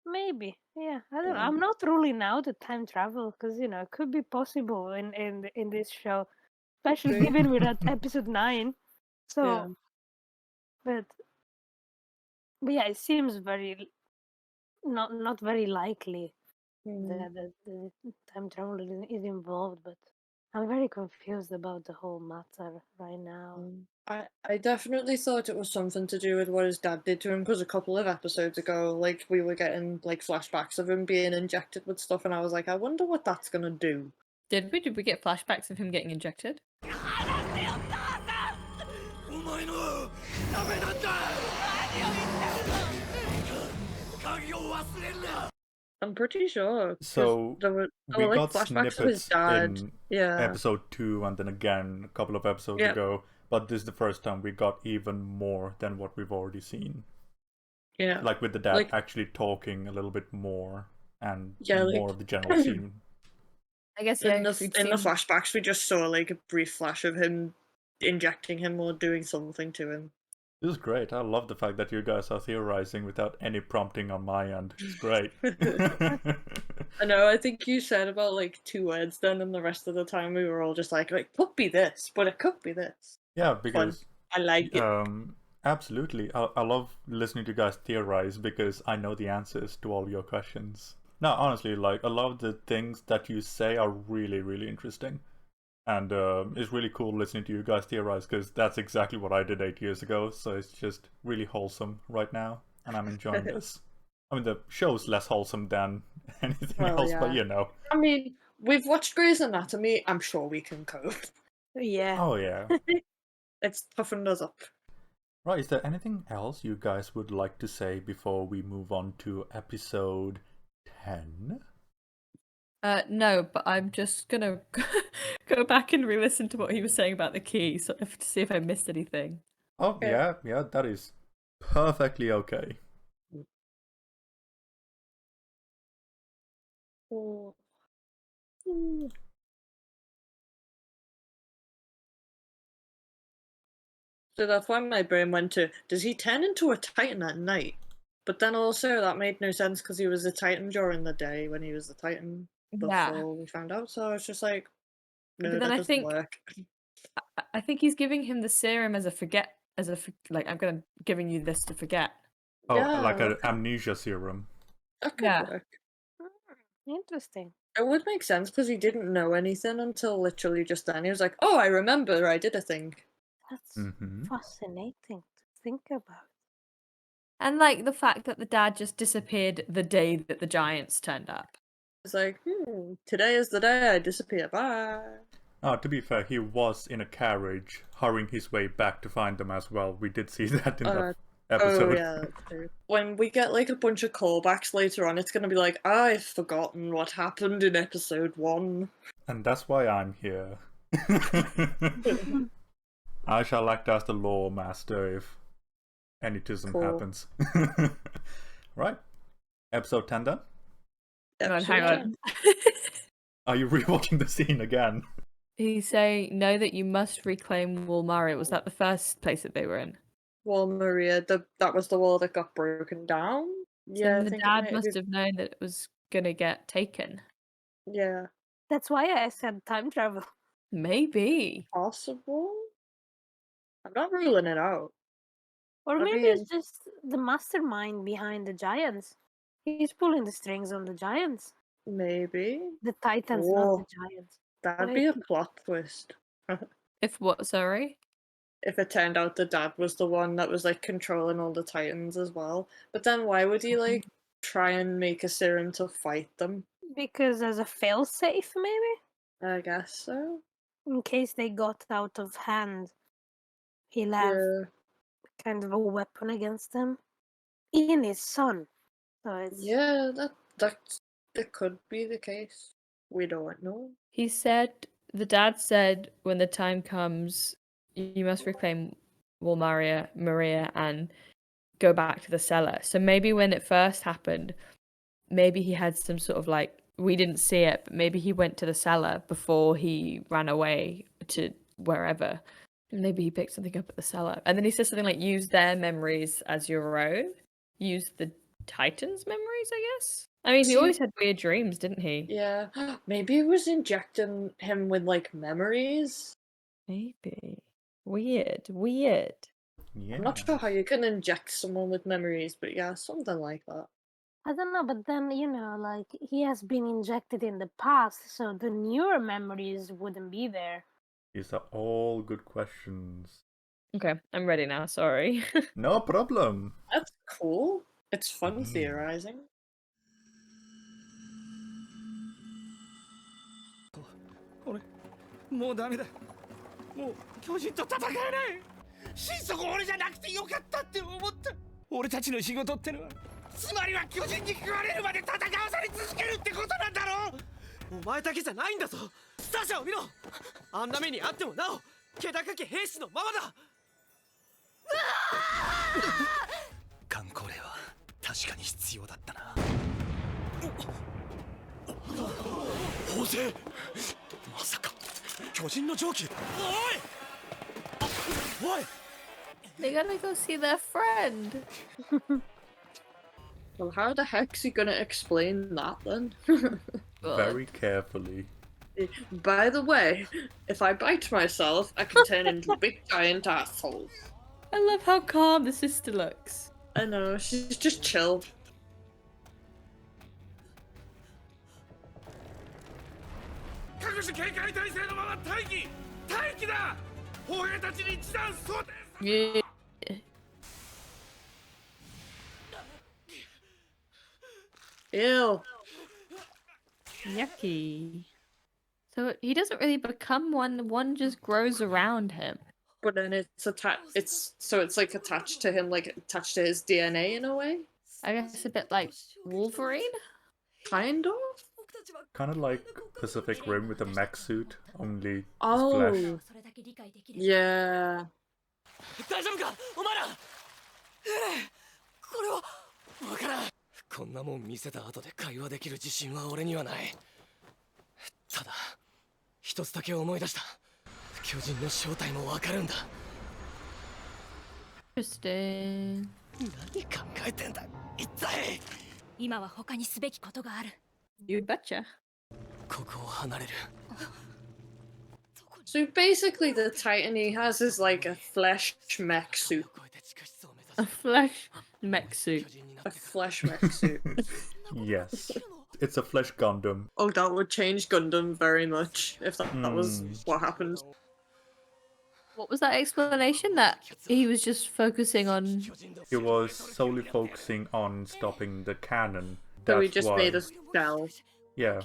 maybe, yeah. I don't know. Yeah. I'm not ruling out the time travel because it could be possible in this show, especially True. given we're at episode 9. So, Yeah. but yeah, it seems very not very likely that the time travel is involved. But I'm very confused about the whole matter right now. I definitely thought it was something to do with what his dad did to him, because a couple of episodes ago, like, we were getting like flashbacks of him being injected with stuff, and I was like, I wonder what that's gonna do. Did we get flashbacks of him getting injected? お前のダメなんだ。鍵 I'm pretty sure. 'cause So there were we like got flashbacks of his snippets dad. in Yeah. episode 2 and then again a couple of episodes Yep. ago, but this is the first time we got even more than what we've already seen. Yeah. Like with the dad Like- actually talking a little bit more and Yeah, more like- of the general scene. I guess in the flashbacks, we just saw like a brief flash of him injecting him or doing something to him. This is great. I love the fact that you guys are theorizing without any prompting on my end. It's great. I know. I think you said about like 2 words then, and the rest of the time we were all just like could be this, but it could be this. Yeah, because I like it. Absolutely. I love listening to you guys theorize because I know the answers to all your questions. No, honestly, like a lot of the things that you say are really, really interesting. And it's really cool listening to you guys theorize because that's exactly what I did 8 years ago. So it's just really wholesome right now, and I'm enjoying this. I mean, the show's less wholesome than anything else, but you know. I mean, we've watched Grey's Anatomy. I'm sure we can cope. Yeah. Oh yeah. It's toughened us up. Right, is there anything else you guys would like to say before we move on to episode 10? No, but I'm just gonna go back and re-listen to what he was saying about the key, so to see if I missed anything. Oh, yeah, that is perfectly okay. So that's why my brain went to, does he turn into a Titan at night? But then also that made no sense because he was a Titan during the day when he was the Titan before we found out. So I was just like, no, But that then doesn't work. I think he's giving him the serum as a like I'm giving you this to forget. Oh, Yeah, like an okay. amnesia serum. That could Yeah. work. Interesting. It would make sense because he didn't know anything until literally just then. He was like, oh, I remember I did a thing. That's Mm-hmm. fascinating to think about. And like the fact that the dad just disappeared the day that the giants turned up. It's like, today is the day I disappear. Bye. To be fair, he was in a carriage, hurrying his way back to find them as well. We did see that in the episode. Oh yeah, that's true. When we get like a bunch of callbacks later on, it's gonna be like, I've forgotten what happened in episode 1. And that's why I'm here. I shall act as the law master if any tism Cool. happens. Right. Episode 10 then? Hang on. Are you rewatching the scene again? He's saying, know that you must reclaim Walmart. Was that the first place that they were in? Wall Maria, that was the wall that got broken down. Yeah, I the think it dad might must be- have known that it was gonna get taken. Yeah. That's why I said time travel. Maybe. Possible? I'm not ruling it out. Or I maybe mean- it's just the mastermind behind the giants. He's pulling the strings on the giants. Maybe. The Titans, not Whoa. the giants. That'd be a plot twist. If what, sorry? If it turned out the dad was the one that was like controlling all the Titans as well. But then why would he like try and make a serum to fight them? Because as a failsafe, maybe? I guess so. In case they got out of hand, he'll have kind of a weapon against them. In his son. So it's... Yeah, that could be the case. We don't know. He said, the dad said, when the time comes, you must reclaim Maria, and go back to the cellar. So maybe when it first happened, maybe he had some sort of like, we didn't see it, but maybe he went to the cellar before he ran away to wherever. Maybe he picked something up at the cellar. And then he says something like, use their memories as your own. Use the Titans' memories, I guess. I mean, he always had weird dreams, didn't he? Yeah. Maybe it was injecting him with like memories. Maybe. Weird. Yeah. I'm not sure how you can inject someone with memories, but yeah, something like that. I don't know, but then, like, he has been injected in the past, so the newer memories wouldn't be there. These are all good questions. Okay, I'm ready now, sorry. No problem. That's cool. It's fun theorizing. 俺もうダメだもう巨人と戦えない心底俺じゃなくてよかったって思った俺たちの仕事ってのはつまりは巨人に食われるまで戦わされ続けるってことなんだろ。お前だけじゃないんだぞ。スタジャを見ろ。あんな目にあってもなお気高き兵士のままだ。観光令は確かに必要だったな。砲声。まさか巨人の蒸気。おい They gotta go see their friend. Well, how the heck's he gonna explain that then? Very carefully. By the way, if I bite myself, I can turn into a big giant asshole. I love how calm the sister looks. I know, she's just chill. Yeah. Ew. Yucky. So he doesn't really become one just grows around him. But then it's like attached to him, like attached to his DNA in a way. I guess a bit like Wolverine? Kind of? Kind of like Pacific Rim with a mech suit, only his Oh. flesh. Yeah. 大丈夫かお前ら。これはわからん。こんなもん見せた後で会話できる自信は俺にはない。ただ一つだけ思い出した。巨人の正体もわかるんだ。Interesting. 何考えてんだ一体。今は他にすべきことがある。You betcha. ここを離れる。 So basically, the Titan he has is like a flesh mech suit. A flesh mech suit. A flesh mech suit. Yes. It's a flesh Gundam. Oh, that would change Gundam very much if that was what happened. What was that explanation? That he was just focusing on... He was solely focusing on stopping the cannon. So he That's just why. made a shell. Yeah.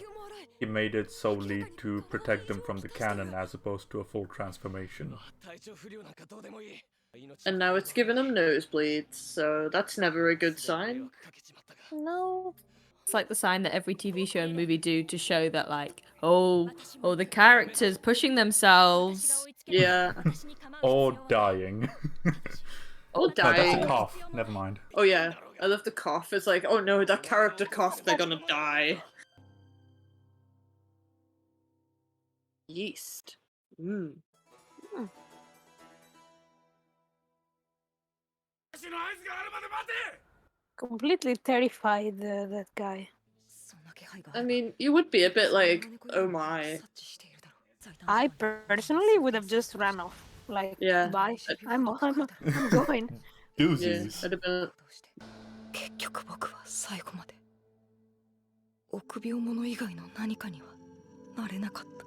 He made it solely to protect them from the cannon as opposed to a full transformation. And now it's giving him nosebleeds, so that's never a good sign. No. It's like the sign that every TV show and movie do to show that, like, oh, the characters pushing themselves. Yeah. Or dying. Or No, dying. that's a cough. Never mind. Oh yeah, I love the cough. It's like, oh no, that character coughed, they're gonna die. Yeast. Mm. Completely terrified, that guy. I mean, you would be a bit like, oh my. I personally would have just ran off. Like, Yeah. bye. I'm going. Doozies. Yeah, I'd have been... 結局僕は最後まで臆病者以外の何かにはなれなかった。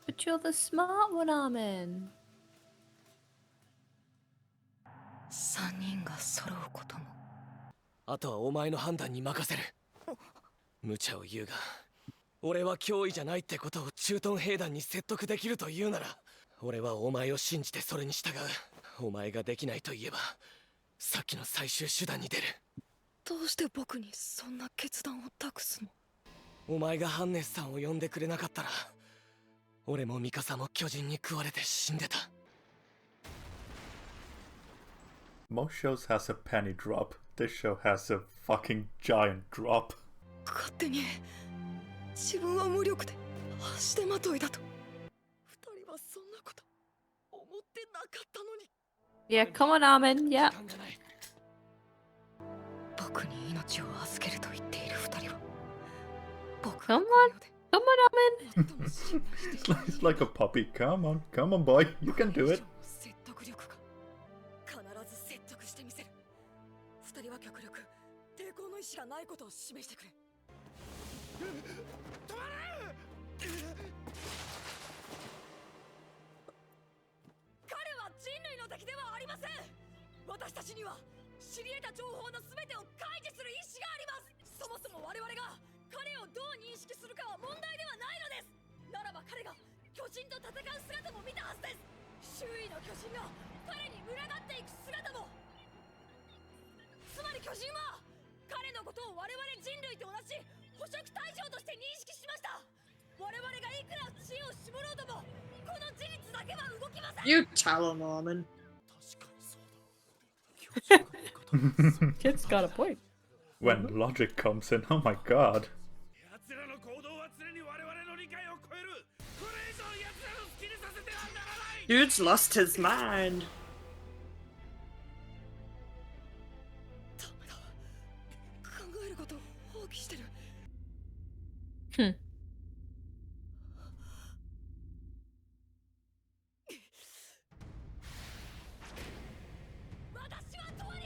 But you're the smart one, Armin. 3人が揃うことも。あとはお前の判断に任せる。無茶を言うが、俺は脅威じゃないってことを駐屯兵団に説得できると言うなら、俺はお前を信じてそれに従う。お前ができないと言えば、さっきの最終手段に出る。どうして僕にそんな決断を託すの？お前がハンネスさんを呼んでくれなかったら、俺もミカサも巨人に食われて死んでた。 Most shows has a penny drop. This show has a fucking giant drop. 勝手に自分は無力で足手まといだと。二人はそんなこと思ってなかったのに。 Yeah, come on, Armin. Yeah. 僕に命を預けると言っている二人は。Come on. Come on, Armin. It's like a puppy. Come on, boy. You can do it. 説得力が必ず説得してみせる。二人は極力抵抗の意志がないことを示してくれ。 彼は人類の敵ではありません。私たちには知り得た情報の全てを開示する意志があります。そもそも我々が彼をどう認識するかは問題ではないのです。ならば彼が巨人と戦う姿も見たはずです。周囲の巨人が彼に群がっていく姿も。つまり巨人は彼のことを我々人類と同じ捕食対象として認識しました。我々がいくら知恵を絞ろうとも、この事実だけは動きません。 You tell him, Norman. Kid's got a point. When logic comes in, oh my god. Dude's lost his mind. 考えることを放棄してる。私はとわに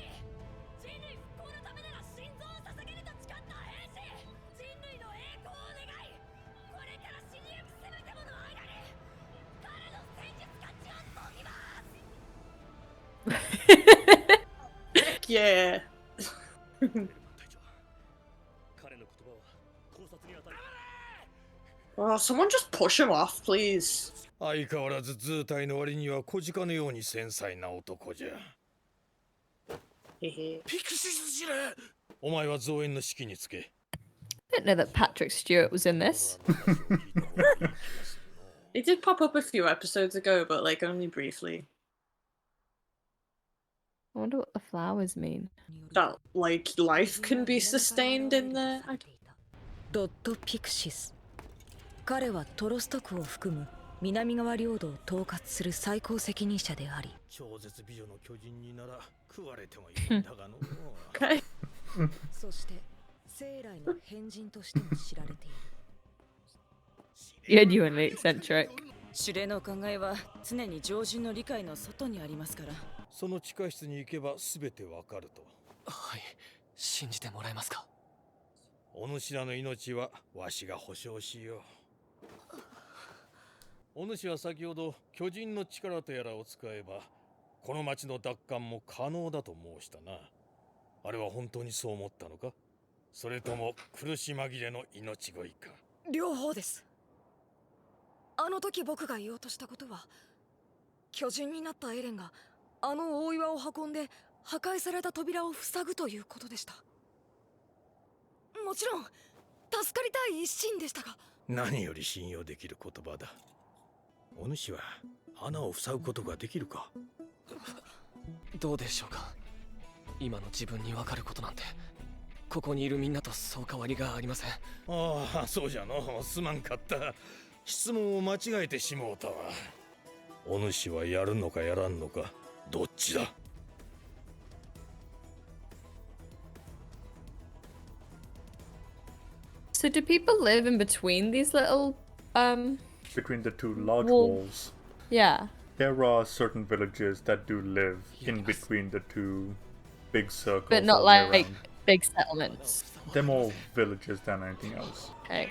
人類復興のためなら心臓を捧げると誓った兵士、人類の栄光を願い、これから死にゆく全てもの間に彼の戦術価値を解きます。 Heck yeah. Oh, someone just push him off, please. 相変わらず図体の割には小鹿のように繊細な男じゃ。ピクシス司令、お前は増援の指揮につけ。I didn't know that Patrick Stewart was in this. He did pop up a few episodes ago, but like only briefly. I wonder what the flowers mean. That like life can be sustained in there. ドットピクシス。彼はトロスト区を含む南側領土を統括する最高責任者であり、超絶美女の巨人になら食われてもいいんだがの。そして生来の変人としても知られている。 Genuinely eccentric. 司令の考えは常に常人の理解の外にありますから。その地下室に行けば全てわかると。はい、信じてもらえますか。お主らの命はわしが保証しよう。お主は先ほど巨人の力とやらを使えばこの町の奪還も可能だと申したな。あれは本当にそう思ったのか、それとも苦し紛れの命乞いか。両方です。あの時僕が言おうとしたことは、巨人になったエレンがあの大岩を運んで破壊された扉を塞ぐということでした。もちろん助かりたい一心でしたが。何より信用できる言葉だ。お主は穴を塞ぐことができるか。どうでしょうか。今の自分に分かることなんてここにいるみんなとそう変わりがありません。ああ、そうじゃの。すまんかった。質問を間違えてしもうたわ。お主はやるのかやらんのか、どっちだ。So do people live in between these little Between the two large Wall- walls. Yeah. There are certain villages that do live in between the two big circles. But not all the way like around. big settlements. They're more villages than anything else. Okay.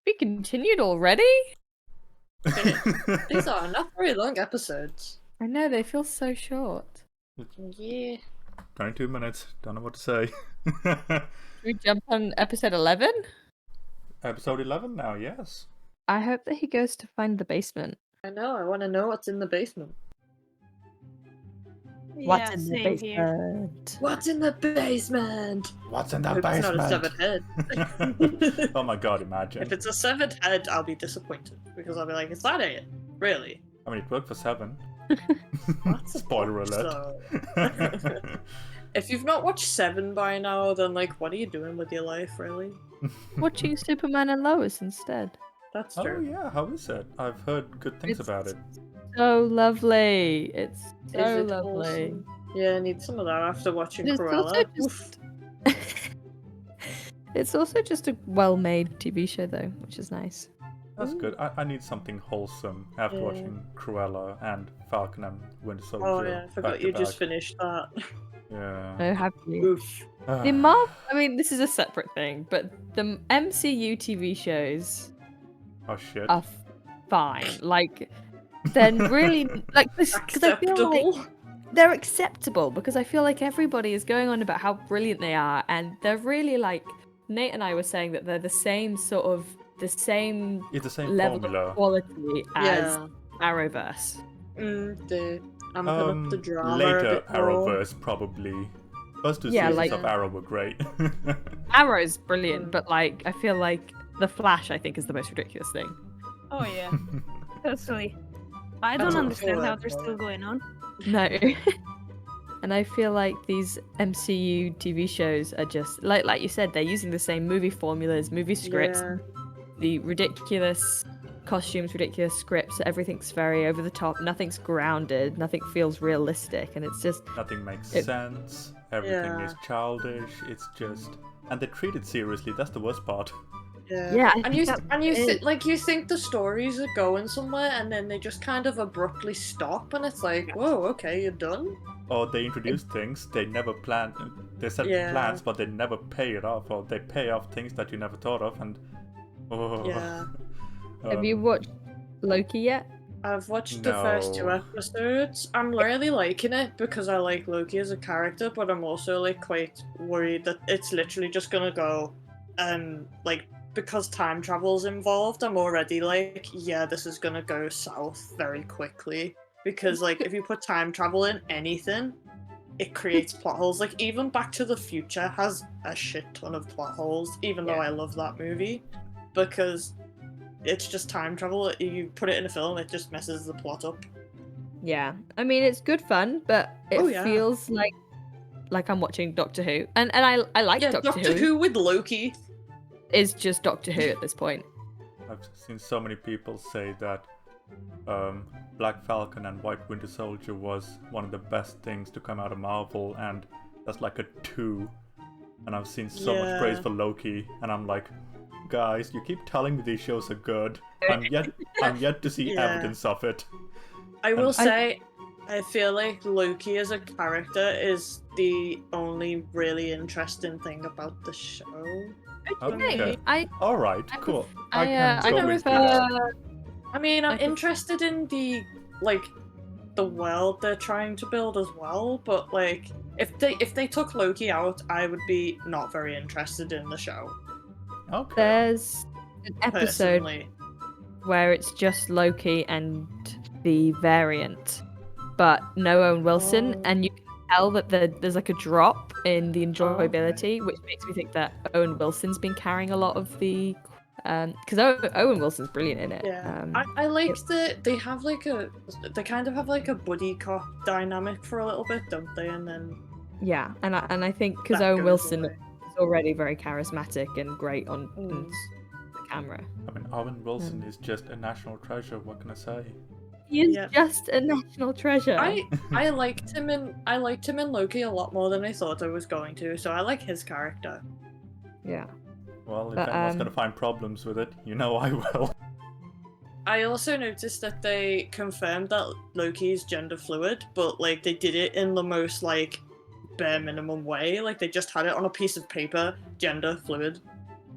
We continued already? These are not very long episodes. I know, they feel so short. Yeah. 22 minutes. Don't know what to say. Should we jump on episode 11? Episode 11 now, yes. I hope that he goes to find the basement. I know, I want to know what's in the basement. What's in the basement? What's in the basement? What's in the Hope it's not a basement? severed head. Oh my god, imagine. If it's a severed head, I'll be disappointed. Because I'll be like, is that it? Really? I mean, it worked for 7. Spoiler alert. So... If you've not watched 7 by now, then like, what are you doing with your life, really? Watching Superman and Lois instead. That's Oh true. yeah, how is it? I've heard good things about it. So lovely. It's so Is it lovely. awesome? Yeah, I need some of that after watching It's also Cruella. just... It's also just a well-made TV show though, which is nice. That's good. I need something wholesome after Yeah. watching Cruella and Falcon and Winter Soldier. Oh yeah, I forgot back to you just back. finished that. Yeah. Oh, have you? The I mean, this is a separate thing, but the MCU TV shows Oh shit. are fine. Like, they're really like this because I feel like they're acceptable because I feel like everybody is going on about how brilliant they are, and they're really like Nate and I were saying that they're the same sort of It's the same level formula. of quality as Yeah. Arrowverse. amping up the drama a Later bit more. Arrowverse, probably. First two Yeah, seasons like- of Arrow were great. Arrow's brilliant, but like I feel like the Flash I think is the most ridiculous thing. Oh yeah, totally. I That's don't what understand how Violet they're still going on. No. And I feel like these MCU TV shows are just like you said, they're using the same movie formulas, movie scripts, Yeah. the ridiculous costumes, ridiculous scripts. Everything's very over the top. Nothing's grounded. Nothing feels realistic, and it's just Nothing makes it- sense. Everything is childish. It's just, and they treat it seriously. That's the worst part. Yeah, I and you think and you that is- like you think the stories are going somewhere, and then they just kind of abruptly stop, and it's like, whoa, okay, you're done. Or they introduce things they never planned. They set Yeah. plans, but they never pay it off, or they pay off things that you never thought of. And Yeah. Have you watched Loki yet? I've watched the first 2 No. episodes. I'm really liking it because I like Loki as a character, but I'm also like quite worried that it's literally just gonna go, like because time travel's involved. I'm already like, yeah, this is gonna go south very quickly because like if you put time travel in anything, it creates plot holes. Like even Back to the Future has a shit ton of plot holes, even though I love that movie, because it's just time travel. You put it in a film, it just messes the plot up. Yeah, I mean it's good fun, but it Oh, yeah. feels like I'm watching Doctor Who, and I like Yeah, Doctor Who with Loki. Is just Doctor Who at this point. I've seen so many people say that Black Falcon and White Winter Soldier was one of the best things to come out of Marvel, and that's like a 2. And I've seen so much praise Yeah. for Loki, and I'm like, guys, you keep telling me these shows are good. I'm yet to see Yeah. evidence of it. I will And- say, I feel like Loki as a character is the only really interesting thing about the show. Okay. I All right, cool. I I can go with that. prefer. I mean, I'm interested in the the world they're trying to build as well, but like if they took Loki out, I would be not very interested in the show. Okay. There's an episode Personally. where it's just Loki and the variant, but no Owen Wilson, Oh. and you can tell that there's like a drop in the enjoyability, which makes me think that Owen Wilson's been carrying a lot of the. Because Owen Wilson's brilliant in it. Yeah, I like that they have they kind of have like a buddy cop dynamic for a little bit, don't they? And then Yeah, and I think because That Owen goes Wilson away. is already very charismatic and great on Mm. the camera. I mean, Owen Wilson is just a national treasure. What can I say? He is Yeah. just a national treasure. I liked him in Loki a lot more than I thought I was going to, so I like his character. Yeah. Well, if But, anyone's gonna find problems with it, you know I will. I also noticed that they confirmed that Loki is gender fluid, but like they did it in the most like bare minimum way. Like they just had it on a piece of paper, gender fluid.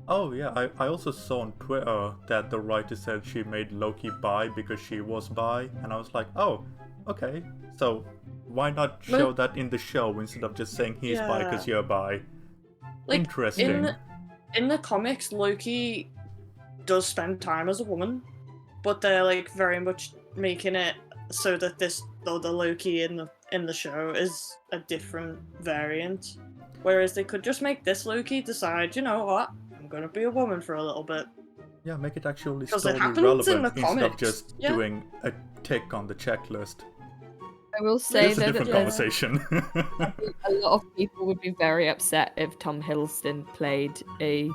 Oh yeah, I also saw on Twitter that the writer said she made Loki bi because she was bi, and I was like, oh, okay. So why not show Well- that in the show instead of just saying he's bi because Yeah. you're bi? Like Interesting. in the comics, Loki does spend time as a woman, but they're like very much making it so that the Loki in the show is a different variant. Whereas they could just make this Loki decide, you know what, I'm gonna be a woman for a little bit. Yeah, make it actually 'Cause it story happens in relevant the instead of comics, just yeah. doing a tick on the checklist. I will say It's a though different that conversation. a lot of people would be very upset if Tom Hiddleston played a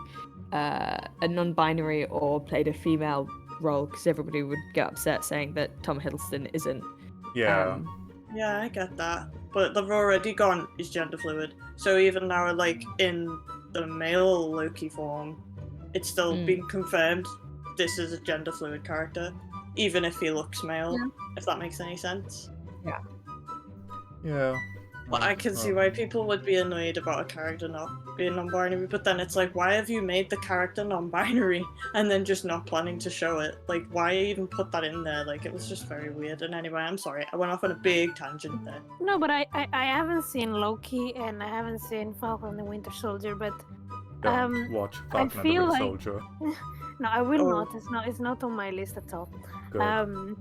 non-binary or played a female role, because everybody would get upset saying that Tom Hiddleston isn't. Yeah. Yeah, I get that. But they've already gone, he's gender fluid. So even now, like, in the male Loki form, it's still been confirmed this is a gender fluid character, even if he looks male, if that makes any sense. Yeah. Yeah. But I can see why people would be annoyed about a character not being non-binary, but then it's like, why have you made the character non-binary and then just not planning to show it? Like, why even put that in there? Like, it was just very weird. And anyway, I'm sorry, I went off on a big tangent there. No, but I haven't seen Loki and I haven't seen Falcon and the Winter Soldier, but Don't watch I Falcon and the feel Winter like Soldier. no, I will Oh. not. It's not on my list at all. Good.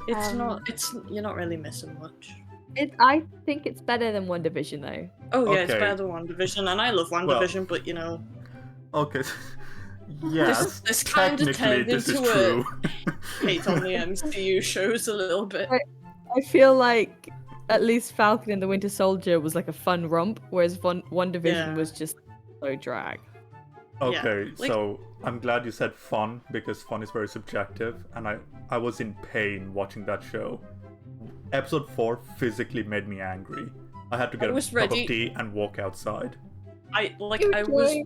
It's not. It's you're not really missing much. I think it's better than One Division though. Oh yeah, it's Okay. better than WandaVision, and I love WandaVision, but you know, Okay. Yes, this kind of technically turned this is into true. a hate on the MCU shows a little bit. I feel like at least Falcon and the Winter Soldier was like a fun romp, whereas One Division was just so drag. Okay, like- so I'm glad you said fun, because fun is very subjective, and I was in pain watching that show. Episode 4 physically made me angry. I had to get a was cup ready- of tea and walk outside.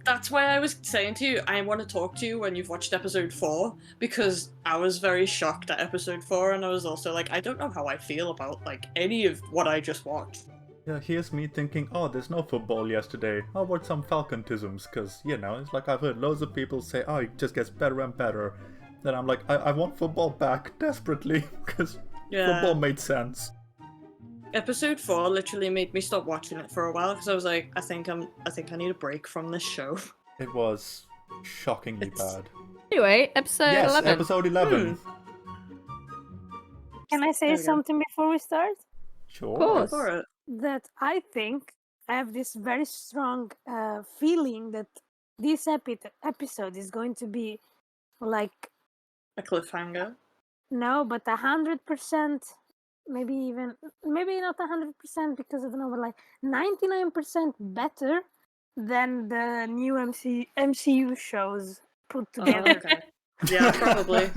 That's why I was saying to you, I want to talk to you when you've watched episode 4, because I was very shocked at episode 4, and I was also like, I don't know how I feel about like any of what I just watched. Yeah, here's me thinking, oh, there's no football yesterday. I'll watch some Falcontisms, because, you know, it's like I've heard loads of people say, oh, it just gets better and better. Then I'm like, I want football back desperately, because football made sense. Episode 4 literally made me stop watching it for a while because I was like, I think I need a break from this show. It was shockingly bad. Anyway, episode Yes, 11. episode 11. Can I say something before we start? Sure. Of course. That I think I have this very strong feeling that this episode is going to be like a cliffhanger. No, but 100%, maybe not 100% because I don't know, but like 99% better than the new MCU shows put together. Okay. Yeah, probably.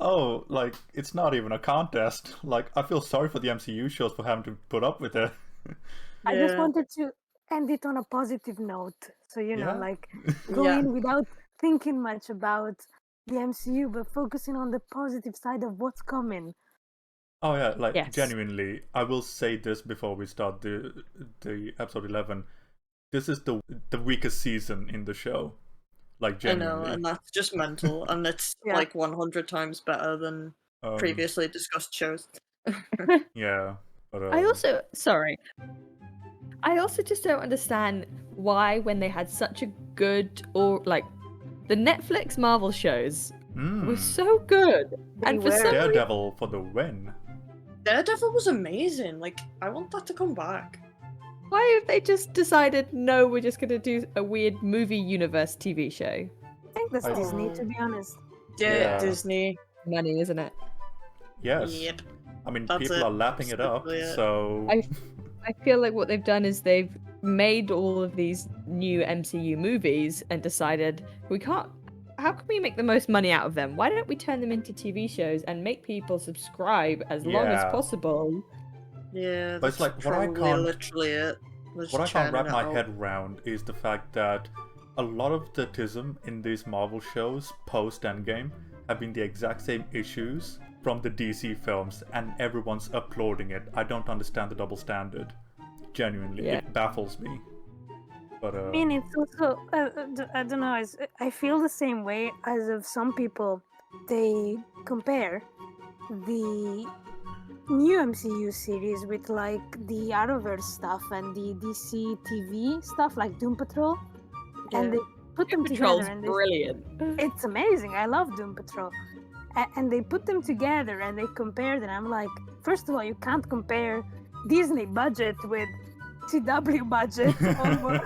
Oh, like, it's not even a contest. Like, I feel sorry for the MCU shows for having to put up with it. I just wanted to end it on a positive note. So, you know, Yeah. like go in without thinking much about the MCU, but focusing on the positive side of what's coming. Oh yeah, like Yes. genuinely, I will say this before we start the episode 11. This is the weakest season in the show. Like I know, genuinely. and that's just mental, and it's Yeah. like 100 times better than previously discussed shows. Yeah, but I also just don't understand why when they had such a good or like the Netflix Marvel shows were so good, and for some reason, Daredevil for the win. Daredevil was amazing. Like, I want that to come back. why have they just decided no, we're just gonna do a weird movie universe TV show? I think that's Disney, to be honest. Yeah. Disney. Money, isn't it? Yes. Yep. I mean, That's people it. are lapping it up, Simply it. so I feel like what they've done is they've made all of these new MCU movies and decided how can we make the most money out of them? Why don't we turn them into TV shows and make people subscribe as long as Yeah. possible? Yeah, But it's that's like, what I probably can't- literally it. They're what I just can't wrap churning it my out. head around is the fact that a lot of the tism in these Marvel shows post Endgame have been the exact same issues from the DC films, and everyone's applauding it. I don't understand the double standard. Genuinely, Yeah. it baffles me. But I mean, it's also, I don't know, I feel the same way as of some people. They compare the new MCU series with like the Arrowverse stuff and the DC TV stuff like Doom Patrol, and they put them Patrol's together. And brilliant. It's amazing. I love Doom Patrol. And they put them together and they compared, and I'm like, first of all, you can't compare Disney budget with CW budget on,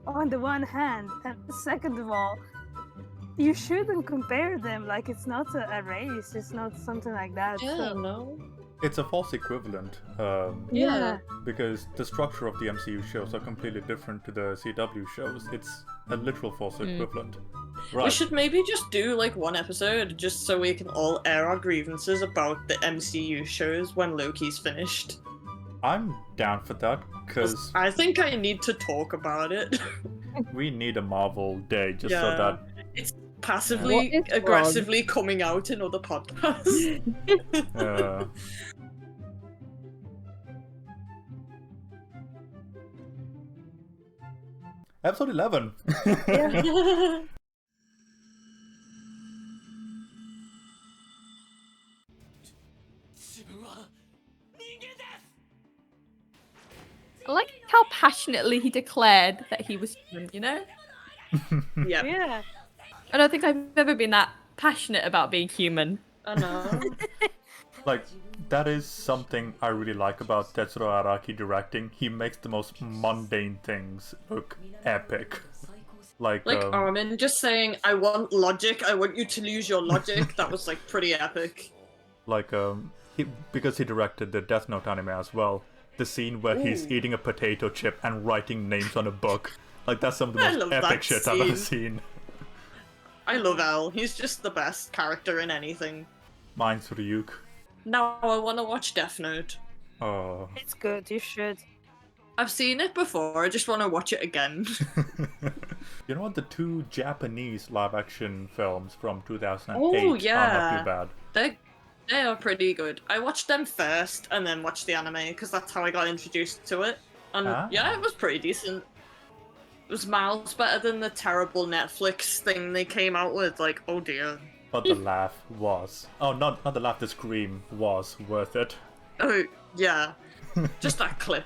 on the one hand, and second of all, you shouldn't compare them. Like, it's not a race, it's not something like that. Yeah, no. it's a false equivalent. Yeah. Because the structure of the MCU shows are completely different to the CW shows. It's a literal false equivalent. Right. We should maybe just do like one episode just so we can all air our grievances about the MCU shows when Loki's finished. I'm down for that, because I think I need to talk about it. we need a Marvel day just so that it's What passively is aggressively coming out in other podcasts. Episode 11. I like how passionately he declared that he was human, you know? Yeah. Yeah. I don't think I've ever been that passionate about being human I know. Like, that is something I really like about Tetsuro Araki directing. He makes the most mundane things look epic. Like Armin just saying, I want logic, I want you to lose your logic, that was like pretty epic. Like, because he directed the Death Note anime as well. The scene where he's Ooh. eating a potato chip and writing names on a book. Like, that's some of the I most love epic that shit I've ever scene. seen. I love L, he's just the best character in anything. Mine's Ryuk. Now I want to watch Death Note. Oh. It's good, you should. I've seen it before, I just want to watch it again. You know what? The 2 Japanese live-action films from 2008 Oh yeah, are not too bad. They are pretty good. I watched them first and then watched the anime because that's how I got introduced to it. And yeah, it was pretty decent. It was miles better than the terrible Netflix thing they came out with. Like, oh dear. But the laugh was... Oh, not the laugh, the scream was worth it. Oh, yeah. Just that clip.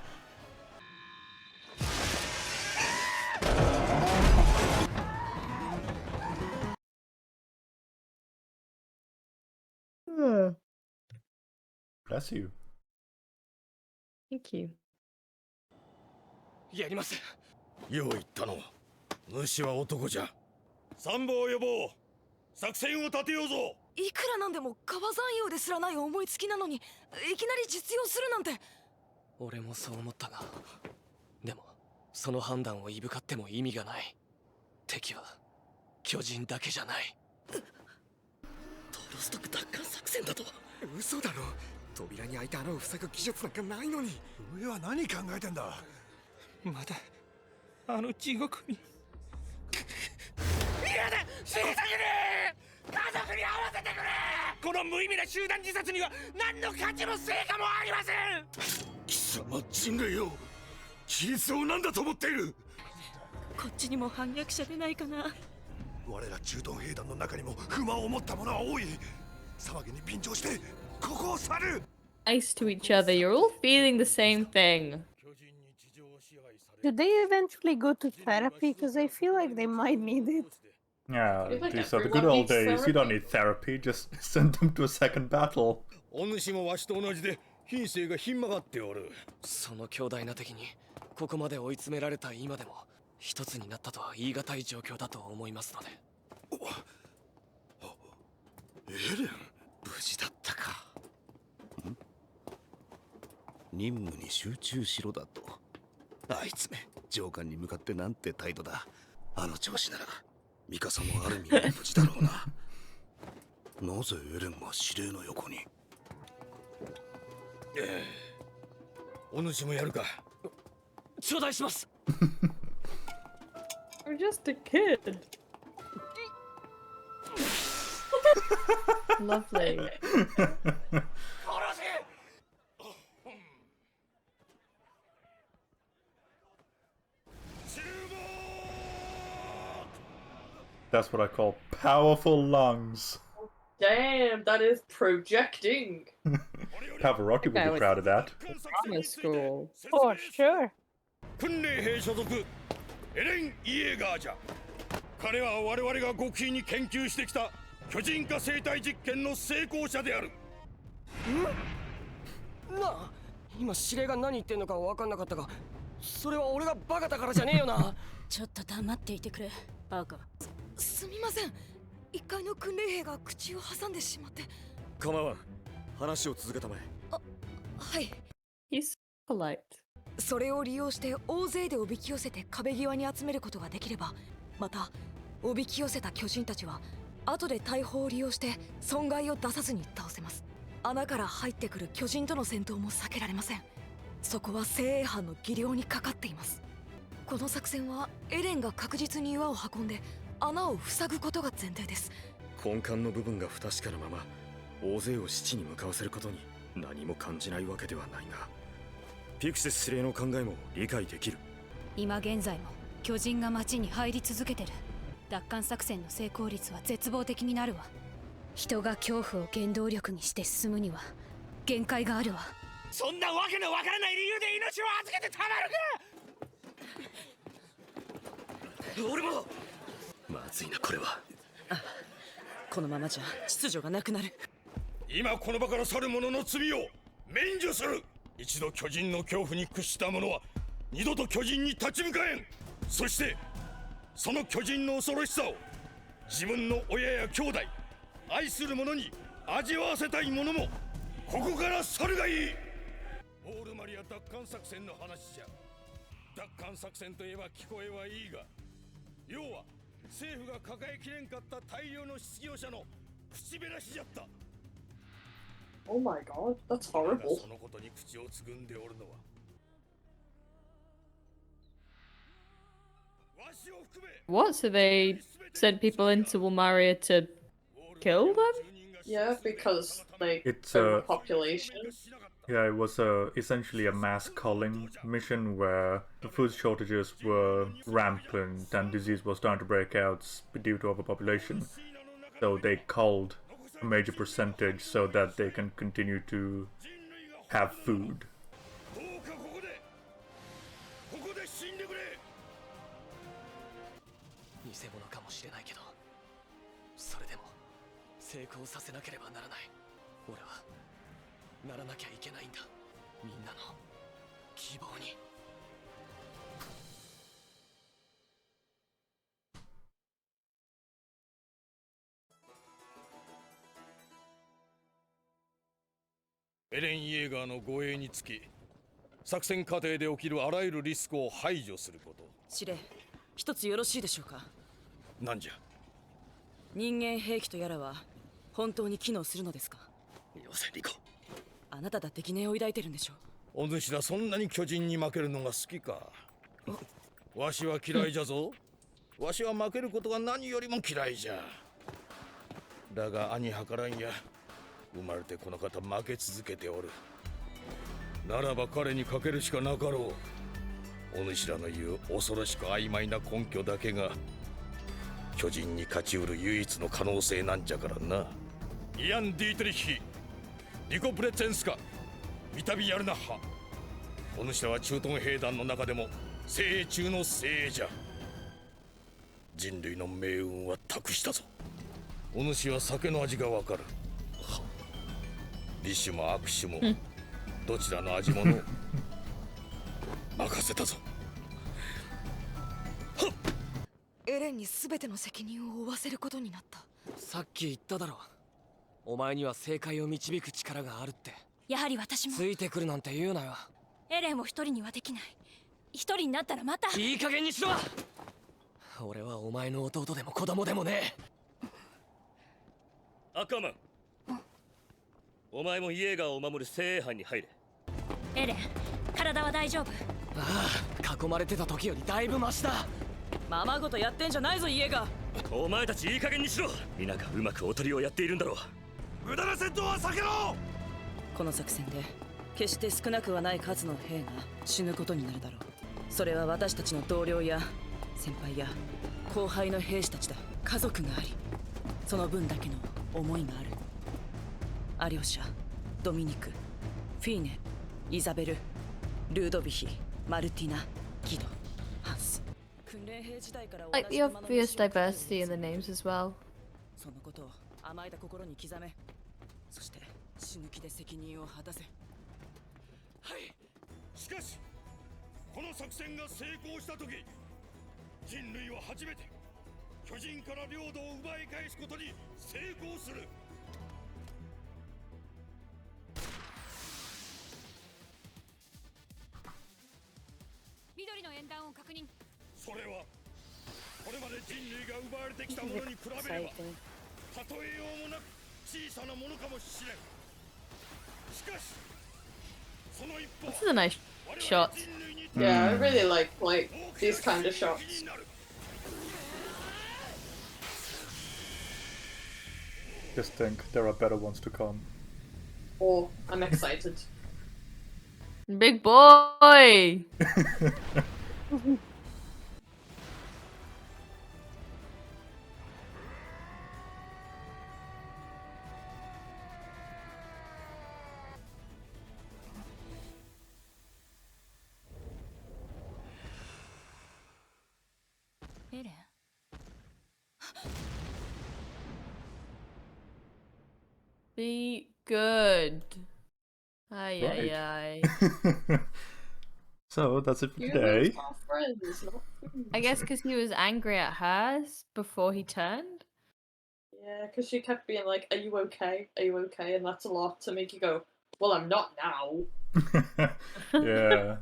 Bless you. Thank you. やります。よう言ったの。虫は男じゃ。参謀呼ぼう。作戦を立てようぞ。いくらなんでも川山用ですらない思いつきなのにいきなり実用するなんて。俺もそう思ったが、でもその判断をいぶかっても意味がない。敵は巨人だけじゃない。トロストク奪還作戦だと。嘘だろ。扉に開いた穴を塞ぐ技術なんかないのに。上は何考えてんだ。まだあの地獄に。嫌だ、死にたくねえ。家族に会わせてくれ。この無意味な集団自殺には何の価値も成果もありません。貴様人類よ、規律を何だと思っている。こっちにも反逆者出ないかな。我ら駐屯兵団の中にも不満を持った者は多い。騒ぎに便乗してここを去る。Nice to each other. You're all feeling the same thing. Do they eventually go to therapy? Because I feel like they might need it. Yeah, It's like these are the everyone good old needs days. You don't therapy. need therapy, just send them to a second battle. お主もわしと同じで品性がひん曲がっておる。その強大な敵にここまで追い詰められた今でも一つになったとは言い難い状況だと思いますので。エレン、無事だったか。任務に集中しろだと。あいつめ、上官に向かってなんて態度だ。あの調子ならミカサもアルミンも無事だろうな。なぜエレンが司令の横に。お主もやるか。頂戴します。You're just a kid. Lovely. That's what I call powerful lungs. Damn, that is projecting. Pavarotti would be proud of that. Grammar school. For sure. 訓練兵所属エレン・イエーガーじゃ。彼は我々が極秘に研究してきた巨人化生態実験の成功者である。なあ、今司令が何言ってんのか分かんなかったが、それは俺がバカだからじゃねえよな。ちょっと黙っていてくれ、バカ。すみません。一階の訓練兵が口を挟んでしまって。構わん。話を続けたまえ。はい。 He's polite. それを利用して大勢でおびき寄せて壁際に集めることができれば、またおびき寄せた巨人たちは後で大砲を利用して損害を出さずに倒せます。穴から入ってくる巨人との戦闘も避けられません。そこは精鋭班の技量にかかっています。この作戦はエレンが確実に岩を運んで穴を塞ぐことが前提です。根幹の部分が不確かなまま大勢を死地に向かわせることに何も感じないわけではないが、ピクシス司令の考えも理解できる。今現在も巨人が町に入り続けてる。奪還作戦の成功率は絶望的になるわ。人が恐怖を原動力にして進むには限界があるわ。そんなわけのわからない理由で命を預けてたまるか。俺も。まずいなこれは。このままじゃ秩序がなくなる。今この場から去る者の罪を免除する。一度巨人の恐怖に屈した者は二度と巨人に立ち向かえん。そしてその巨人の恐ろしさを自分の親や兄弟、愛する者に味わわせたい者もここから去るがいい。オールマリア奪還作戦の話じゃ。奪還作戦といえば聞こえはいいが、要は政府が抱えきれんかった大量の失業者の口減らしじゃった。 Oh my god, that's horrible. そのことに口をつぐんでおるのは What? So they sent people into Walmaria to kill them? Yeah, because like It's overpopulation. Yeah, it was essentially a mass culling mission where the food shortages were rampant and disease was starting to break out due to overpopulation. So they culled a major percentage so that they can continue to have food. 偽物かもしれないけど、それでも成功させなければならない。俺はならなきゃいけないんだ。みんなの希望に。エレン・イェーガーの護衛につき、作戦過程で起きるあらゆるリスクを排除すること。司令、一つよろしいでしょうか。なんじゃ。人間兵器とやらは本当に機能するのですか。よせリコ。あなただって疑念を抱いてるんでしょ。お主らそんなに巨人に負けるのが好きか。わしは嫌いじゃぞ。わしは負けることが何よりも嫌いじゃ。だが兄計らんや。生まれてこの方負け続けておる。ならば彼にかけるしかなかろう。お主らの言う恐ろしく曖昧な根拠だけが巨人に勝ちうる唯一の可能性なんじゃからな。イアン・ディートリッヒ、リコ・プレッツェンスカ、ミタビ・ヤルナッハ。お主らは駐屯兵団の中でも精鋭中の精鋭じゃ。人類の命運は託したぞ。お主は酒の味がわかる。利種も悪種もどちらの味もの任せたぞ。エレンに全ての責任を負わせることになった。さっき言っただろ。お前には正解を導く力があるって。やはり私もついてくるなんて言うなよ。エレンを一人にはできない。一人になったらまた。いい加減にしろ。俺はお前の弟でも子供でもねえ。アカマン、お前もイエーガーを守る精鋭班に入れ。エレン、体は大丈夫？ああ、囲まれてた時よりだいぶマシだ。ままごとやってんじゃないぞ家が。お前たちいい加減にしろ。皆がうまくおとりをやっているんだろう。無駄な戦闘は避けろ。この作戦で決して少なくはない数の兵が死ぬことになるだろう。それは私たちの同僚や先輩や後輩の兵士たちだ。家族があり、その分だけの思いがある。アリョシャ、ドミニク、フィーネ、イザベル、ルードヴィヒ、マルティナ、ギド、ハンス。訓練兵時代から Like the obvious diversity in the names as well. そのことを甘えた心に刻め。そして死ぬ気で責任を果たせ。はい。しかしこの作戦が成功した時、人類は初めて巨人から領土を奪い返すことに成功する。緑の演壇を確認。それはこれまで人類が奪われてきたものに比べれば例えようもなく小さなものかもしれん。しかしその一方、 This is a nice shot. Yeah, I really like these kind of shots. Just think, there are better ones to come. Oh, I'm excited. Big boy! The good. Ay, Right. ay, ay. So that's it for Humans today. are friends, not I guess because he was angry at her before he turned. Yeah, because she kept being like, "Are you okay? Are you okay?" And that's a lot to make you go, "Well, I'm not now." Yeah.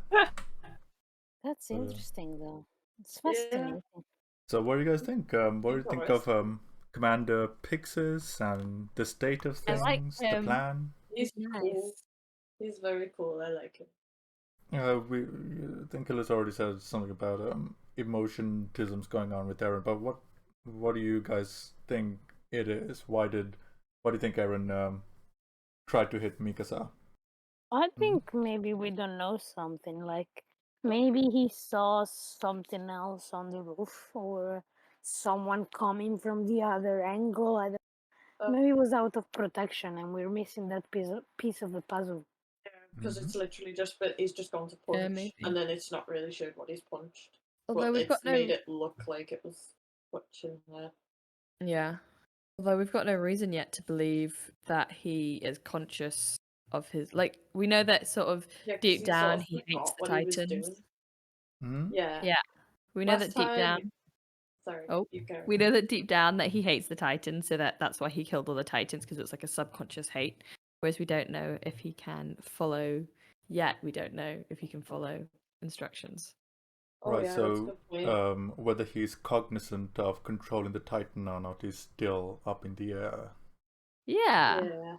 That's interesting, though. It's Yeah. fascinating. So what do you guys think? What do you think of Interesting. Commander Pixis and the state of I like things, the him. plan? He's Nice. cool. He's very cool. I like him. I think Elissa already said something about emotionisms going on with Eren, but what do you guys think it is? Why do you think Eren tried to hit Mikasa? I think maybe we don't know something. Like maybe he saw something else on the roof, or someone coming from the other angle. I don't. Maybe it was out of protection, and we're missing that piece of the puzzle. Because it's literally just, but he's just gone to punch, maybe. and then it's not really showed what he's punched. Although But we've it's got no. made it look like it was punching there. Yeah. Although we've got no reason yet to believe that he is conscious of his. Like, we know that sort of Yeah, 'cause deep he down sort of he hates forgot the what he was Titans. doing. Hmm? Yeah. Yeah. We know Last that deep time- down. Sorry. Oh, you go. we know that deep down that he hates the Titans, so that's why he killed all the Titans, because it's like a subconscious hate. Whereas we don't know if he can follow. Yet we don't know if he can follow instructions. Oh, Right, yeah, that's a so good point. whether he's cognizant of controlling the Titan or not is still up in the air. Yeah.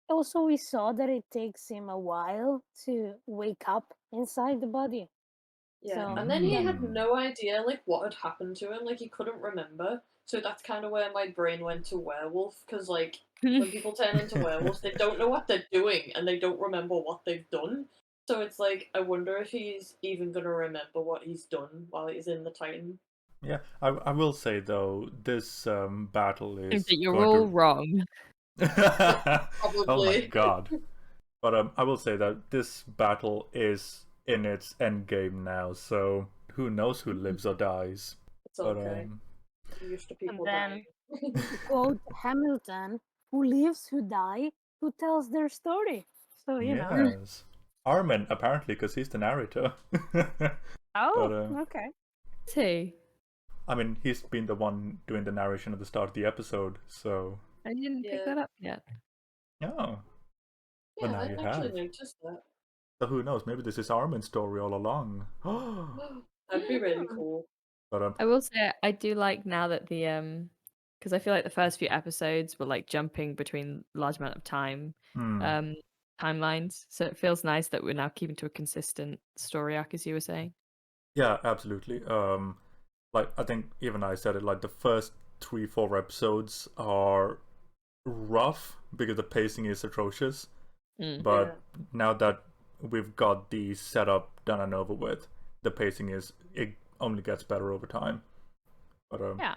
Also, we saw that it takes him a while to wake up inside the body. Yeah, So, and then he had no idea like what had happened to him. Like he couldn't remember. So that's kind of where my brain went to werewolf, because like when people turn into werewolves, they don't know what they're doing and they don't remember what they've done. So it's like I wonder if he's even gonna remember what he's done while he's in the Titan. Yeah, I will say though, this battle is That you're going all to... wrong. Oh my Probably. god. But I will say that this battle is in its end game now, so who knows who lives or dies. It's okay. I'm used to and people then dying. quote Hamilton, who lives, who die, who tells their story. So, you know. Yes. Armin, apparently, because he's the narrator. Oh, But, okay. Is he? I mean, he's been the one doing the narration at the start of the episode, so... I didn't pick that up yet. Oh. Yeah, Well, now I you didn't actually have. notice that. So who knows, maybe this is Armin's story all along. That'd be really cool. But I will say I do like now that the because I feel like the first few episodes were like jumping between large amount of time timelines. So it feels nice that we're now keeping to a consistent story arc, as you were saying. yeah, absolutely. Like I think even I said it, like the first 3-4 episodes are rough because the pacing is atrocious. But now that we've got the setup done and over with, the pacing it only gets better over time. But yeah.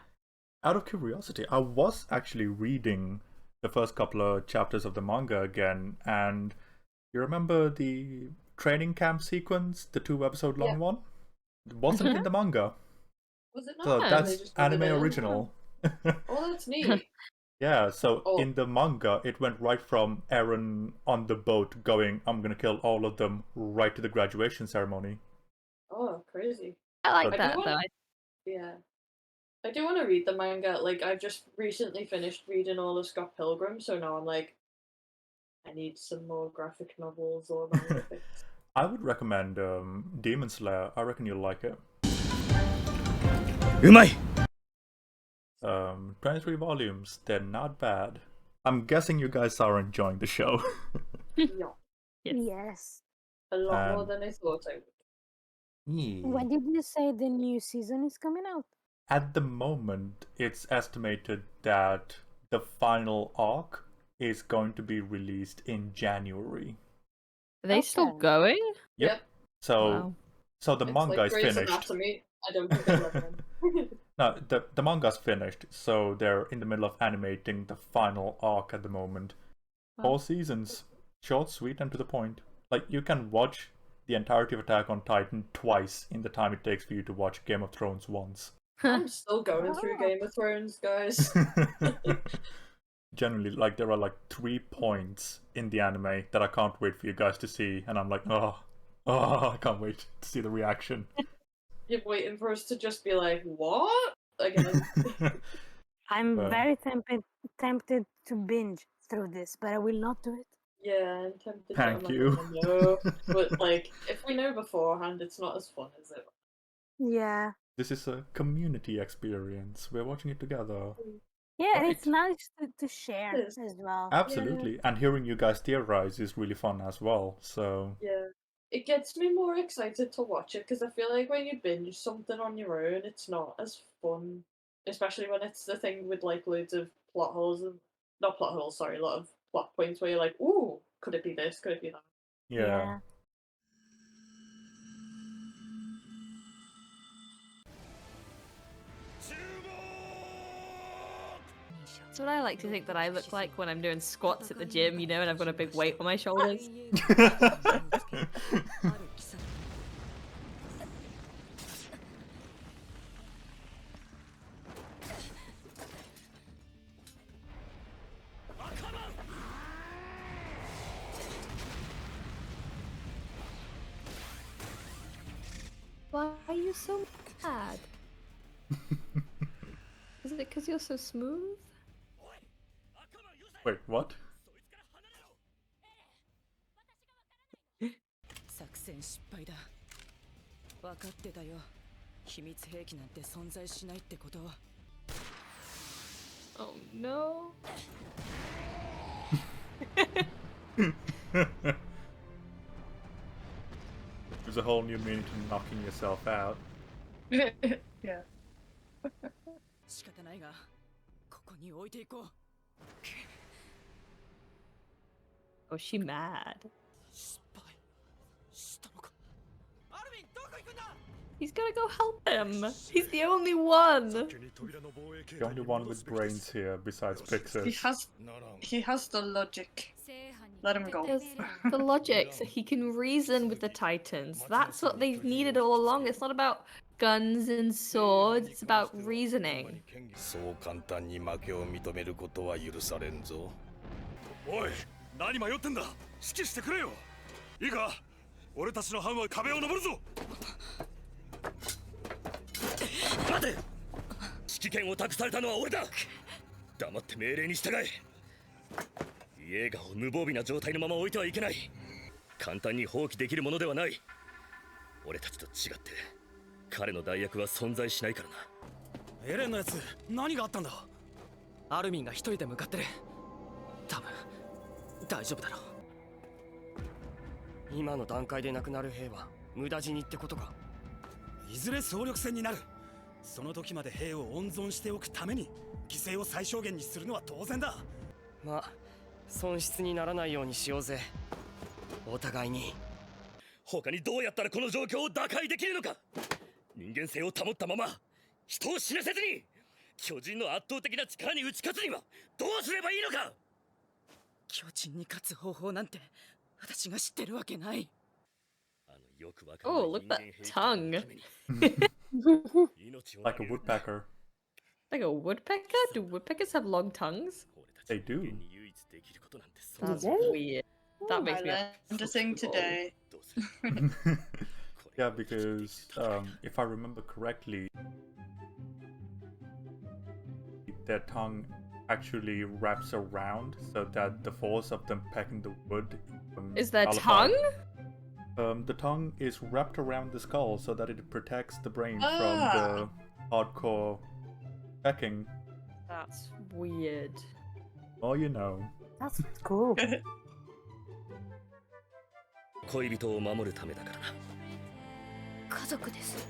Out of curiosity, I was actually reading the first couple of chapters of the manga again, and you remember the training camp sequence, the 2-episode long one? It wasn't in the manga. Was it not? So They that's just got it anime in? original. Oh, that's neat. Yeah, so in the manga, it went right from Eren on the boat going, I'm gonna kill all of them, right to the graduation ceremony. Oh, crazy. I like But- that though. Yeah. I do want to read the manga. Like, I just recently finished reading all of Scott Pilgrim, so now I'm like, I need some more graphic novels or manga bits. I would recommend Demon Slayer. I reckon you'll like it. うまい 23 volumes, they're not bad. I'm guessing you guys are enjoying the show. Yeah. Yes. A lot more And- than I thought I would. When did you say the new season is coming out? At the moment, it's estimated that the final arc is going to be released in January. Are they still going? Yep. So, Wow. so the It's manga like is Grey's finished. Anatomy. I don't think I love them. No, the manga's finished, so they're in the middle of animating the final arc at the moment. 4 seasons. Short, sweet, and to the point. Like, you can watch the entirety of Attack on Titan twice in the time it takes for you to watch Game of Thrones once. I'm still going through Game of Thrones, guys. Generally, like, there are like 3 points in the anime that I can't wait for you guys to see, and I'm like, oh, I can't wait to see the reaction. You're waiting for us to just be like, what? Again. I'm very tempted to binge through this, but I will not do it. Yeah, I'm tempted. Thank but I'm you. not gonna know. But like, if we know beforehand, it's not as fun, is it? Yeah. This is a community experience. We're watching it together. Yeah, and Right. it's nice to share It is. as well. Absolutely. And hearing you guys theorize is really fun as well. So Yeah. It gets me more excited to watch it because I feel like when you binge something on your own, it's not as fun. Especially when it's the thing with like loads of plot holes and not plot holes, sorry, a lot of plot points where you're like, ooh, could it be this? Could it be that? yeah. That's what I like to think that I look like when I'm doing squats at the gym, you know, and I've got a big weight on my shoulders. Why are you so mad? Is it because you're so smooth? Wait, what? 作戦失敗だ。分かってたよ。秘密兵器なんて存在しないってことは。Oh no. There's a whole new meaning to knocking yourself out. Yeah. 仕方ないが、ここに置いていこう。 Oh, she mad. He's gonna go help him. He's the only one. The only one with brains here besides Pixis. He has the logic. Let him go. There's the logic, so he can reason with the Titans. That's what they've needed all along. It's not about guns and swords, it's about reasoning. そう簡単に負けを認めることは許されんぞ。おい、何迷ってんだ。指揮してくれよ。いいか、俺たちの班は壁を登るぞ。待て。指揮権を託されたのは俺だ。黙って命令に従え。イエーガーを無防備な状態のまま置いてはいけない。簡単に放棄できるものではない。俺たちと違って彼の代役は存在しないからな。エレンのやつ、何があったんだ。アルミンが一人で向かってる。多分大丈夫だろう。今の段階で亡くなる兵は無駄死にってことか。いずれ総力戦になる。その時まで兵を温存しておくために犠牲を最小限にするのは当然だ。まあ損失にならないようにしようぜ。お互いに。他にどうやったらこの状況を打開できるのか。人間性を保ったまま人を死なせずに巨人の圧倒的な力に打ち勝つにはどうすればいいのか。巨人に勝つ方法なんて私が知ってるわけない。 Oh, look at that tongue. Like a woodpecker. Like a woodpecker? Do woodpeckers have long tongues? They do. That's weird. That makes me learned a thing today. Yeah, because if I remember correctly, their tongue actually wraps around so that the force of them pecking the wood is their tongue? The tongue is wrapped around the skull so that it protects the brain from the hardcore pecking. That's weird. Oh, you know. That's cool. 恋人を守るためだからな。家族です。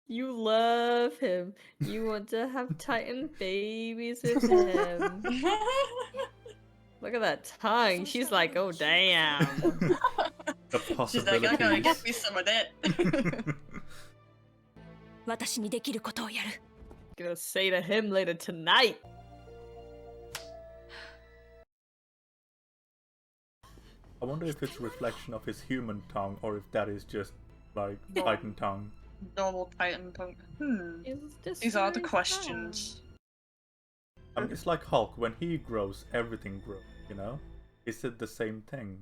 You love him. You want to have Titan babies with him. Look at that tongue. She's like, oh damn. She's like, I gotta get me some of that. 私にできることをやる。 Gonna say to him later tonight. I wonder if it's a reflection of his human tongue or if that is just like Titan tongue. Normal Titan tongue. These are the questions. I mean, it's like Hulk. When he grows, everything grows, you know? Is it the same thing?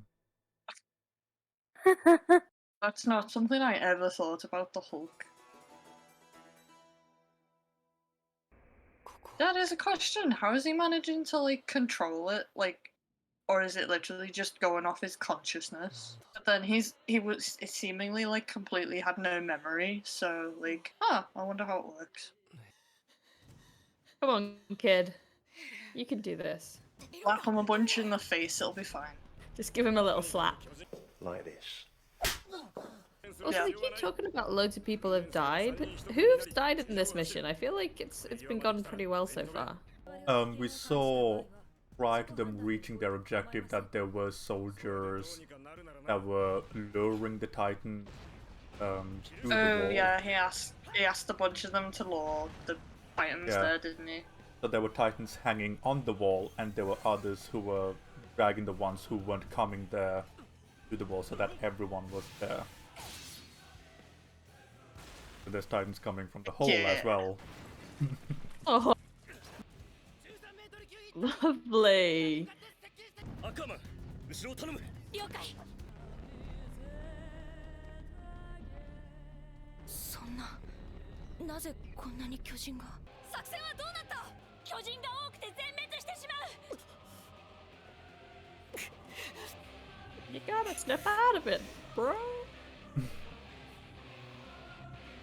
That's not something I ever thought about the Hulk. That is a question. How is he managing to like control it? Like, or is it literally just going off his consciousness? But then he was seemingly like completely had no memory. So like, I wonder how it works. Come on, kid. You can do this. Slap him a bunch in the face, it'll be fine. Just give him a little slap. Like this. Also, they keep talking about loads of people have died. Who's died in this mission? I feel like it's been gone pretty well so far. We saw prior to them reaching their objective that there were soldiers that were luring the Titan to the wall. Yeah, he asked a bunch of them to lure the Titans there, didn't he? So there were Titans hanging on the wall, and there were others who were dragging the ones who weren't coming there to the wall, so that everyone was there. So there's Titans coming from the hole as well. Oh, lovely. そんな、なぜこんなに巨人が。作戦はどうなった？巨人が多くて全滅してしまう。You gotta step out of it, bro.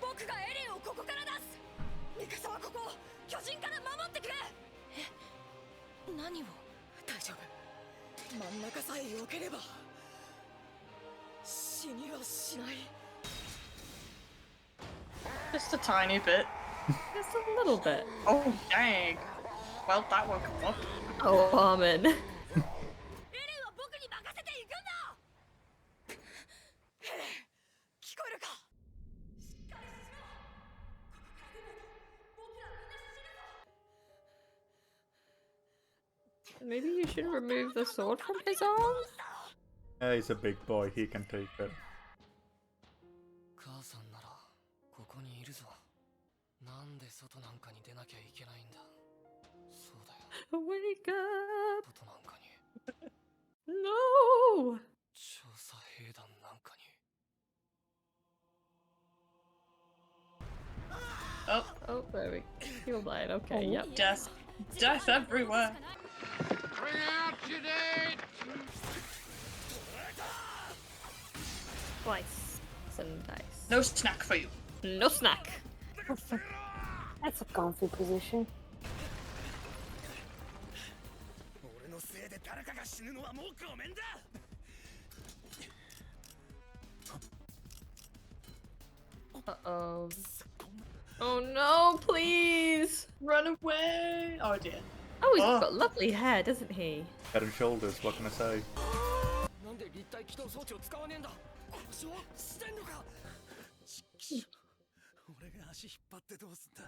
僕がエレンをここから出す。ミカサはここを巨人から守ってくれ。え、何を？大丈夫。真ん中さえ避ければ死にはしない。 Just a tiny bit. Just a little bit. Oh dang. Well, that woke him up. Oh, Armin. エレンは僕に任せていくんだ。エレン、聞こえるか？ Maybe you should remove the sword from his arm? Yeah, he's a big boy, he can take it. 母さんならここにいるぞ。なんで外なんかに出なきゃいけないんだ。そうだよ。Wake up! 外なんかに。No! 調査兵団なんかに。 Oh, there we go. You're blind. Okay, oh, yep. Death everywhere. Bring out your date! Slice. Some dice. No snack for you. No snack. That's a comfy position. 俺のせいで誰かが死ぬのはもうごめんだ。 Uh-oh. Oh no, please! Run away! Oh dear. Oh, he's got lovely hair, doesn't he? Head and shoulders, what can I say? なんで立体起動装置を使わねえんだ。故障してんのか。俺が足引っ張ってどうすんだ。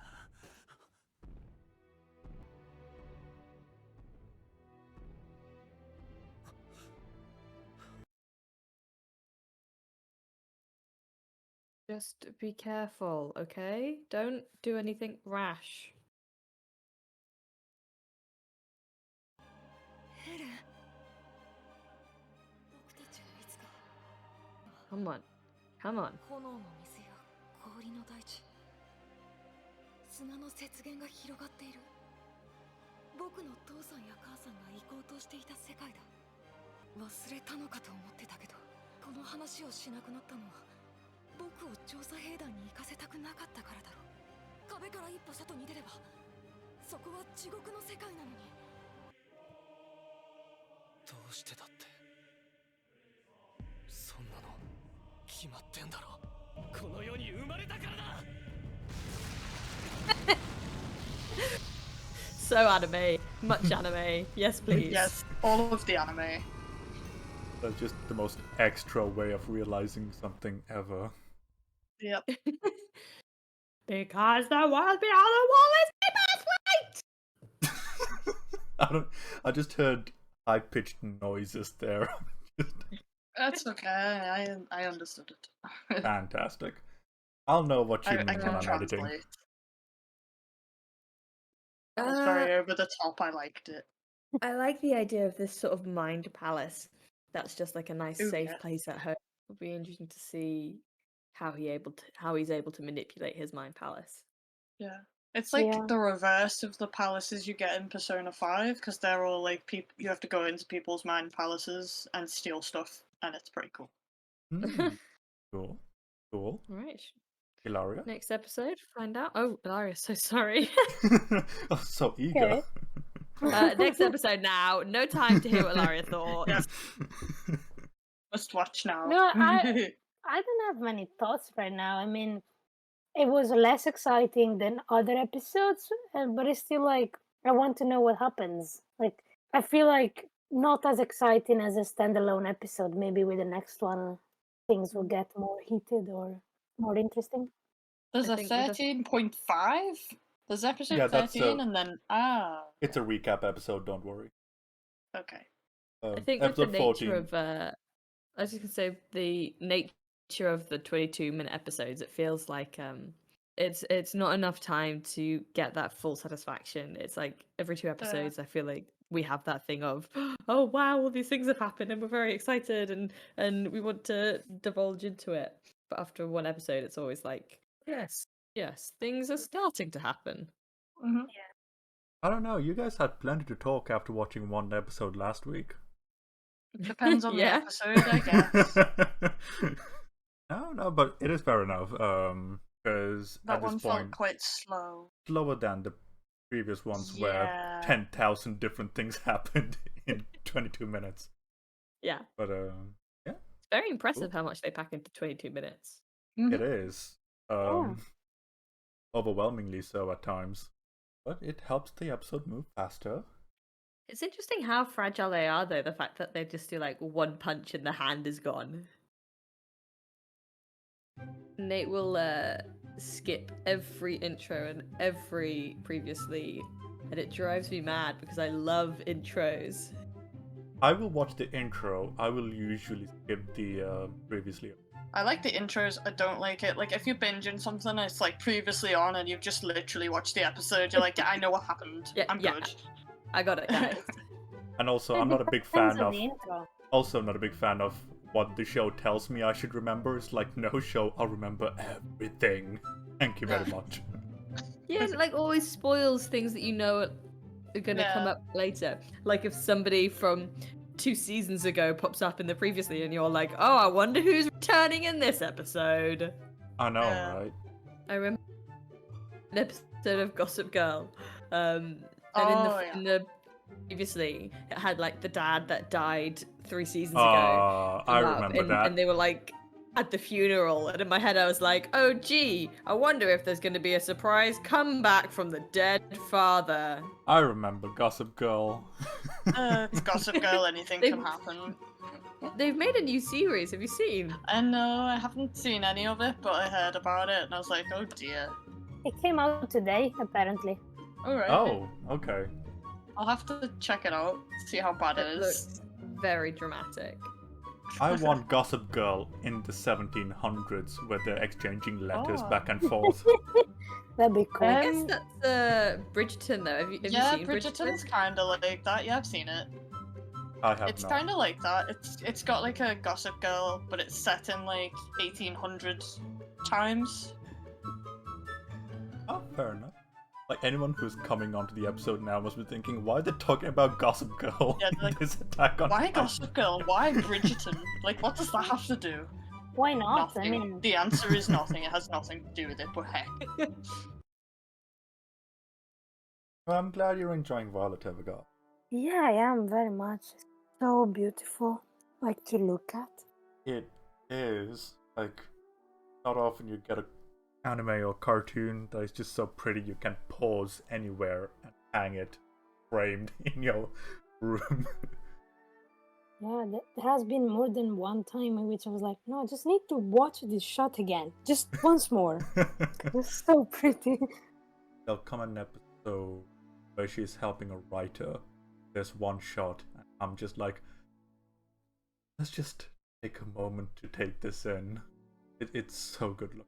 Just be careful, okay? Don't do anything rash. エレン、僕たちはいつか。 Come on. Come on. 炎の水や氷の大地、砂の雪原が広がっている。僕の父さんや母さんが行こうとしていた世界だ。忘れたのかと思ってたけど、この話をしなくなったのは僕を調査兵団に行かせたくなかったからだろう。壁から一歩外に出ればそこは地獄の世界なのに。どうしてだって。そんなの決まってんだろ。この世に生まれたからだ。 So anime. Much anime. Yes, please. Yes, all of the anime. That's just the most extra way of realizing something ever. Yep. Because the world beyond the wall is paper's white! I just heard high-pitched noises there. That's okay. I understood it. Fantastic. I'll know what you I mean when can I'm editing. translate. That was very over the top. I liked it. I like the idea of this sort of mind palace. That's just like a nice, Ooh, safe yeah. place at home. It'll be interesting to see how he's able to manipulate his mind palace. Yeah. It's like the reverse of the palaces you get in Persona 5, because they're all like people. You have to go into people's mind palaces and steal stuff, and it's pretty cool. Cool. Cool. All right. Ilaria? Next episode, find out. Oh, Ilaria, so sorry. Oh, so eager. Next episode now. No time to hear what Ilaria thought. Yes. Must watch now. No, I don't have many thoughts right now. I mean, it was less exciting than other episodes, but it's still like I want to know what happens. Like I feel like not as exciting as a standalone episode. Maybe with the next one, things will get more heated or more interesting. There's a 13.5. There's episode Yeah, that's 13, and then It's a recap episode. Don't worry. Okay. I think with the Episode 14. nature of I was just gonna say the nature of the 22-minute episodes, it feels like it's not enough time to get that full satisfaction. It's like every 2 episodes I feel like we have that thing of, oh wow, all these things have happened and we're very excited and we want to divulge into it. But after 1 episode it's always like, yes, things are starting to happen. Mm-hmm. I don't know. You guys had plenty to talk after watching 1 episode last week. Depends on the Yeah. episode, I guess. No, but it is fair enough. Because That at this one point, felt quite slow. slower than the previous ones where Yeah. 10,000 different things happened in 22 minutes. Yeah. But yeah, It's very impressive how much they pack into 22 minutes. it is. Overwhelmingly so at times. But it helps the episode move faster. It's interesting how fragile they are, though. The fact that they just do like 1 punch and the hand is gone. Nate will skip every intro and every previously, and it drives me mad because I love intros. I will watch the intro. I will usually skip the previously. I like the intros. I don't like it. Like if you're binging something, and it's like previously on, and you've just literally watched the episode. You're like, yeah, I know what happened. Yeah, I'm good. I got it, guys. And also, I'm not a big fan of. Also, not a big fan of what the show tells me I should remember. It's like, no show, I'll remember everything. Thank you very much. Yeah, it like always spoils things that you know are gonna come up later. Like if somebody from 2 seasons ago pops up in the previously, and you're like, oh, I wonder who's returning in this episode. I know, right? I remember an episode of Gossip Girl, and in the previously it had like the dad that died 3 seasons ago. I come up, remember that. And they were like at the funeral, and in my head I was like, oh gee, I wonder if there's going to be a surprise comeback from the dead father. I remember Gossip Girl. It's Gossip Girl. Anything can happen. They've made a new series. Have you seen? I know. I haven't seen any of it, but I heard about it, and I was like, oh dear. It came out today, apparently. Alright. Oh, okay. I'll have to check it out, see how bad it is. Looks very dramatic. I want Gossip Girl in the 1700s where they're exchanging letters back and forth. That'd be cool. I guess that's Bridgerton though. Have you seen Bridgerton's kind of like that. Yeah, I've seen it. I have It's not. kind of like that. It's got like a Gossip Girl, but it's set in like 1800 times. Oh, fair enough. Like anyone who's coming onto the episode now must be thinking, why are they talking about Gossip Girl Yeah, in like, this Attack on Why Titan? Gossip Girl? Why Bridgerton? Like, what does that have to do? Why not? Nothing. I mean, The answer is nothing. It has nothing to do with it, but heck. Well, I'm glad you're enjoying Violet Evergarden. yeah, I am very much. So beautiful, like to look at. It is, like, not often you get a anime or cartoon that is just so pretty you can pause anywhere and hang it framed in your room. Yeah, there has been more than one time in which I was like, no, I just need to watch this shot again, just once more. It's so pretty. There'll come an episode where she's helping a writer. There's one shot, and I'm just like, let's just take a moment to take this in. It's so good looking.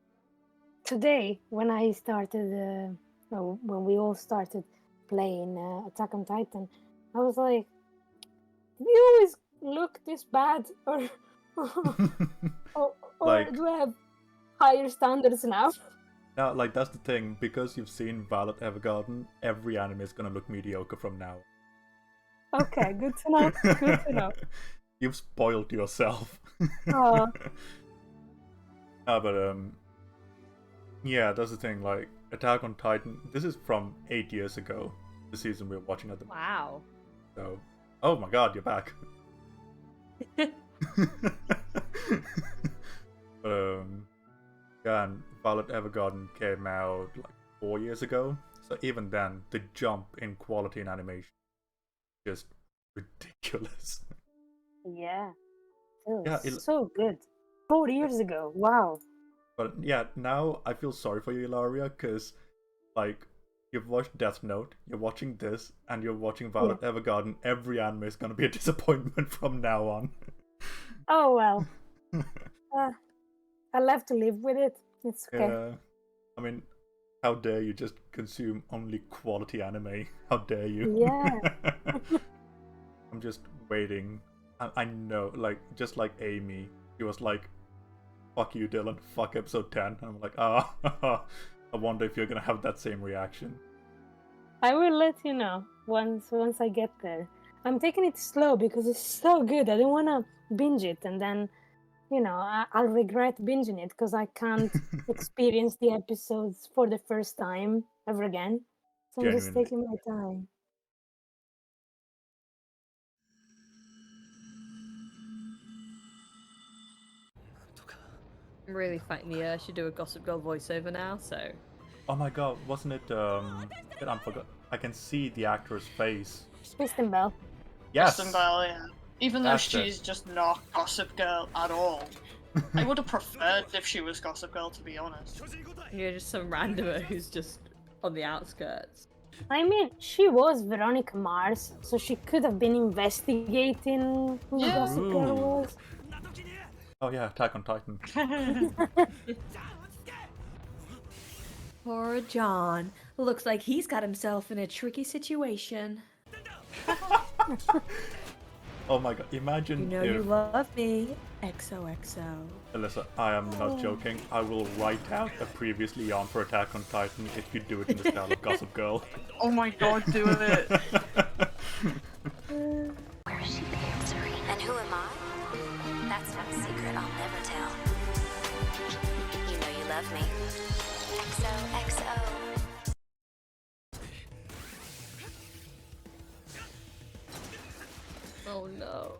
Today, when I started, when we all started play in Attack on Titan, I was like, "Do you always look this bad, or Like- do I have higher standards now?" Now, like, that's the thing. Because you've seen Violet Evergarden, every anime is gonna look mediocre from now. Okay, good to know. Good to know. You've spoiled yourself. Aw. But yeah, that's the thing. Like, Attack on Titan. This is from 8 years ago. The season we're watching at the moment. Wow. So, oh my God, you're back. Yeah, and Violet Evergarden came out like 4 years ago. So even then, the jump in quality in animation is just ridiculous. Yeah. It Yeah, was so good. 4 years ago. Wow. But yeah, now I feel sorry for you, Ilaria, because like you've watched Death Note, you're watching this, and you're watching Violet Evergarden. Every anime is gonna be a disappointment from now on. Oh well. I'll have to live with it. It's okay. Yeah, I mean, how dare you just consume only quality anime? How dare you? Yeah. I'm just waiting. I know, like, just like Amy, she was like, "Fuck you, Dylan. Fuck episode 10." And I'm like, I wonder if you're gonna have that same reaction. I will let you know once I get there. I'm taking it slow because it's so good. I don't want to binge it and then, I'll regret binging it because I can't experience the episodes for the first time ever again. So I'm just Genuinely. taking my time. I'm really fighting the urge to do a Gossip Girl voiceover now, so. Oh my God, wasn't it? I forgot. I can see the actor's face. Kristen Bell. Yes. Kristen Bell, yeah. Even though That's she's just not Gossip Girl at all. I would have preferred if she was Gossip Girl, to be honest. You're just some randomer who's just on the outskirts. I mean, she was Veronica Mars, so she could have been investigating who Gossip Girl Ooh. was. Oh yeah, Attack on Titan. Poor John. Looks like he's got himself in a tricky situation. Oh my God, imagine You know if... you love me. XOXO. Alyssa, I am not joking. I will write out a previously on for Attack on Titan if you do it in the style of Gossip Girl. Oh my God, do it. Where is she answering? And who am I? That's not a secret I'll never tell. You know you love me. XOXO. Oh no.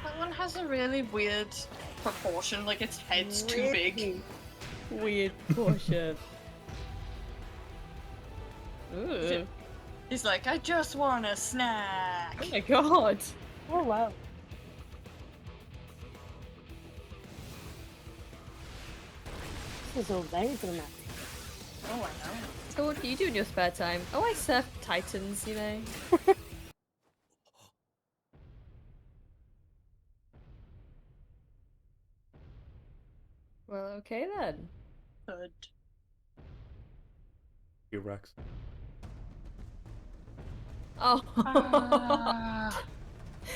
That one has a really weird proportion, like its head's too big. Weird portion. Ooh. He's like, I just want a snack. Oh my God. Oh wow. This is all very dramatic. Oh, I know. So what do you do in your spare time? Oh, I surf Titans, you know. Well, okay then. Good. T-Rex. Oh.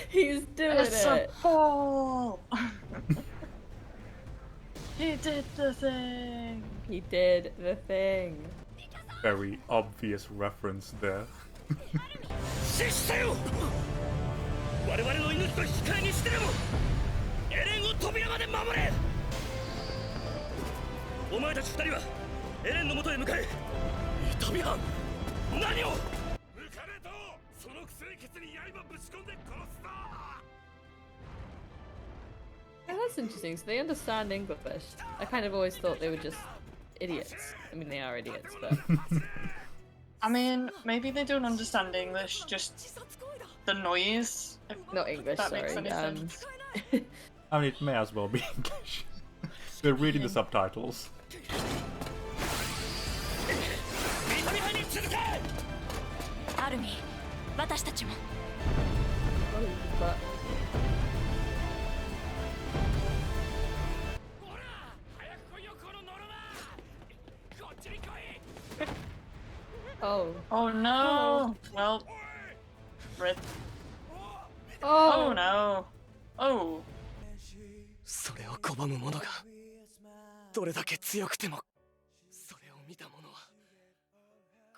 He's doing It's a it. ball. He did the thing. He did the thing. Very obvious reference there. 死したよ我々の命と引き換えにしてでもエレンを扉まで守れお前たち二人はエレンの元へ向かえ痛みは何を抜かれとそのくせにケツに刃ぶち込んで殺すぞ Oh, that's interesting. So they understand English. I kind of always thought they were just idiots. I mean, they are idiots, but... I mean, maybe they don't understand English, just the noise. Not English, that makes sorry. any sense. I mean, it may as well be English. They're reading the subtitles. Arumi, 私たちも。早く来いよこのノロマこっち Oh. Oh no! Well, rip. Oh. Oh no! Oh. それを拒む者がどれだけ強くてもそれを見た者は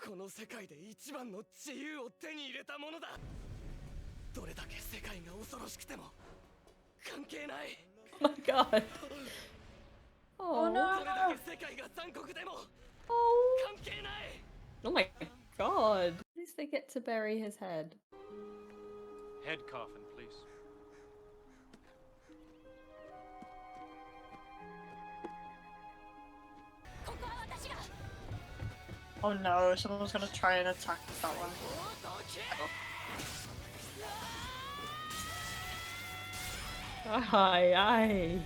この世界で一番の自由を手に入れたものだ。どれだけ世界が恐ろしくても関係ない。 Oh my god. Oh どれ no! だけ世界が残酷でも Oh. 関係ない。 Oh my god. At least they get to bury his head. Head coffin, please. Oh no, someone's gonna try and attack that one. Aye, aye.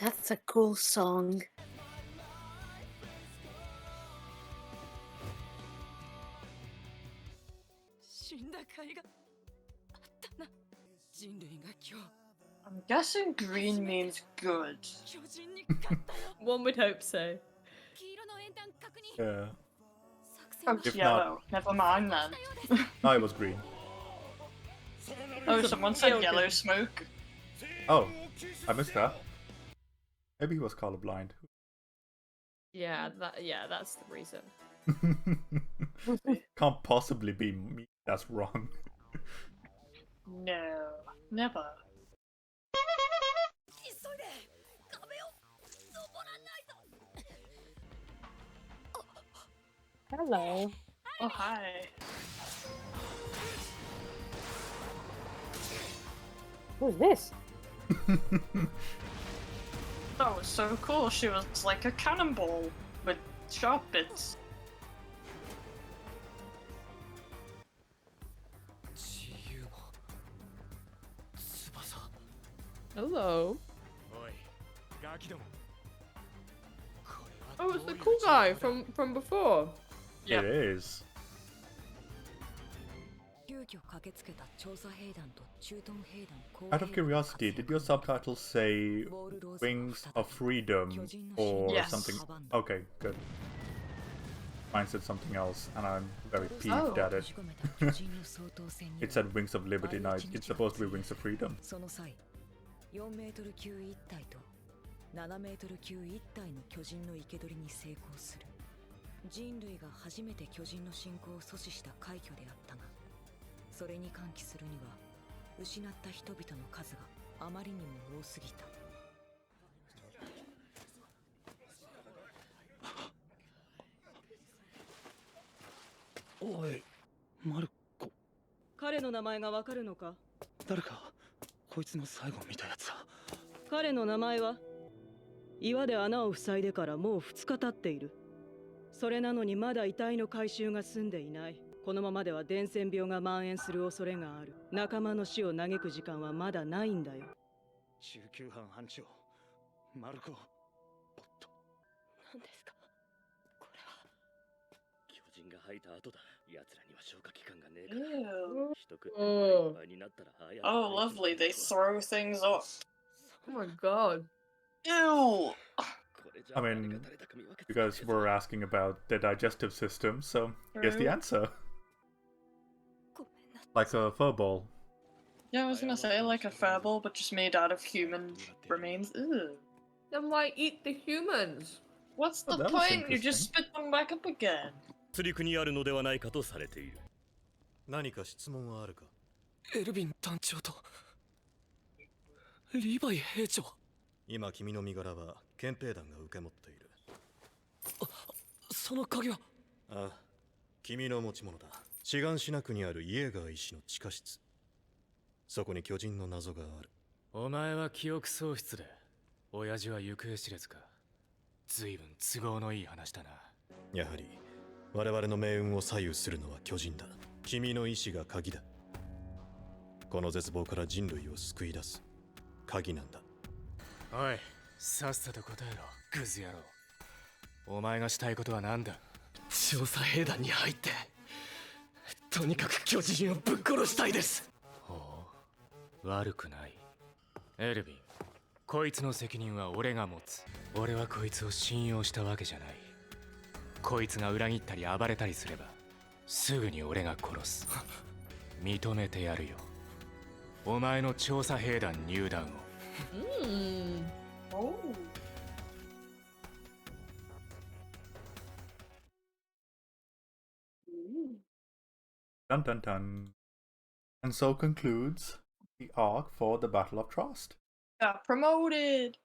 That's a cool song. I'm guessing green means good. One would hope so. Yeah. Oh, If yellow. Never mind then. No, it was green. Oh, someone said yellow smoke. Oh, I missed that. Maybe he was colorblind. Yeah, that's the reason. Can't possibly be me. That's wrong. No, never. Hello. Oh, hi. Who's this? That was so cool. She was like a cannonball with sharp bits. Hello. おい、ガキども。 Oh, it's the cool guy from before. It is. Out of curiosity, did your subtitles say Wings of Freedom or Yes. something? Okay, good. Mine said something else, and I'm very peeved Oh. at it. It said Wings of Liberty. Now it's supposed to be Wings of Freedom. 4メートル級1体と7メートル級1体の巨人の生け捕りに成功する。人類が初めて巨人の進行を阻止した快挙であったが、それに喚起するには失った人々の数があまりにも多すぎた。おい、マルコ。彼の名前がわかるのか？誰かこいつの最後見たやつだ。彼の名前は岩で穴を塞いでからもう2日経っている。それなのにまだ遺体の回収が済んでいない。このままでは伝染病が蔓延する恐れがある。仲間の死を嘆く時間はまだないんだよ。中級班班長、マルコ。何ですかこれは。巨人が吐いた後だ。奴らには消化器官がねえ Ew. から。一口いっぱいになったら早く。 Oh, lovely. They throw things up. Oh my god. Ew. I mean, you guys were asking about the digestive system, so here's the answer. Like a furball. Yeah, I was gonna say like a furball, but just made out of human remains. Ew. Then why eat the humans? What's Oh, the that was point? You just spit them back up again. 釣り区にあるのではないかとされている。何か質問はあるか？エルヴィン団長とリヴァイ兵長。今君の身柄は憲兵団が受け持っている。その鍵は？ああ、君の持ち物だ。シガンシナ区にあるイエーガー医師の地下室。そこに巨人の謎がある。お前は記憶喪失で、親父は行方知れずか。随分都合のいい話だな。やはり我々の命運を左右するのは巨人だ。君の意志が鍵だ。この絶望から人類を救い出す鍵なんだ。おい、さっさと答えろ、グズ野郎。お前がしたいことは何だ？調査兵団に入ってとにかく巨人をぶっ殺したいです。ほう、悪くない。エルヴィン、こいつの責任は俺が持つ。俺はこいつを信用したわけじゃない。こいつが裏切ったり暴れたりすればすぐに俺が殺す。認めてやるよ、お前の調査兵団入団を。Dun dun dun. And so concludes the arc for the Battle of Trost. Got promoted.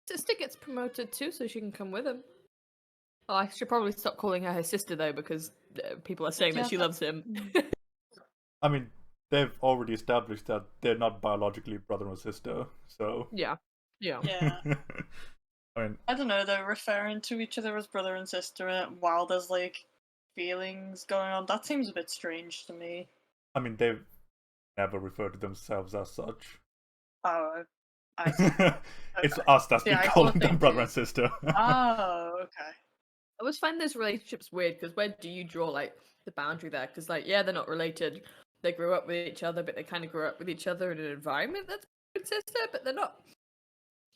Sister gets promoted too, so she can come with him. Oh, I should probably stop calling her his sister though, because people are saying that she loves him. I mean, they've already established that they're not biologically brother or sister, so. Yeah. Yeah. I mean, I don't know, they're referring to each other as brother and sister while there's like feelings going on. That seems a bit strange to me. I mean, they've never referred to themselves as such. Oh, I see. It's us that's been calling them brother and sister. Oh, okay. I always find those relationships weird, because where do you draw like the boundary there? Because like, yeah, they're not related. They grew up with each other, but they kind of grew up with each other in an environment that's brother and sister, but they're not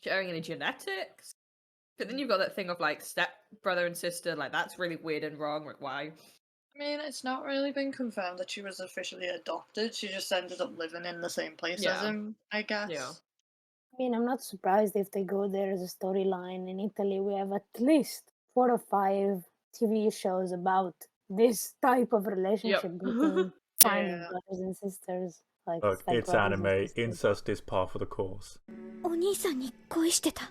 sharing any genetics. But then you've got that thing of like step brother and sister, like that's really weird and wrong. Like, why? I mean, it's not really been confirmed that she was officially adopted. She just ended up living in the same place as him, I guess. Yeah. I mean, I'm not surprised if they go there as a storyline. In Italy, we have at least 4 or 5 TV shows about this type of relationship between finding brothers and sisters. Like, Look, it's stepbrothers and anime. sisters. Incest is par for the course. お兄さんに恋してた。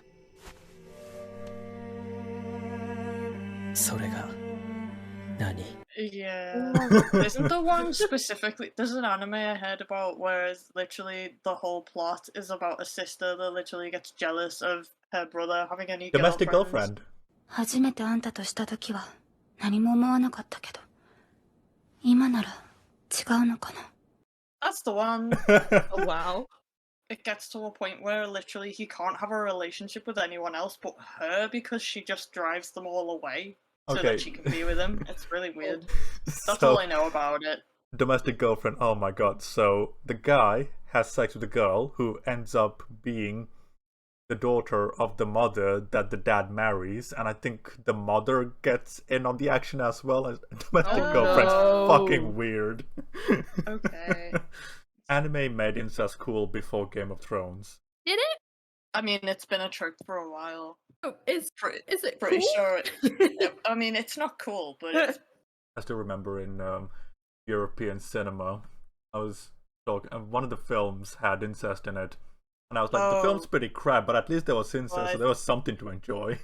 それが何？ Yeah. Isn't the one specifically... There's an anime I heard about where it's literally the whole plot is about a sister that literally gets jealous of her brother having any Domestic girlfriends. girlfriend. 初めてあんたとした時は何も思わなかったけど、今なら違うのかな。 That's the one. Oh, wow. It gets to a point where literally he can't have a relationship with anyone else but her because she just drives them all away so Okay. that she can be with him. It's really weird. That's So- all I know about it. Domestic girlfriend, oh my god. So the guy has sex with the girl who ends up being the daughter of the mother that the dad marries, and I think the mother gets in on the action as well. As domestic girlfriend's fucking weird. Okay. Anime made incest cool before Game of Thrones. Did it? I mean, it's been a trope for a while. Oh, is it Pretty cool? sure. I mean, it's not cool, but it's... I still remember in European cinema, I was talking, one of the films had incest in it, and I was like, the film's pretty crap, but at least there was incest, so there was something to enjoy.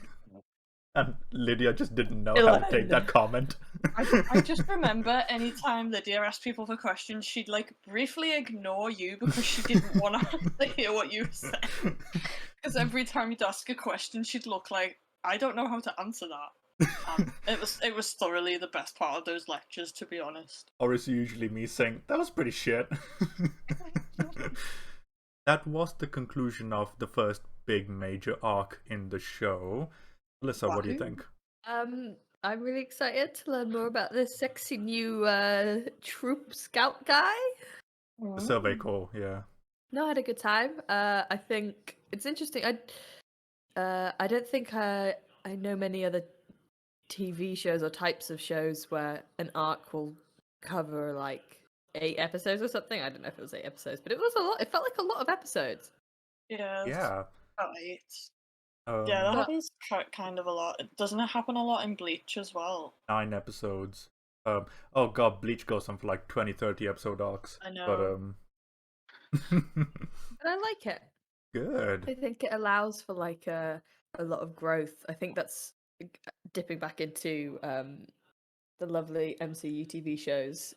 And Lydia just didn't know how to take that comment. I just remember anytime Lydia asked people for questions, she'd like briefly ignore you because she didn't want to hear what you said. Because every time you'd ask a question, she'd look like, I don't know how to answer that. It was thoroughly the best part of those lectures, to be honest. Or it's usually me saying, that was pretty shit. That was the conclusion of the first big major arc in the show. Elissa, what do you think? I'm really excited to learn more about this sexy new troop scout guy. The Survey Corps, yeah. No, I had a good time. I think it's interesting. I don't think I know many other TV shows or types of shows where an arc will cover like 8 episodes or something. I don't know if it was 8 episodes, but it was a lot. It felt like a lot of episodes. Yeah. Yeah. About 8. Yeah, that happens kind of a lot. Doesn't it happen a lot in Bleach as well? 9 episodes. Oh god, Bleach goes on for like 20, 30 episode arcs. I know. But But I like it. Good. I think it allows for like a lot of growth. I think that's dipping back into the lovely MCU TV shows.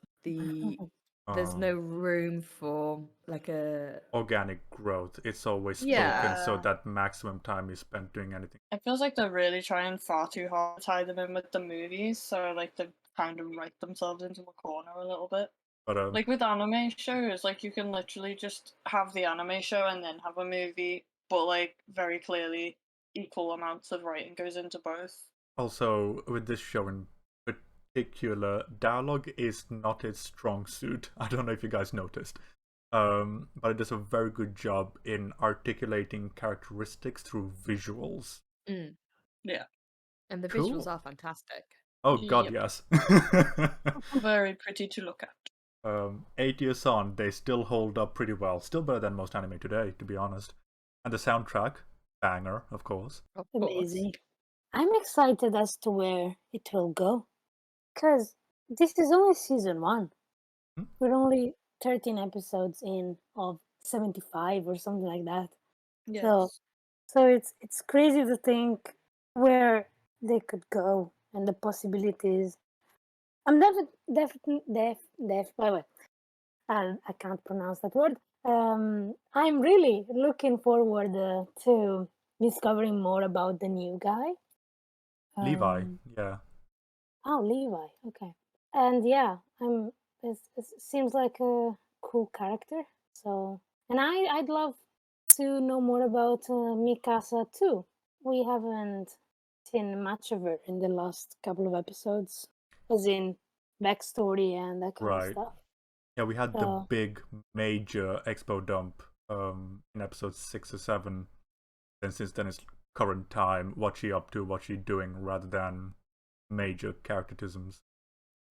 There's no room for like a organic growth. It's always spoken Yeah. so that maximum time is spent doing anything. It feels like they're really trying far too hard to tie them in with the movies, so like they kind of write themselves into a corner a little bit. But Like with anime shows, like you can literally just have the anime show and then have a movie, but like very clearly equal amounts of writing goes into both. also with this show in particular, dialogue is not its strong suit. I don't know if you guys noticed. But it does a very good job in articulating characteristics through visuals. Yeah. And the Cool. visuals are fantastic. Oh god, Yep. yes. Very pretty to look at. 8 years on, they still hold up pretty well. Still better than most anime today, to be honest. And the soundtrack, banger, of course. Amazing. I'm excited as to where it will go. Because this is only season 1. We're only 13 episodes in of 75 or something like that. Yes. So it's crazy to think where they could go and the possibilities. I'm definitely by the way, I can't pronounce that word. I'm really looking forward to discovering more about the new guy. Levi, yeah. Oh, Levi. Okay. And yeah, it seems like a cool character. So, and I'd love to know more about Mikasa too. We haven't seen much of her in the last couple of episodes, as in backstory and that kind of Right. stuff. Yeah, we had the So- big major expo dump in episode 6 or 7. And since then it's current time, what she up to, what she doing, rather than major characterisms.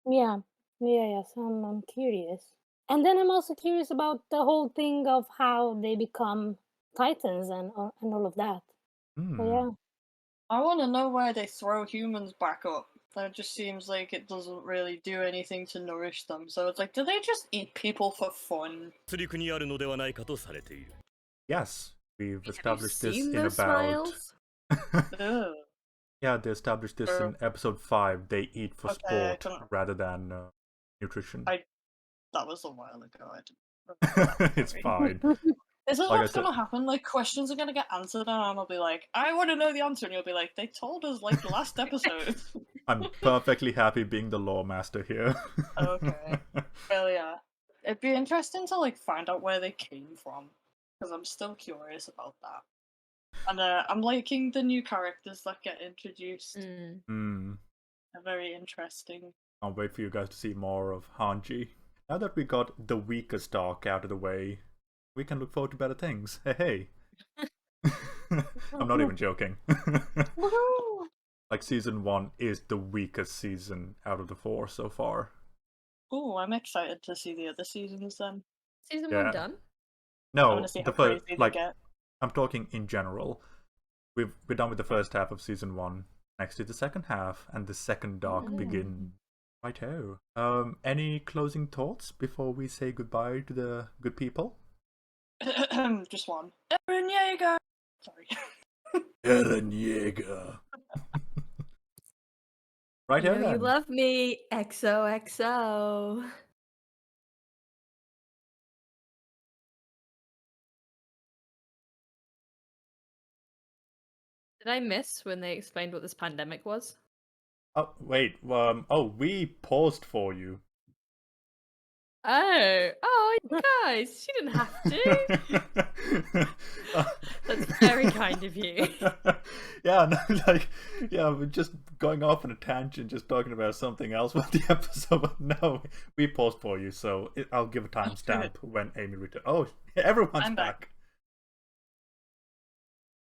Yeah. So I'm curious. And then I'm also curious about the whole thing of how they become Titans and all of that. So yeah. I want to know why they throw humans back up. That just seems like it doesn't really do anything to nourish them. So it's like, do they just eat people for fun? 出力にあるのではないかとされている。 Yes, we've established this seen in those about. smiles? Yeah, they established this in episode 5. They eat for Okay, I sport couldn't- rather than nutrition. That was a while ago. I didn't It's fine. Is this Like I what's said- gonna happen? Like, questions are gonna get answered, and I'll be like, I want to know the answer, and you'll be like, they told us like last episode. I'm perfectly happy being the lore master here. Okay. Well, yeah. It'd be interesting to like find out where they came from, because I'm still curious about that. And I'm liking the new characters that get introduced. They're very interesting. Can't wait for you guys to see more of Hanji. Now that we got the weakest arc out of the way, we can look forward to better things. Hey. I'm not even joking. Like, season 1 is the weakest season out of the 4 so far. Ooh, I'm excited to see the other seasons then. Season Yeah. 1 done? I No, wanna see the how first, crazy they like, get. I'm talking in general. We're done with the first half of season 1. Next is the second half, and the second arc begins. Righto. Any closing thoughts before we say goodbye to the good people? Just one. Eren Yeager! Sorry. Eren Yeager. Right You here know you then. love me, XOXO. Did I miss when they explained what this pandemic was? Oh, wait. We paused for you. Oh, guys, she didn't have to. That's very kind of you. Yeah, no, like, yeah, we're just going off on a tangent, just talking about something else with the episode. But no, we paused for you, so I'll give a timestamp when Amy returns. Oh, everyone's I'm back.